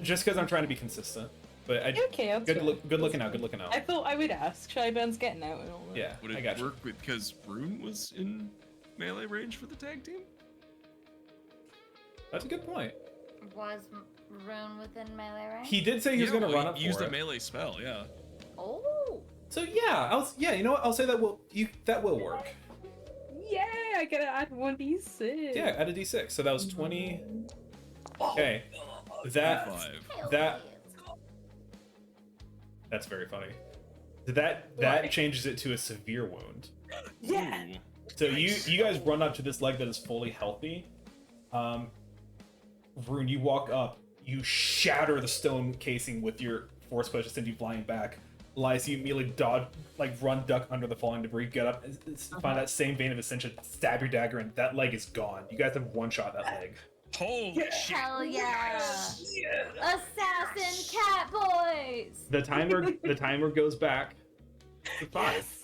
Just because I'm trying to be consistent. But Okay. good looking out. Good looking out. I thought I would ask. Shyban's getting out and all that. Yeah, Would I it got you. work with because Rune was in melee range for the tag team? That's a good point. Was Rune within melee range? He did say he was Yeah, gonna well, run up he used for a it. melee spell. Yeah. Oh. So yeah, you know what? I'll say that will work. Yeah, I gotta add 1d6. Yeah, add a d6. So that was 20. Okay, that Five. that's very funny. That changes it to a severe wound. Yeah. Ooh. So you guys run up to this leg that is fully healthy. Rune, you walk up, you shatter the stone casing with your force push to send you flying back. Elias, you immediately run, duck under the falling debris, get up, and find that same vein of ascension, stab your dagger, and that leg is gone. You guys have one shot that leg. Holy shit. Hell yeah! Assassin cat boys! The timer goes back to 5.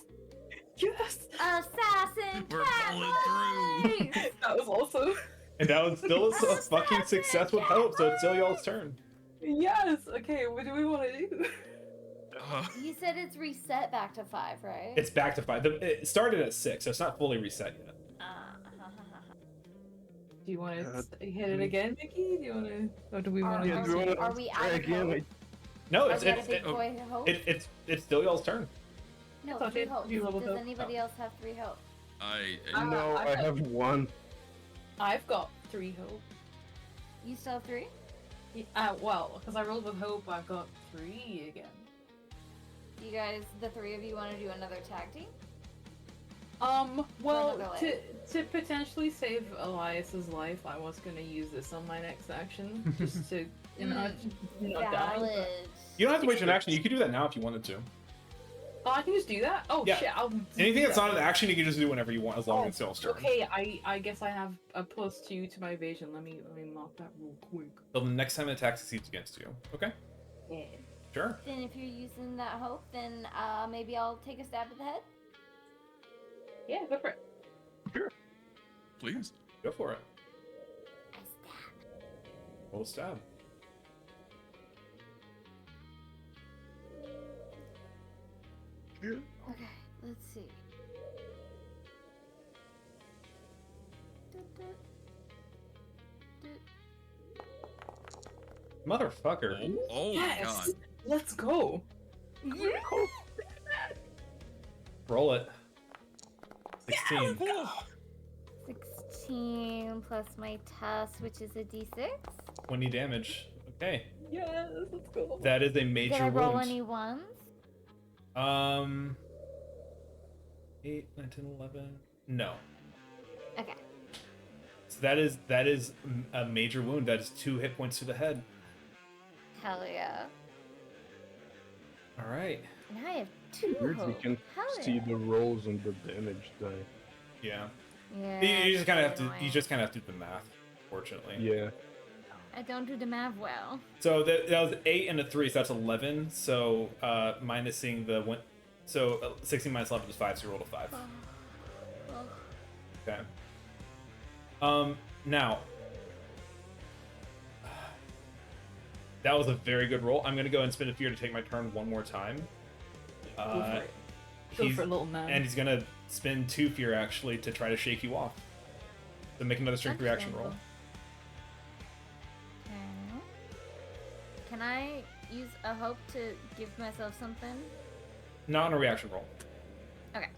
Yes. Assassin We're cat pulling boys! That was awesome. And that was still a fucking success with hope, so it's still y'all's turn. Yes. Okay. What do we want to do? You said it's reset back to 5, right? It's back to 5. It started at 6, so it's not fully reset yet. Do you want to hit it again, Mickey? Do you want to, or do we want to? Yeah, do you wanna Are we try out of again? hope? No, Are it's we out of big boy hope? it's still y'all's turn. No, thought 3 it- hope. you leveled Does up. anybody else have 3 hope? No, I have 1. I've got 3 hope. You still have 3? Well, because I rolled with hope, I've got 3 again. You guys, the 3 of you, want to do another tag team? Well, another to potentially save Elias's life, I was gonna use this on my next action, just to, die. Valid. But... You don't have to wait your action. You can do that now if you wanted to. Oh, I can just do that? Oh, Yeah. shit, I'll Anything do that's not an action, you can just do whenever you want, as long as it's y'all's turn. Okay, I guess I have a +2 to my evasion. Let me mark that real quick. Till the next time an attack succeeds against you. Okay? Yeah. Sure. Then if you're using that hope, then maybe I'll take a stab at the head. Yeah, go for it. Please. Go for it. I stab. Roll a stab. Okay, let's see. Motherfucker. Oh my god. Let's go. Roll it. 16. 16 plus my test, which is a d6. 20 damage. Okay. Yes, let's go. That is a Did major I roll wound. any ones? 8, 9, 10, 11. No. Okay. So that is a major wound. That is 2 hit points to the head. Hell yeah. All right. Now I have 2 Weird, you hope. can Hell see yeah. the rolls and the damage die. Yeah. Yeah. You just kind of have that's to. You annoying. just kind of have to do the math, fortunately. Yeah. I don't do the math well. So that was 8 and a 3, so that's 11. So minusing the one. So 16 minus 11 is 5. So you rolled a 5. Okay. Now. That was a very good roll. I'm gonna go and spend a fear to take my turn one more time. Go for it. Go for it, little man. And he's gonna spend 2 fear actually to try to shake you off. So make another strength reaction roll. can I use a hope to give myself something? Not on a reaction roll. Okay.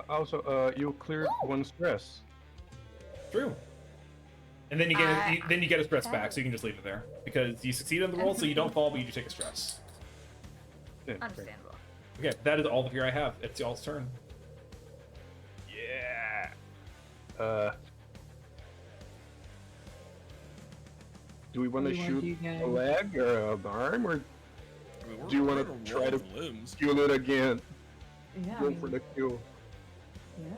Also, you cleared one stress. True. And then you get a stress back, that- so you can just leave it there because you succeed on the roll, so you don't fall, but you just take a stress. Yeah, great. Understandable. Okay, that is all the fear I have. It's y'all's turn. Yeah. Do we want What to do you wanna shoot do, a guys? leg or an arm, or I mean, Do you we're wanna gonna try roll to- the limbs? kill it again? Yeah. Go for the kill. Yeah.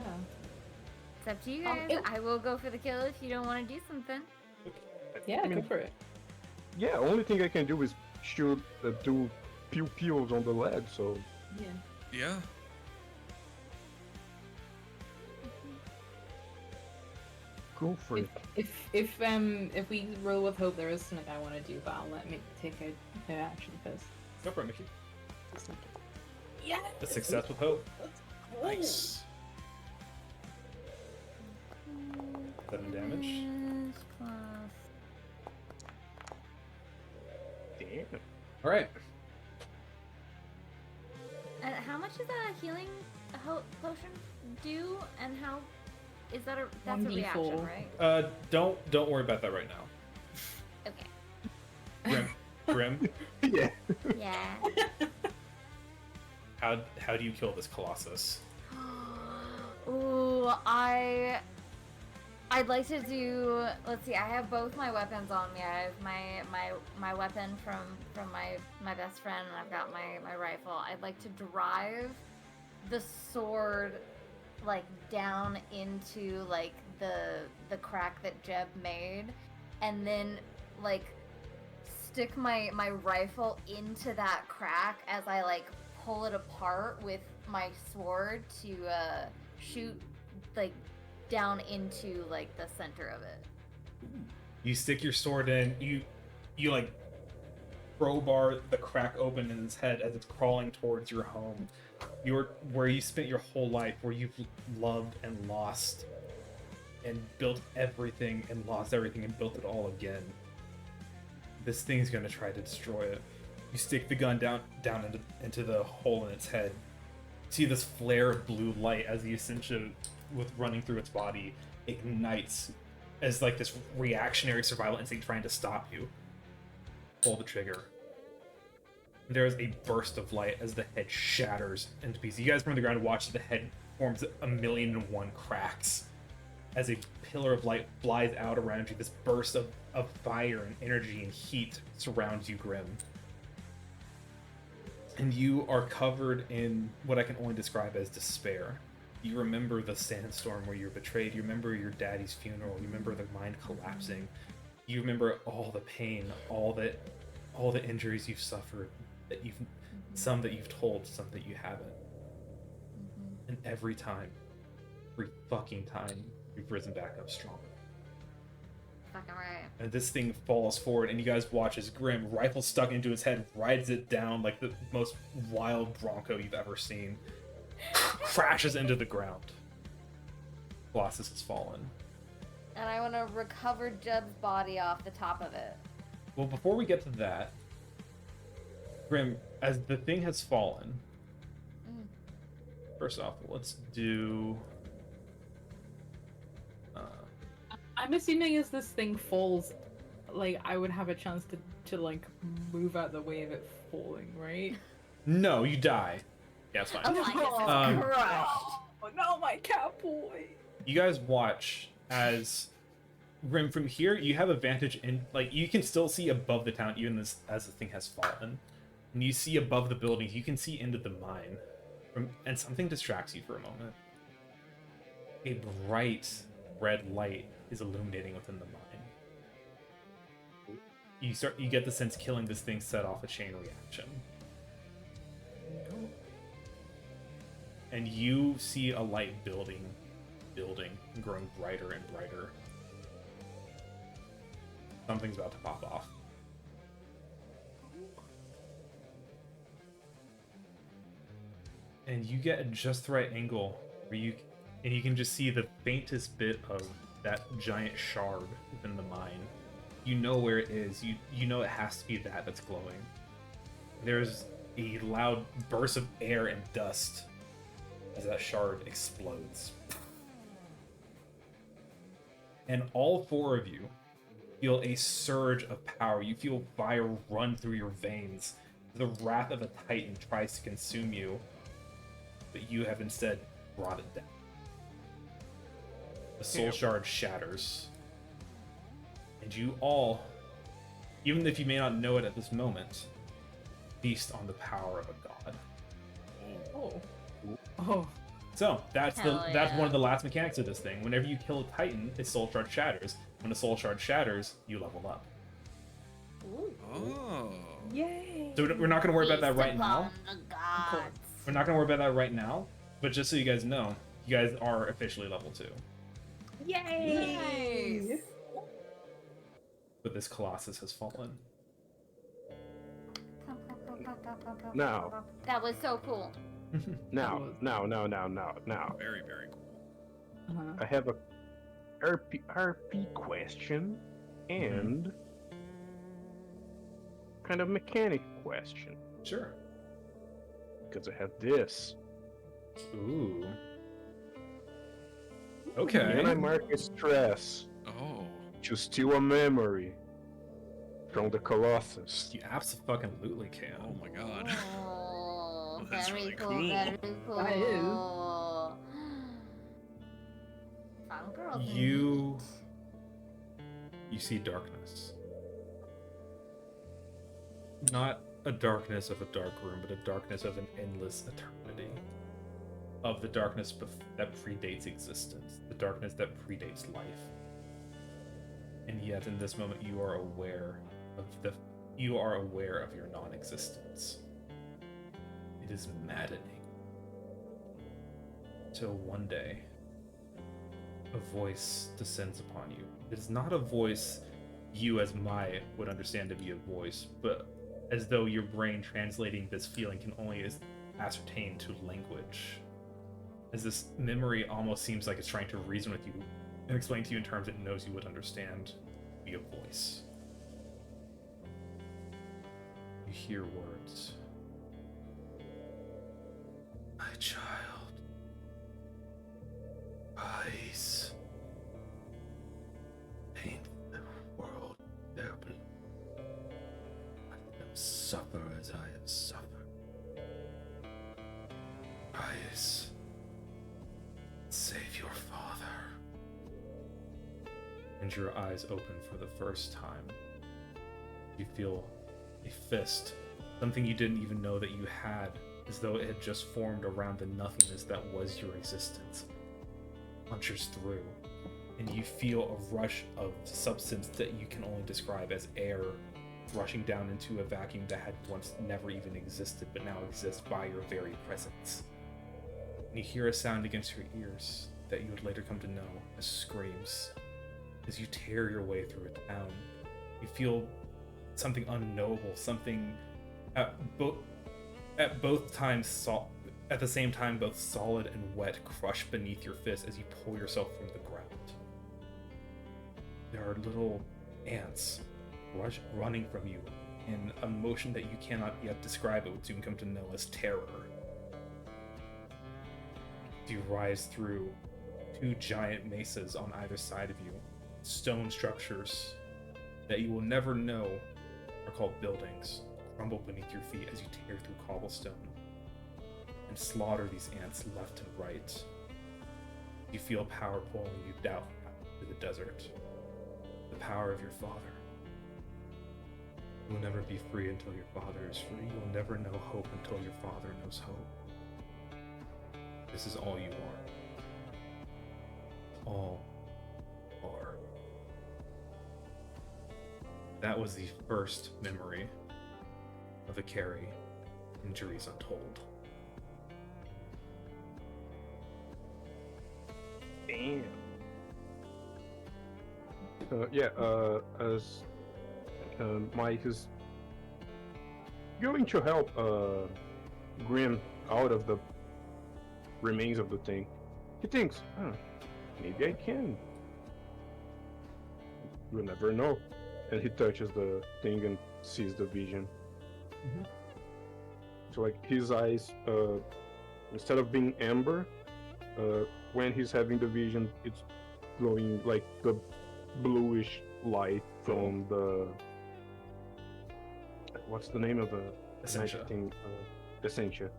It's up to you Um, guys. it- I will go for the kill if you don't want to do something. Yeah, I mean, go for it. Yeah, only thing I can do is shoot do pew pews on the leg. So Yeah. Yeah. go for it. If we roll with hope, there is something I want to do, but I'll let me take a action first. Go for it, Mickey. Yeah. A success with hope. Nice. 7 damage. Yes, plus- Damn. All right. And how much does a healing potion do? And how is that that's a 1d4. reaction, right? Don't worry about that right now. Okay. Grim, Yeah. Yeah. how do you kill this Colossus? Ooh, I'd like to do. Let's see. I have both my weapons on me. I have my weapon from my best friend, and I've got my rifle. I'd like to drive the sword like down into like the crack that Jeb made, and then like stick my rifle into that crack as I like pull it apart with my sword to shoot like down into like the center of it. You stick your sword in. You like crowbar the crack open in its head as it's crawling towards your home. Where you spent your whole life, where you've loved and lost, and built everything and lost everything and built it all again. This thing's gonna try to destroy it. You stick the gun down into the hole in its head. See this flare of blue light as the ascension with running through its body ignites as like this reactionary survival instinct trying to stop you. Pull the trigger. There is a burst of light as the head shatters into pieces. You guys from the ground watch the head forms 1,000,001 cracks as a pillar of light flies out around you. This burst of fire and energy and heat surrounds you, Grim. And you are covered in what I can only describe as despair. You remember the sandstorm where you were betrayed. You remember your daddy's funeral. You remember the mine collapsing. You remember all the pain, all the injuries you've suffered. Some that you've told, some that you haven't. And every fucking time, you've risen back up stronger. Fucking right. And this thing falls forward, and you guys watch as Grim, rifle stuck into his head, rides it down like the most wild bronco you've ever seen. Crashes into the ground. Colossus has fallen. And I want to recover Jeb's body off the top of it. Well, before we get to that, Grim, as the thing has fallen, first off, let's do... I'm assuming as this thing falls, like I would have a chance to like move out the way of it falling, right? No, you die. Yeah, it's fine. Oh my goodness, Um, crushed. Oh no, my cat boy! You guys watch as Grim, from here you have a vantage in, like, you can still see above the town even as the thing has fallen, and you see above the buildings. You can see into the mine, and something distracts you for a moment. A bright red light is illuminating within the mine. You get the sense killing this thing set off a chain reaction. And you see a light building, and growing brighter and brighter. Something's about to pop off. And you get just the right angle where you can just see the faintest bit of that giant shard within the mine You know where it is. You know it has to be that's glowing. There's a loud burst of air and dust as that shard explodes. And all four of you feel a surge of power. You feel fire run through your veins. The wrath of a titan tries to consume you, but you have instead brought it down. The soul shard shatters. And you all, even if you may not know it at this moment, feast on the power of a god. Oh. Oh. So that's Hell that's yeah. one of the last mechanics of this thing. Whenever you kill a titan, its soul shard shatters. When a soul shard shatters, you level up. Oh. Yay. So we're not going to worry about that Feast right now. upon the gods. We're not going to worry about that right now. But just so you guys know, you guys are officially level 2. Yay. Nice. But this Colossus has fallen. Now. That was so cool. Now. Very, very cool. Uh-huh. I have a RP question and kind of mechanic question. Sure. Because I have this. Ooh. And Okay. I mark a stress Oh. to steal a memory from the Colossus. You absolutely can. Oh my god. Oh, That's very really cool, cool. very cool. That is. Fun girl. You see darkness. Not a darkness of a dark room, but a darkness of an endless eternity. Of the darkness that predates existence. The darkness that predates life. And yet in this moment you are aware of your non-existence. It is maddening. Till one day a voice descends upon you. It is not a voice you as Maya would understand to be a voice, but as though your brain translating this feeling can only ascertain to language. As this memory almost seems like it's trying to reason with you and explain to you in terms it knows you would understand via voice. You hear words. My child. Rise. Paint the world terribly. Let them suffer as I have suffered. Rise. Save your father. And your eyes open for the first time. You feel a fist, something you didn't even know that you had, as though it had just formed around the nothingness that was your existence. Punches through, and you feel a rush of substance that you can only describe as air rushing down into a vacuum that had once never even existed, but now exists by your very presence. And you hear a sound against your ears that you would later come to know as screams. As you tear your way through a town, you feel something unknowable, something at the same time both solid and wet, crushed beneath your fist as you pull yourself from the ground. There are little ants running from you in a motion that you cannot yet describe, but would soon come to know as terror. You rise through two giant mesas on either side of you, stone structures that you will never know are called buildings, crumble beneath your feet as you tear through cobblestone and slaughter these ants left and right. You feel power pulling you down to the desert, the power of your father. You will never be free until your father is free. You will never know hope until your father knows hope. This is all you are. All you are. That was the first memory of a carry in Jury's Untold. Damn. As Mike is going to help Grim out of the remains of the thing, he thinks, maybe I can. We'll never know. and he touches the thing and sees the vision. Mhm. So like his eyes, instead of being amber, when he's having the vision, it's glowing like the bluish light from the. What's the name of the Essentia. magic thing? Essentia.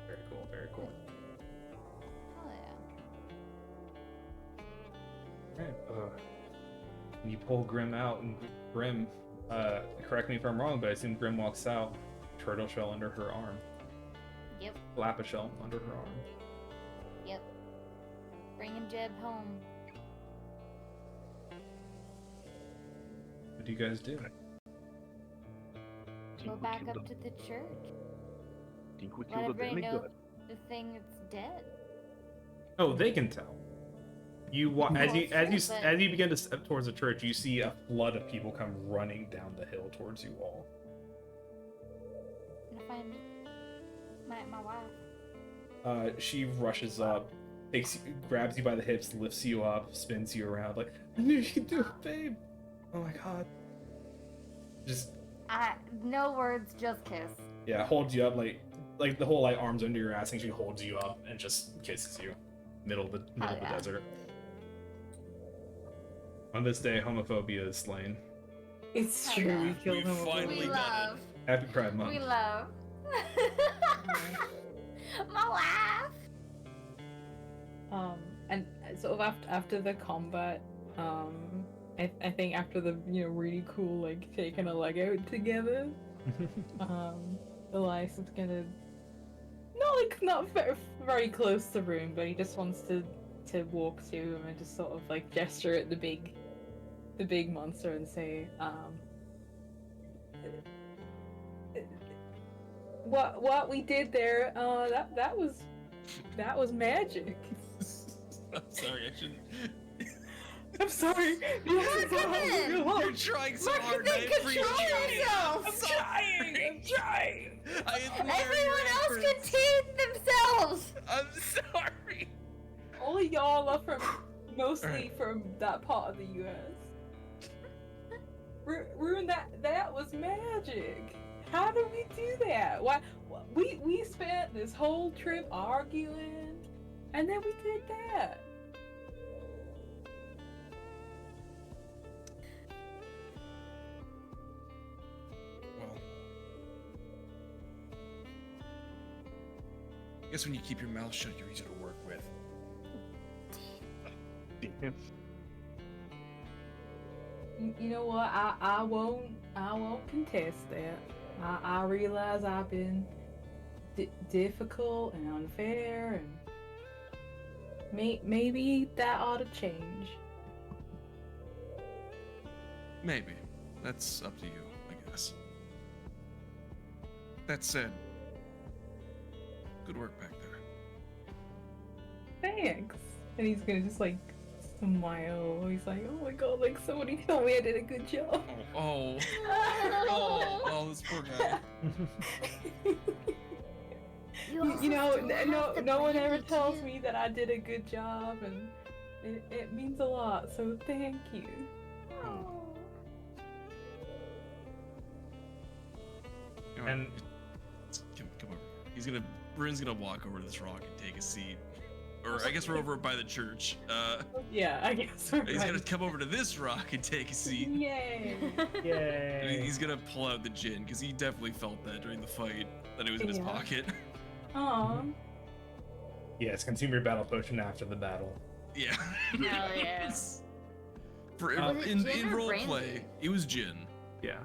Very cool. Very cool. Oh yeah. Right. You pull Grim out, and Grim, correct me if I'm wrong, but I assume Grim walks out, turtle shell under her arm, Yep. lapis shell under her arm. Yep. Bringing Jeb home. What do you guys do? Go back up to the church. Think we Let killed the everybody know demigod. the thing that's dead. Oh, they can tell. You as you begin to step towards the church, you see a flood of people come running down the hill towards you all. I'm gonna find my wife. She rushes up, grabs you by the hips, lifts you up, spins you around like, I knew you could do it, babe. Oh my god. Just No words, just kiss. yeah, holds you up like the whole like arms under your ass, and she holds you up and just kisses you, middle of the yeah. desert. On this day, homophobia is slain. It's Oh, true, yeah. we killed We him. finally We done love. Happy Pride Month. We love. My wife. And sort of after the combat, I think after the really cool like taking a leg out together, Elias is gonna not very close to the room, but he just wants to walk to him and just sort of like gesture at the big monster and say, what we did there, that was magic. I'm sorry, I shouldn't. I'm sorry. You're trying so hard. I appreciate it. yourself. I'm trying. I admire Everyone your else efforts. contained themselves. I'm sorry. All of y'all are mostly from that part of the U.S. Ruin that was magic. How did we do that? Why we spent this whole trip arguing, and then we did that. Well, I guess when you keep your mouth shut, you're easier to work with. You know what? I won't contest that. I realize I've been difficult and unfair, and maybe that ought to change. Maybe. That's up to you, I guess. That said, good work back there. Thanks. And he's gonna just like smile. He's like, oh my god, like somebody told me I did a good job. Oh, this poor guy. You know, no one ever tells me that I did a good job, and it means a lot. So thank you. You know, And come over. Bryn's gonna walk over to this rock and take a seat. Or I guess we're over by the church. Yeah, I guess we're He's right. gonna come over to this rock and take a seat. Yay! And yay. he's gonna pull out the gin because he definitely felt that during the fight that it was in his Yeah. pocket. Aw. Yes, consume your battle potion after the battle. Yeah. Hell yeah. For Was it in gin or role brandy? play, it was gin. Yeah.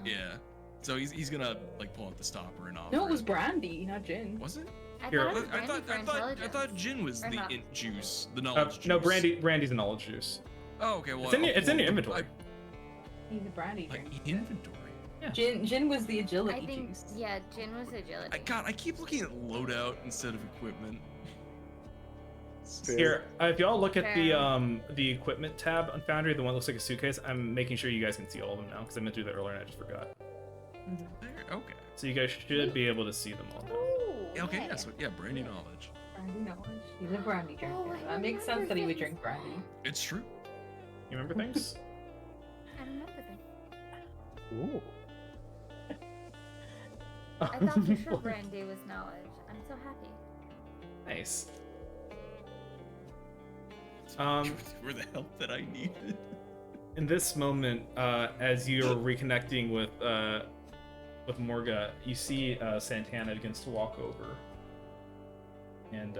Yeah. So he's gonna like pull out the stopper and offer. No, it was brandy, not gin. Was it? I Here, thought it was I brandy for thought intelligence. gin was Or the not. int juice, the knowledge juice. No, brandy's a knowledge juice. Oh, okay. Well, It's in your- I'll it's in pull your the- inventory. He's a brandy Like drink. inventory. Gin was the agility I think, juice. yeah, gin was agility. I keep looking at loadout instead of equipment. Here, if y'all look at Fair. the equipment tab on Foundry, the one that looks like a suitcase, I'm making sure you guys can see all of them now because I meant to do that earlier and I just forgot. There, okay. So you guys should be able to see them all now. Ooh, Okay. yeah. Yeah. So yeah, brandy knowledge. Brandy knowledge. He's a brandy drinker. Oh, I That makes sense remember that he would things. drink brandy. It's true. You remember things? I remember this. Ooh. I thought for sure Brandy was knowledge. I'm so happy. Nice. You were the help that I needed. In this moment, as you're reconnecting with Morga, you see Santana begins to walk over, and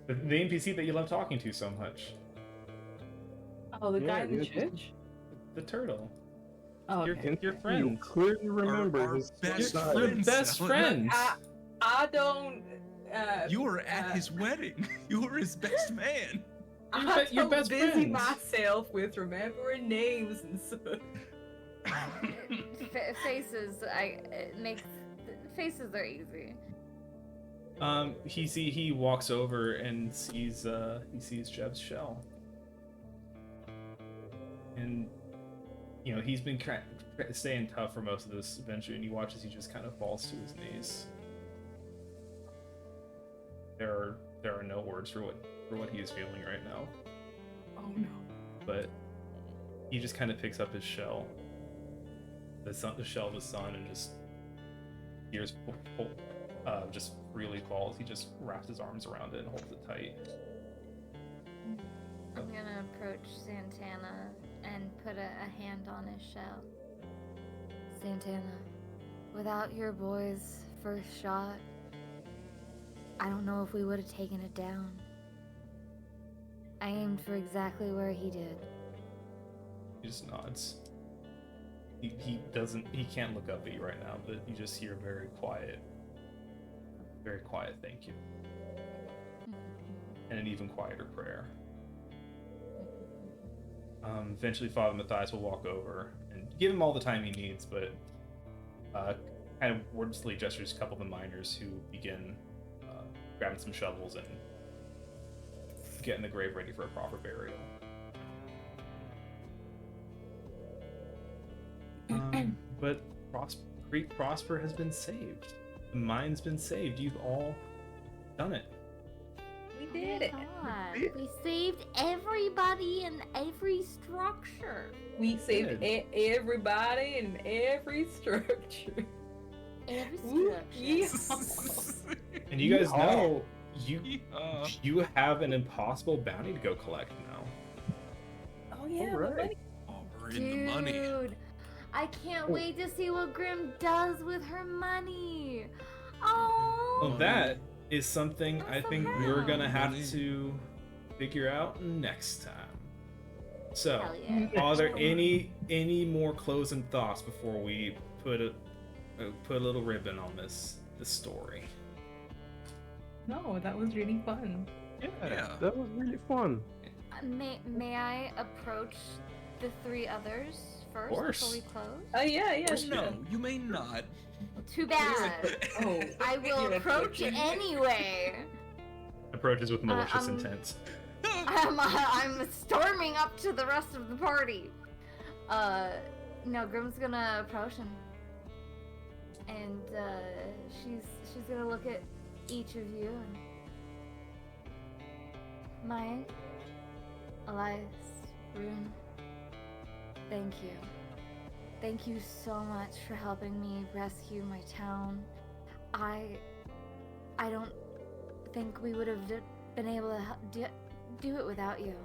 the NPC that you love talking to so much, Oh, the Yeah, guy in the yeah, church? the turtle, Oh, your okay. your You friend, clearly remember our his best side. your friend. best Sally. friend. I don't. You were at his wedding. You were his best man. I'm your so best busy friends. myself with remembering names and stuff. Faces, it makes faces are easy. He walks over and sees Jeb's shell, and he's been staying tough for most of this adventure, and he watches he just kind of falls to his knees. There are no words for what he is feeling right now, Oh no. but he just kind of picks up his shell, the shell of his son, and just tears just freely falls. He just wraps his arms around it and holds it tight. I'm gonna approach Santana and put a hand on his shell. Santana, without your boy's first shot, I don't know if we would have taken it down. I aimed for exactly where he did. He just nods. He can't look up at you right now, but you just hear a very quiet thank you, and an even quieter prayer. Eventually Father Matthias will walk over and give him all the time he needs, but kind of wordlessly gestures a couple of the miners who begin grabbing some shovels and getting the grave ready for a proper burial. But Creek Prosper has been saved. The mine's been saved. You've all done it. We did it. God, we saved everybody and every structure. We saved everybody in every structure. Every Woo, structure. yeah. And you guys Yeehaw. know you have an impossible bounty to go collect now. Oh yeah. Alright. Right. Oh, we're in the money. Dude, I can't wait to see what Grim does with her money. Oh. Well, that is something I'm I so think proud. we're gonna have Money. to figure out next time. So, Hell yeah. are there any more closing thoughts before we put a little ribbon on this story? No, that was really fun. Yeah. That was really fun. May I approach the three others first course. before we close? Oh yeah, yeah. Or sure. no, you may not. Too bad. Oh, I will you're approach approaching. anyway. Approaches with malicious I'm- intent. I'm storming up to the rest of the party. No, Grim's gonna approach him, and she's gonna look at each of you and Mike, Elias, Rune, thank you. Thank you so much for helping me rescue my town. I don't think we would have been able to do it without you.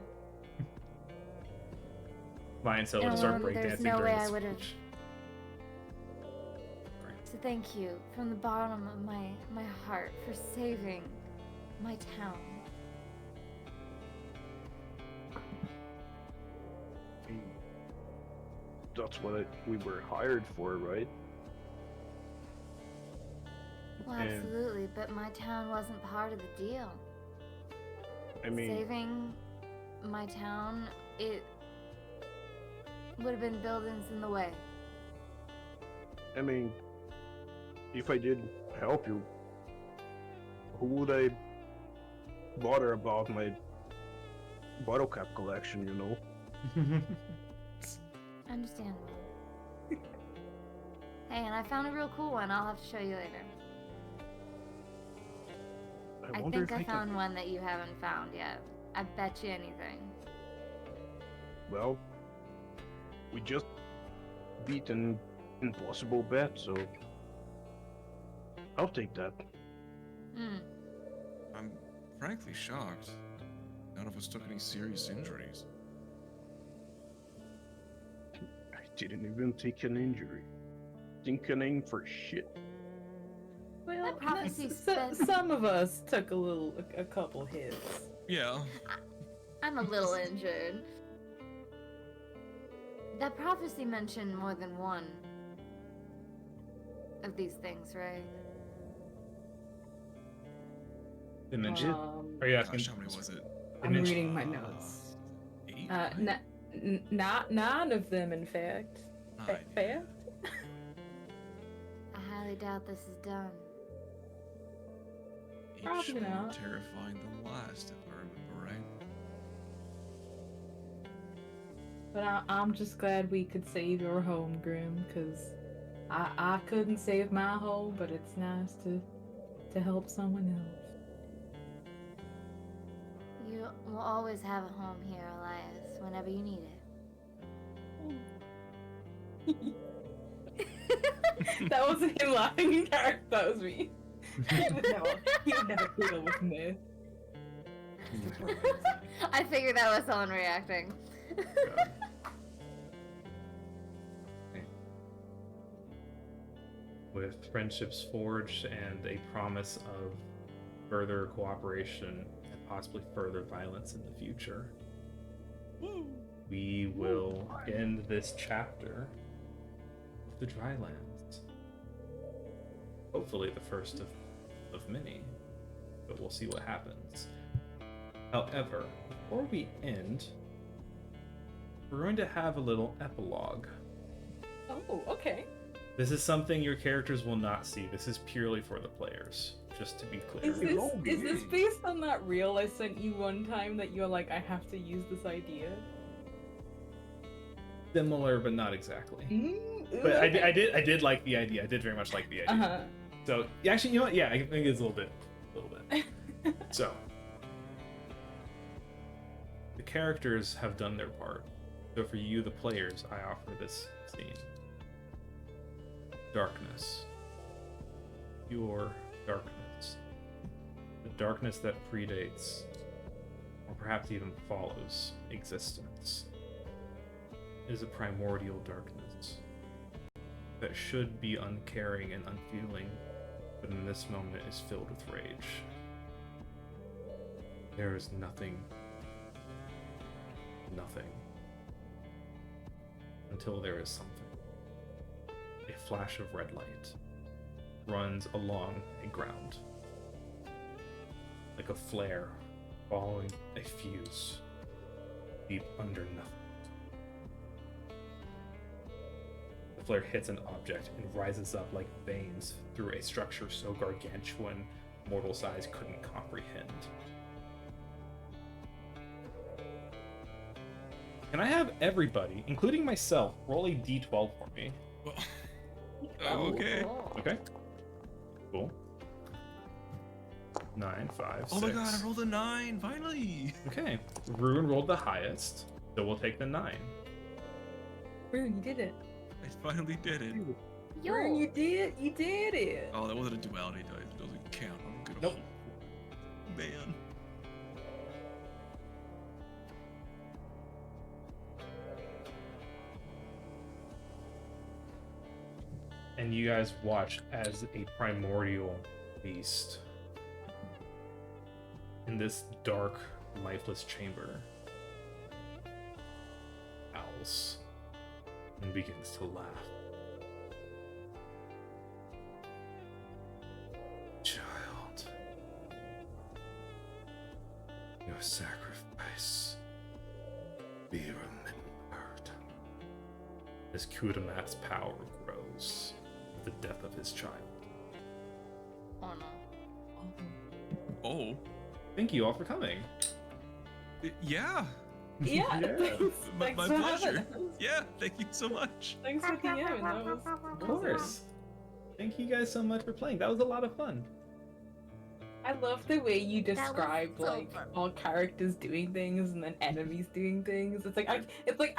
Lionel will start breakdancing there's no during way the I would have. speech. So thank you from the bottom of my heart for saving my town. That's what we were hired for, right? Well, And- absolutely, but my town wasn't part of the deal. I mean, Saving my town, it would have been buildings in the way. if I did help you, who would I bother about my bottle cap collection, you know? Understandable. Hey, and I found a real cool one. I'll have to show you later. I wonder think if I can- found one that you haven't found yet. I bet you anything. Well, we just beat an impossible bet, so I'll take that. Hmm. I'm frankly shocked. None of us took any serious injuries. I didn't even take an injury. Dinking for shit. Well, That prophecy some of us took a couple hits. Yeah. I'm a little injured. That prophecy mentioned more than one of these things, right? And then Um, are you asking? Gosh, how many was it? I'm mentioned- reading my notes. 8? Not none of them, in fact. Nine, Fair? I highly doubt this is done. Each Probably more not. terrifying than the last, if I remember right. But I'm just glad we could save your home, Grim, because I couldn't save my home, but it's nice to help someone else. You will always have a home here, Elias, whenever you need it. That wasn't him laughing in character, that was me. He would never deal with me. I figured that was someone reacting. With friendships forged and a promise of further cooperation and possibly further violence in the future, we will end this chapter of the Drylands. Hopefully the first of many, but we'll see what happens. However, before we end, we're going to have a little epilogue. Oh, okay. This is something your characters will not see. This is purely for the players, just to be clear. Is this based on that reel I sent you one time that you're like, I have to use this idea? Similar, but not exactly. Ooh, But okay. I did like the idea. I did very much like the idea. Uh-huh. So actually, you know what? Yeah, I think it's a little bit. So the characters have done their part. So for you, the players, I offer this scene. Darkness. Your darkness. The darkness that predates, or perhaps even follows, existence, is a primordial darkness that should be uncaring and unfeeling, but in this moment is filled with rage. There is nothing, until there is something. A flash of red light runs along a ground, like a flare following a fuse deep under nothing. The flare hits an object and rises up like veins through a structure so gargantuan mortal size couldn't comprehend. Can I have everybody, including myself, roll a d12 for me? Well, okay. Okay. Cool. 9, 5, 6. Oh my god, I rolled a 9, finally! Okay. Ruin rolled the highest, so we'll take the 9. Rune, you did it. I finally did it. Rune, Yo, you did it. Oh, that wasn't a duality dice. It doesn't count. I'm good. Nope. Man. And you guys watch as a primordial beast in this dark, lifeless chamber howls and begins to laugh. Child, your sacrifice be remembered. As Kudamat's power grows with the death of his child. oh no. Oh. Thank you all for coming. Yeah. Yeah, Yeah. thanks, My thanks for having pleasure. us. Yeah, thank you so much. Thanks for DMing, that was Of course. Thank you guys so much for playing. That was a lot of fun. I love the way you was describe so like fun. all characters doing things and then enemies doing things. It's like I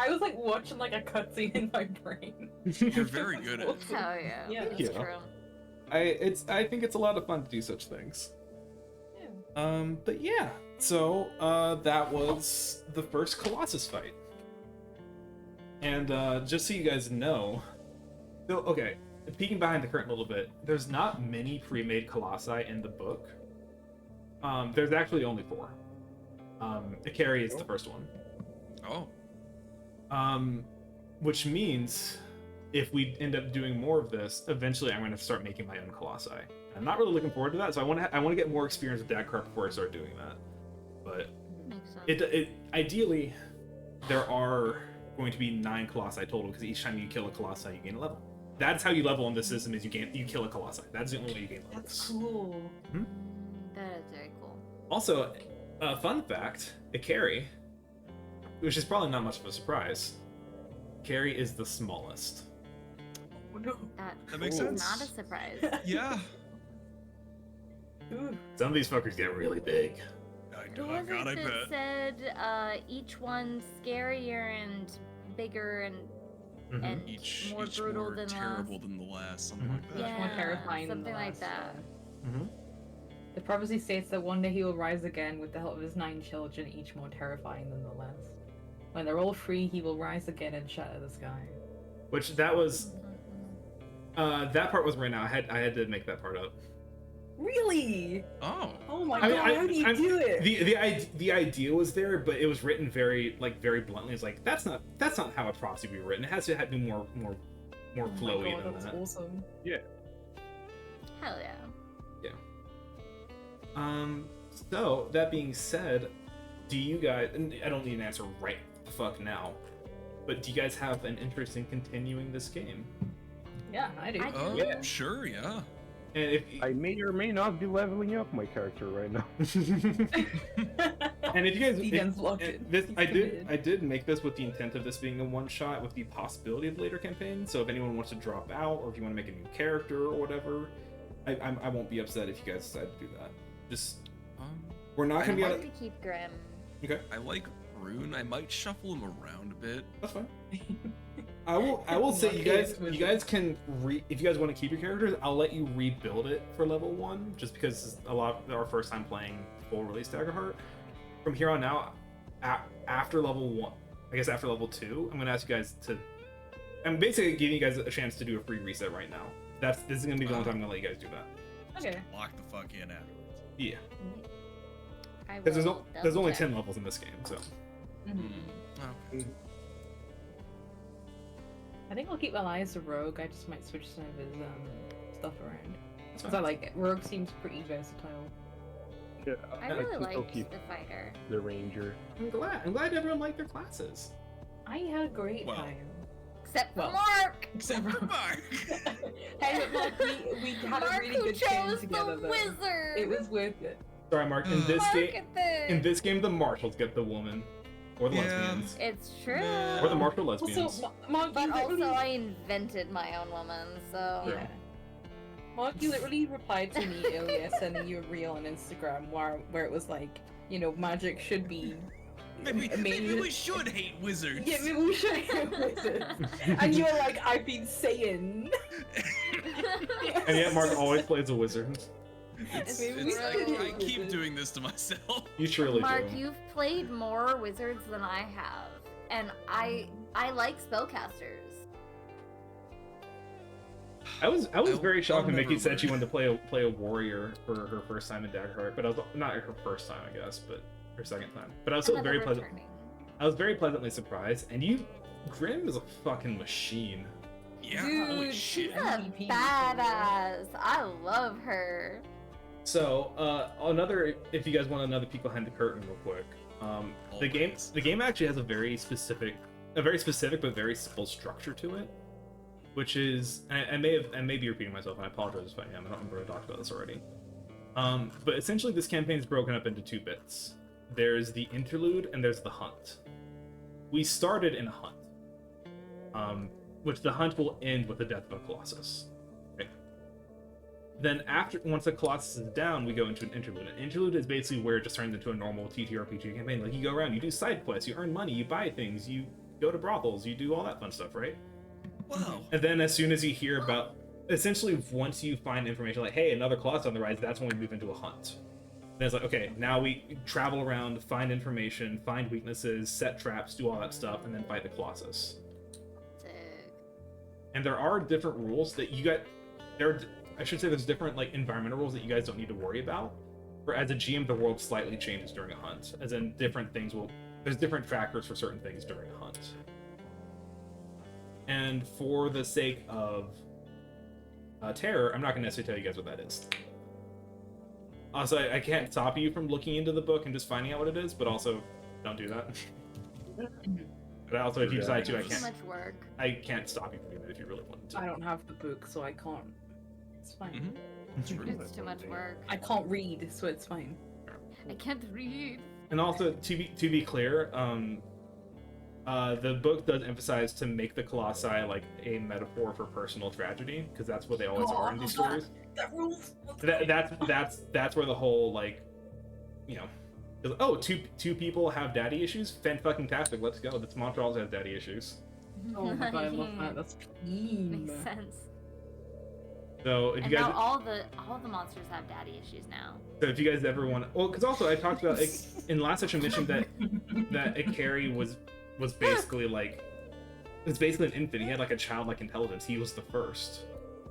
was like watching like a cutscene in my brain. You're very good at it. Hell yeah. Yeah. That's you. true. I think it's a lot of fun to do such things. Yeah. But yeah, so that was the first Colossus fight. And just so you guys know, so okay, peeking behind the curtain a little bit, there's not many pre-made Colossi in the book. There's actually only 4. Ikari is the first one. Oh, Which means if we end up doing more of this, eventually I'm going to start making my own Colossi. I'm not really looking forward to that, so I want to get more experience with Daggerheart before I start doing that. But Makes sense. it ideally there are going to be 9 Colossi total, because each time you kill a Colossi, you gain a level. That's how you level in this system, is you kill a Colossi. That's the only way you gain levels. That's cool. That is very cool. Also, fun fact, Ikari, which is probably not much of a surprise, Ikari is the smallest. oh no. That makes is sense. not a surprise. Yeah. Ooh. Some of these fuckers get really big. Who Oh was god, I it that bet. said each one scarier and bigger and Mhm. and Each more brutal more than terrible last? than the last, something Mhm. like that. Yeah, More terrifying than the something like last, that. Mhm. The prophecy states that one day he will rise again with the help of his 9 children, each more terrifying than the last. When they're all free, he will rise again and shatter the sky. Which that was that part was right now. I had to make that part up. Really? Oh. Oh my I mean, god, how do you do it? The idea was there, but it was written very bluntly. It's like that's not how a prophecy would be written. It has to be more Oh my flowy god, than that's that. awesome. Hell yeah. So that being said, do you guys? And I don't need an answer right the fuck now, but do you guys have an interest in continuing this game? Yeah, I do. I do. Yeah. Sure, yeah. And if I may or may not be leveling up my character right now. and if you guys, Deegan's locked and in. this He's I committed. did make this with the intent of this being a one shot with the possibility of later campaign. So if anyone wants to drop out, or if you want to make a new character or whatever, I won't be upset if you guys decide to do that. Just we're not gonna I'd be able like to keep Grim. Okay, I like Rune. I might shuffle him around a bit. that's fine. I will say you guys can if you guys want to keep your characters, I'll let you rebuild it for level 1, just because it's a lot of our first time playing full release Daggerheart. From here on out, after level 1, I guess after level 2, I'm gonna ask you guys to. I'm basically giving you guys a chance to do a free reset right now. This is gonna be the only time I'm gonna let you guys do that. Okay. Lock the fuck in afterwards. Yeah, I because will there's only double 10 levels in this game, so. Mhm. Oh. I think I'll keep Elias a rogue. I just might switch some of his stuff around. That's Because fine. I like it. Rogue seems pretty versatile. Yeah, I really think I'll liked keep the fighter. the ranger. I'm glad everyone liked their classes. I had a great Well. time. Except for Well, Mark! Except for Mark! Hey, but Mark, we had Mark a really who good game chose together the though. wizard! It was worth it. Sorry, Mark. In this Mark game, at this! in this game, the marshals get the woman, or the Yeah. lesbians, It's true. Yeah. or the marshal lesbians. Also, Mark, But you also, literally, I invented my own woman, so. Yeah. Mark, you literally replied to me earlier sending you a reel on Instagram where it was like, you know, magic should be. Maybe we should hate wizards. Yeah, maybe we should have wizards. And you were like, I've been saying. And yet, Mark always plays a wizard. It's Maybe we like, should I hate keep wizards. doing this to myself. You truly Mark, do. you've played more wizards than I have, and I like spellcasters. I was very shocked when I'll Mickey never said she learn. wanted to play a warrior for her first time in Daggerheart, but I was not her first time, I guess, but her second time. But I was still Another very pleasant. returning. I was very pleasantly surprised, and Grim is a fucking machine. Yeah, Dude, holy She's shit. a MVP. badass. I love her. So if you guys want another peek behind the curtain, real quick, Always. the game actually has a very specific but very simple structure to it, which is I may be repeating myself, and I apologize if I am. I don't remember if I talked about this already. But essentially, this campaign is broken up into 2 bits. There's the interlude and there's the hunt. We started in a hunt, which the hunt will end with the death of a Colossus. Okay. then once the Colossus is down, we go into an interlude. An interlude is basically where it just turns into a normal TTRPG campaign. Like, you go around, you do side quests, you earn money, you buy things, you go to brothels, you do all that fun stuff, right? Wow. And then as soon as you hear about, essentially once you find information like, hey, another Colossus on the rise, that's when we move into a hunt. And it's like, okay, now we travel around, find information, find weaknesses, set traps, do all that stuff, and then fight the Colossus. Sick. And there are different rules that I should say there's different like environmental rules that you guys don't need to worry about. For as a GM, the world slightly changes during a hunt, as in different things there's different trackers for certain things during a hunt. And for the sake of terror, I'm not going to necessarily tell you guys what that is. Also, I can't stop you from looking into the book and just finding out what it is, but also don't do that. But also, if you decide to, Too much work. I can't stop you from doing it if you really want to. I don't have the book, so I can't. It's fine. It's too much work. I can't read, so it's fine. I can't read. And also, to be clear, the book does emphasize to make the Colossi like a metaphor for personal tragedy, because that's what they always are in these stories. That rules. That's where the whole like, you know, oh, two people have daddy issues. Fan-fucking-tastic. Let's go. This monster also has daddy issues. Oh my god, I love that. That's Makes sense. So if And you guys, now all the monsters have daddy issues now. so if you guys ever want, well, because also I talked about like, in last session mentioned that Ikari was basically like, it's basically an infant. He had like a childlike intelligence. He was the first.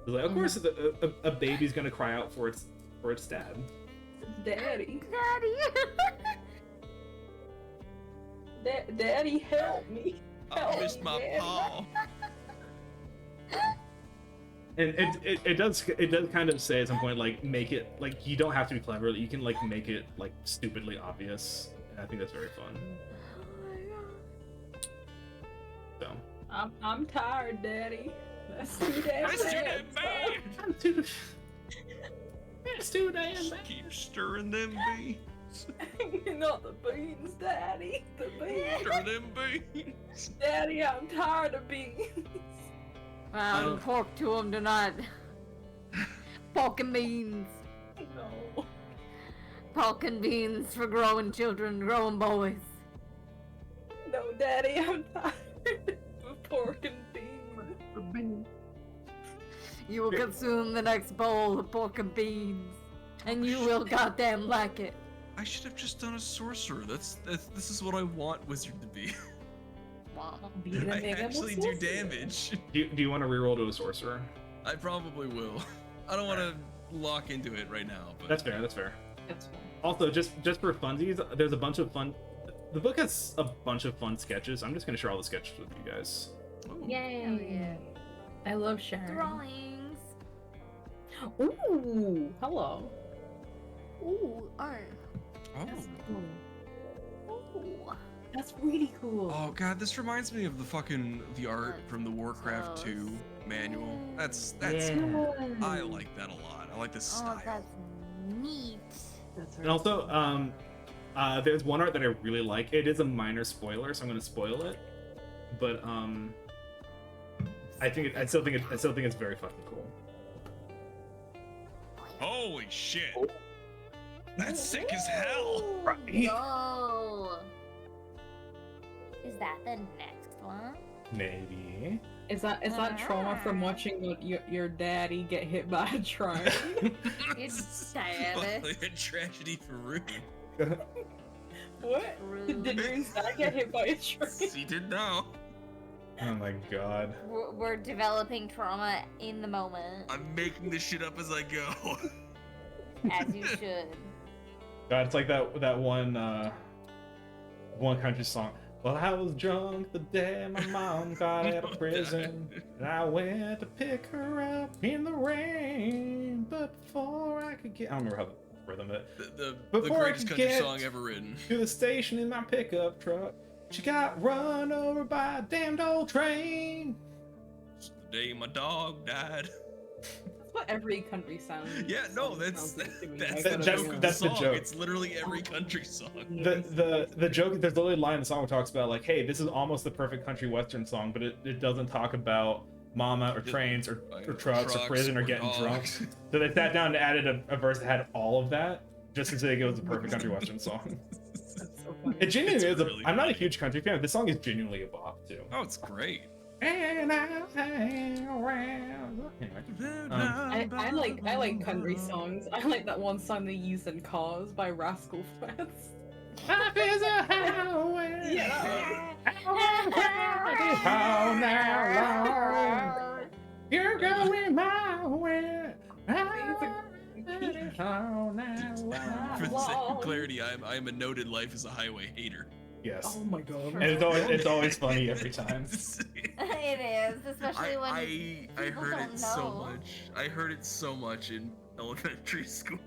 It was like, of course, a baby's gonna cry out for its dad. Daddy. Daddy. Daddy, help me. I missed my paw. And it does kind of say at some point like make it like you don't have to be clever. You can like make it like stupidly obvious. And I think that's very fun. So. I'm tired, Daddy. That's too damn That's too bad. damn bad. It's too damn bad. Keep stirring them beans. Not the beans, Daddy. The beans. Stir them beans. Daddy, I'm tired of beans. Well, pork to him tonight. Pork and beans. No. Pork and beans for growing children, growing boys. No, Daddy, I'm tired of pork and beans. You will consume the next bowl of pork and beans, and you will goddamn like it. I should have just done a sorcerer. This is what I want wizard to be. Wow. I actually do damage. Do you want to reroll to a sorcerer? I probably will. I don't want to lock into it right now. But That's fair. That's fair. That's fine. Also, just for funsies, there's a bunch of fun. The book has a bunch of fun sketches. I'm just gonna share all the sketches with you guys. Ooh. Yay. Hell yeah. I love sharing. Drawings. Ooh, hello. Ooh, art. Oh. Ooh. That's really cool. Oh god, this reminds me of the art from the Warcraft Close. 2 manual. That's Yeah. I like that a lot. I like the Oh, style. that's neat. That's And also, there's one art that I really like. It is a minor spoiler, so I'm gonna spoil it. But I still think it's very fucking cool. Holy shit. That's sick as hell. Yo. Is that the next one? Maybe. Is that trauma from watching your daddy get hit by a train? It's sad. Like a tragedy for Rune. What? Rude. Did Rune's dad get hit by a train? He did now. Oh my god. We're developing trauma in the moment, I'm making this shit up as I go. as you should. God, it's like that one country song. Well, I was drunk the day my mom got out of prison, and I went to pick her up in the rain, but before I could get, I don't remember how the rhythm it. The Before I greatest could country get song ever written. to the station in my pickup truck, she got run over by a damned old train. It's the day my dog died. That's what every country sounds. Yeah, no, that's sounds like to me. that's I the gotta joke be of the that's the song. joke. It's literally every country song. The joke, there's literally a line in the song that talks about like, hey, this is almost the perfect country western song, but it doesn't talk about mom out, or trains, or trucks, or prison, or getting drunk. dogs. So they sat down and added a verse that had all of that, just to say it was a perfect country western song. That's so funny. It genuinely It's is. really I'm not a funny. huge country fan, but this song is genuinely a bop too. Oh, it's great. And I'll hang around. Anyway, I like country songs. I like that one song they used in Cars by Rascal Flatts. life is a highway. Yeah. How now, Lord, you're going my way. How now, For the Lord. sake of clarity, I'm a noted life is a highway hater. Yes. Oh my god. And it's always funny every time. It is, especially when I people heard don't it so know. much. I heard it so much in elementary school.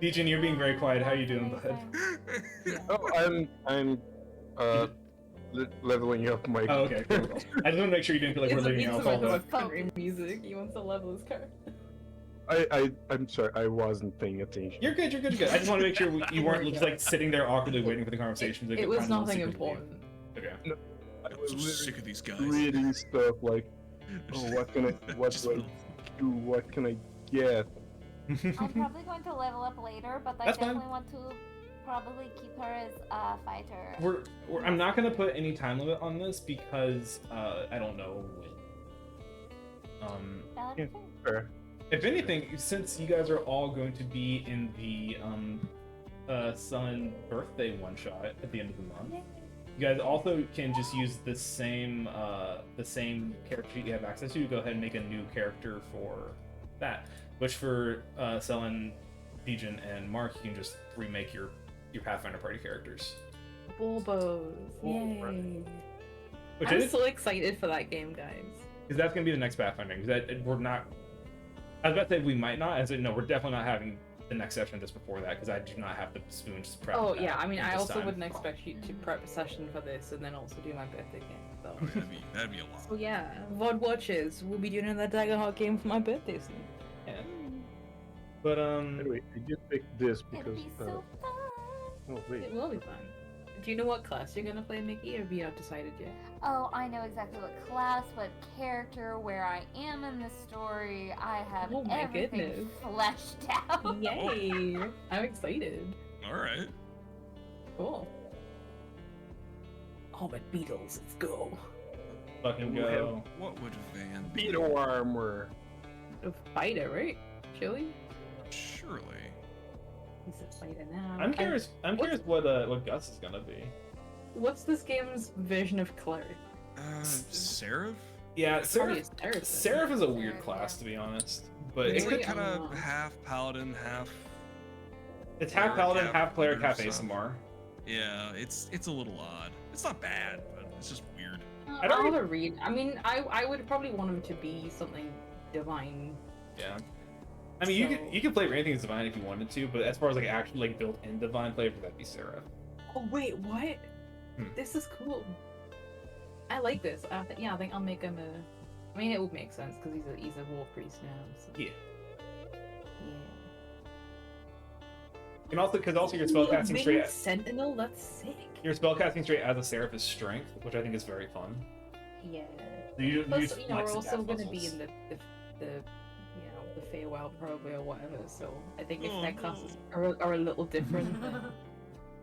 Dejan, you're being very quiet. How you doing, bud? Oh, I'm leveling up my. Oh, okay. Cool. I just want to make sure you didn't feel like we're leaving alcohol. With country music. He wants to level his car. I'm sorry, I wasn't paying attention. You're good. You're good. You're good. I just want to make sure you weren't just like sitting there awkwardly waiting for the conversation. to It get was final nothing secret lead. important. Okay. I I'm was so literally sick of these guys. reading stuff like, oh, what can I do? What can I get? I'm probably going to level up later, but I That's fine. definitely want to probably keep her as a fighter. I'm not gonna put any time limit on this because I don't know when. Valid Yeah. point. Fair. If anything, since you guys are all going to be in the Sun birthday one shot at the end of the month, you guys also can just use the same character sheet you have access to. Go ahead and make a new character for that. Which for Selen, Dejan, and Mark, you can just remake your Pathfinder party characters. Bulbos. Oh, right. Yay. Which I'm is so excited for that game, guys. because that's gonna be the next Pathfinder. Because we're not. I was about to say we might not. As in, no, we're definitely not having the next session just before that because I do not have the spoons to prep. Oh that yeah, I mean, at I this also time. wouldn't expect you to prep a session for this and then also do my birthday game. So. Oh, yeah, that'd be a lot. So yeah, VOD watches. We'll be doing another Daggerheart game for my birthday soon. Yeah. But Anyway, I did pick this It'd because. be so fun. Oh wait. It will be fun. Do you know what class you're gonna play, Mickey, or have you not decided yet? Oh, I know exactly what class, what character, where I am in the story. I have Oh my everything goodness. fleshed out. Yay! I'm excited. All right. Cool. Armored Beetles, let's go. fucking go. What would Van be? Beetle armor. A fighter, right? Chili? Surely. He's a fighter now. I'm curious. I'm curious what Gus is gonna be. What's this game's version of cleric? Seraph? Yeah, Probably Seraph. a Seraph. Seraph is a weird Seraph, class yeah. to be honest, but Really? it could. Kind of Oh. half paladin, half. It's half Cleric, paladin, half half cleric, half wizard, so- ASMR. Yeah, it's a little odd. It's not bad, but it's just weird. I don't I'll have a read. I mean, I would probably want him to be something divine. Yeah. I mean, you could play anything as divine if you wanted to, but as far as like actually like built-in divine flavor, that'd be Seraph. Oh wait, what? Hmm. This is cool. I like this. I think I'll make him a. I mean, it would make sense because he's a war priest now. So. Yeah. Yeah. And also because your Ooh, spellcasting winged straight Sentinel. That's sick. your spellcasting straight as a Seraph is strength, which I think is very fun. Yeah. So you Plus, just you know, like we're some also death going to be puzzles. in the the Feywild probably or whatever. So I think if Oh, their classes are a little different, then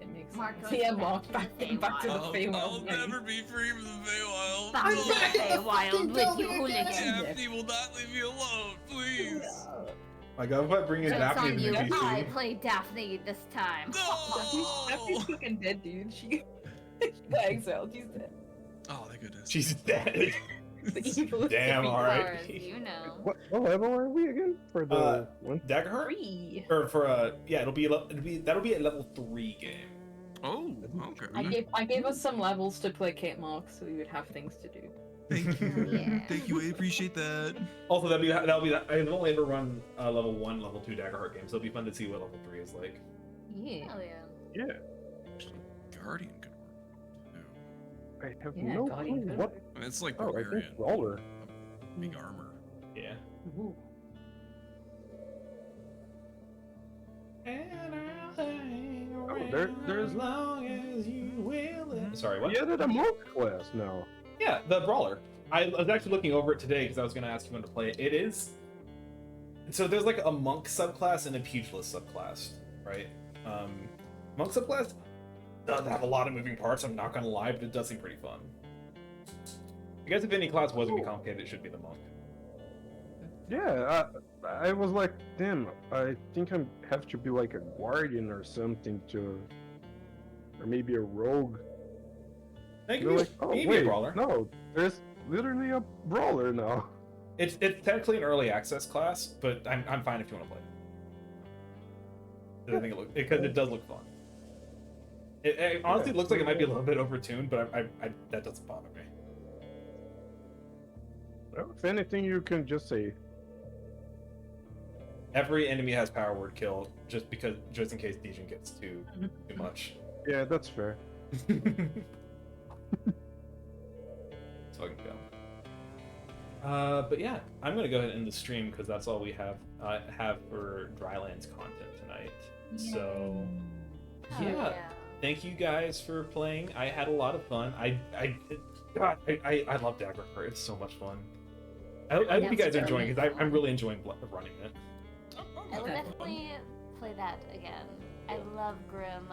it makes Mark sense. goes Yeah, back Mark to the back to the I'll Feywild. yeah. never be free from the Feywild. Back to the Feywild with you, hooligan. Daphne will not leave me alone, please. Like I'm about bringing Joke's Daphne on to you. the I PC. play Daphne this time. Daphne's No! fucking dead, dude. She got exiled. She's dead. Oh, thank goodness. She's dead. The evil. Damn, three. all right. Stars, you know. What level are we again for the one? Daggerheart? Three. Or for yeah, that'll be a level 3 game. Oh, okay. I gave us some levels to placate Mark, so we would have things to do. Thank you. Yeah. Thank you. I appreciate that. Also, that'll be I've only ever run level 1, level 2 Daggerheart games, so it'll be fun to see what level 3 is like. Yeah. Hell yeah. Yeah, Guardian could work too. I have Yeah, no Guardian clue could what. work. I mean, it's like Oh, I think Barbarian. Brawler. Big armor. Yeah. Ooh. Oh, there's. long as you will. Sorry, what? Yeah, they're the monk class now. Yeah, the brawler. I was actually looking over it today because I was going to ask you when to play it. It is. So there's like a monk subclass and a pugilist subclass, right? Monk subclass doesn't have a lot of moving parts, I'm not going to lie, but it does seem pretty fun. I guess if any class was going to be complicated, it should be the monk. Yeah, I was like, damn, I think I have to be like a guardian or something to, or maybe a rogue. It They're can like, oh be a wait, brawler. no, there's literally a brawler now. It's technically an early access class, but I'm fine if you want to play it. I think because it does look fun. It honestly looks like it might be a little bit overtuned, but I that doesn't bother me. Well, if anything, you can just say, Every enemy has power word kill, just in case Dejan gets too much. yeah, that's fair. So I can go. But yeah, I'm gonna go ahead and end the stream because that's all we have for Drylands content tonight. So Oh, yeah, thank you guys for playing. I had a lot of fun. I love Daggerheart. It's so much fun. I hope you guys are enjoying it because I'm really enjoying running it. I will definitely play that again. I love Grim.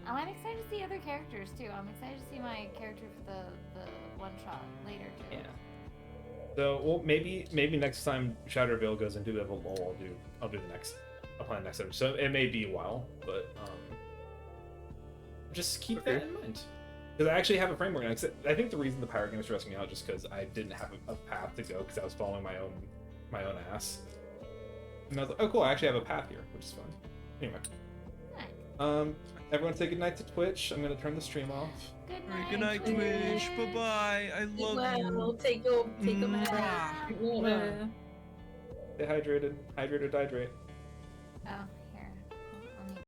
I'm excited to see other characters too. I'm excited to see my character for the one shot later too. Yeah. So well, maybe next time Shadowvale goes into a bit of a lull, I'll plan the next episode. So it may be a while, but just keep that in mind. Because I actually have a framework. And I think the reason the pirate game was stressing me out just because I didn't have a path to go because I was following my own ass. And I was like, oh cool, I actually have a path here, which is fun. Anyway. Nice. Everyone say goodnight to Twitch. I'm gonna turn the stream off. Good night, Twitch. Bye bye. I love you. Take them out. Stay hydrated. Hydrate or hydrate. Oh.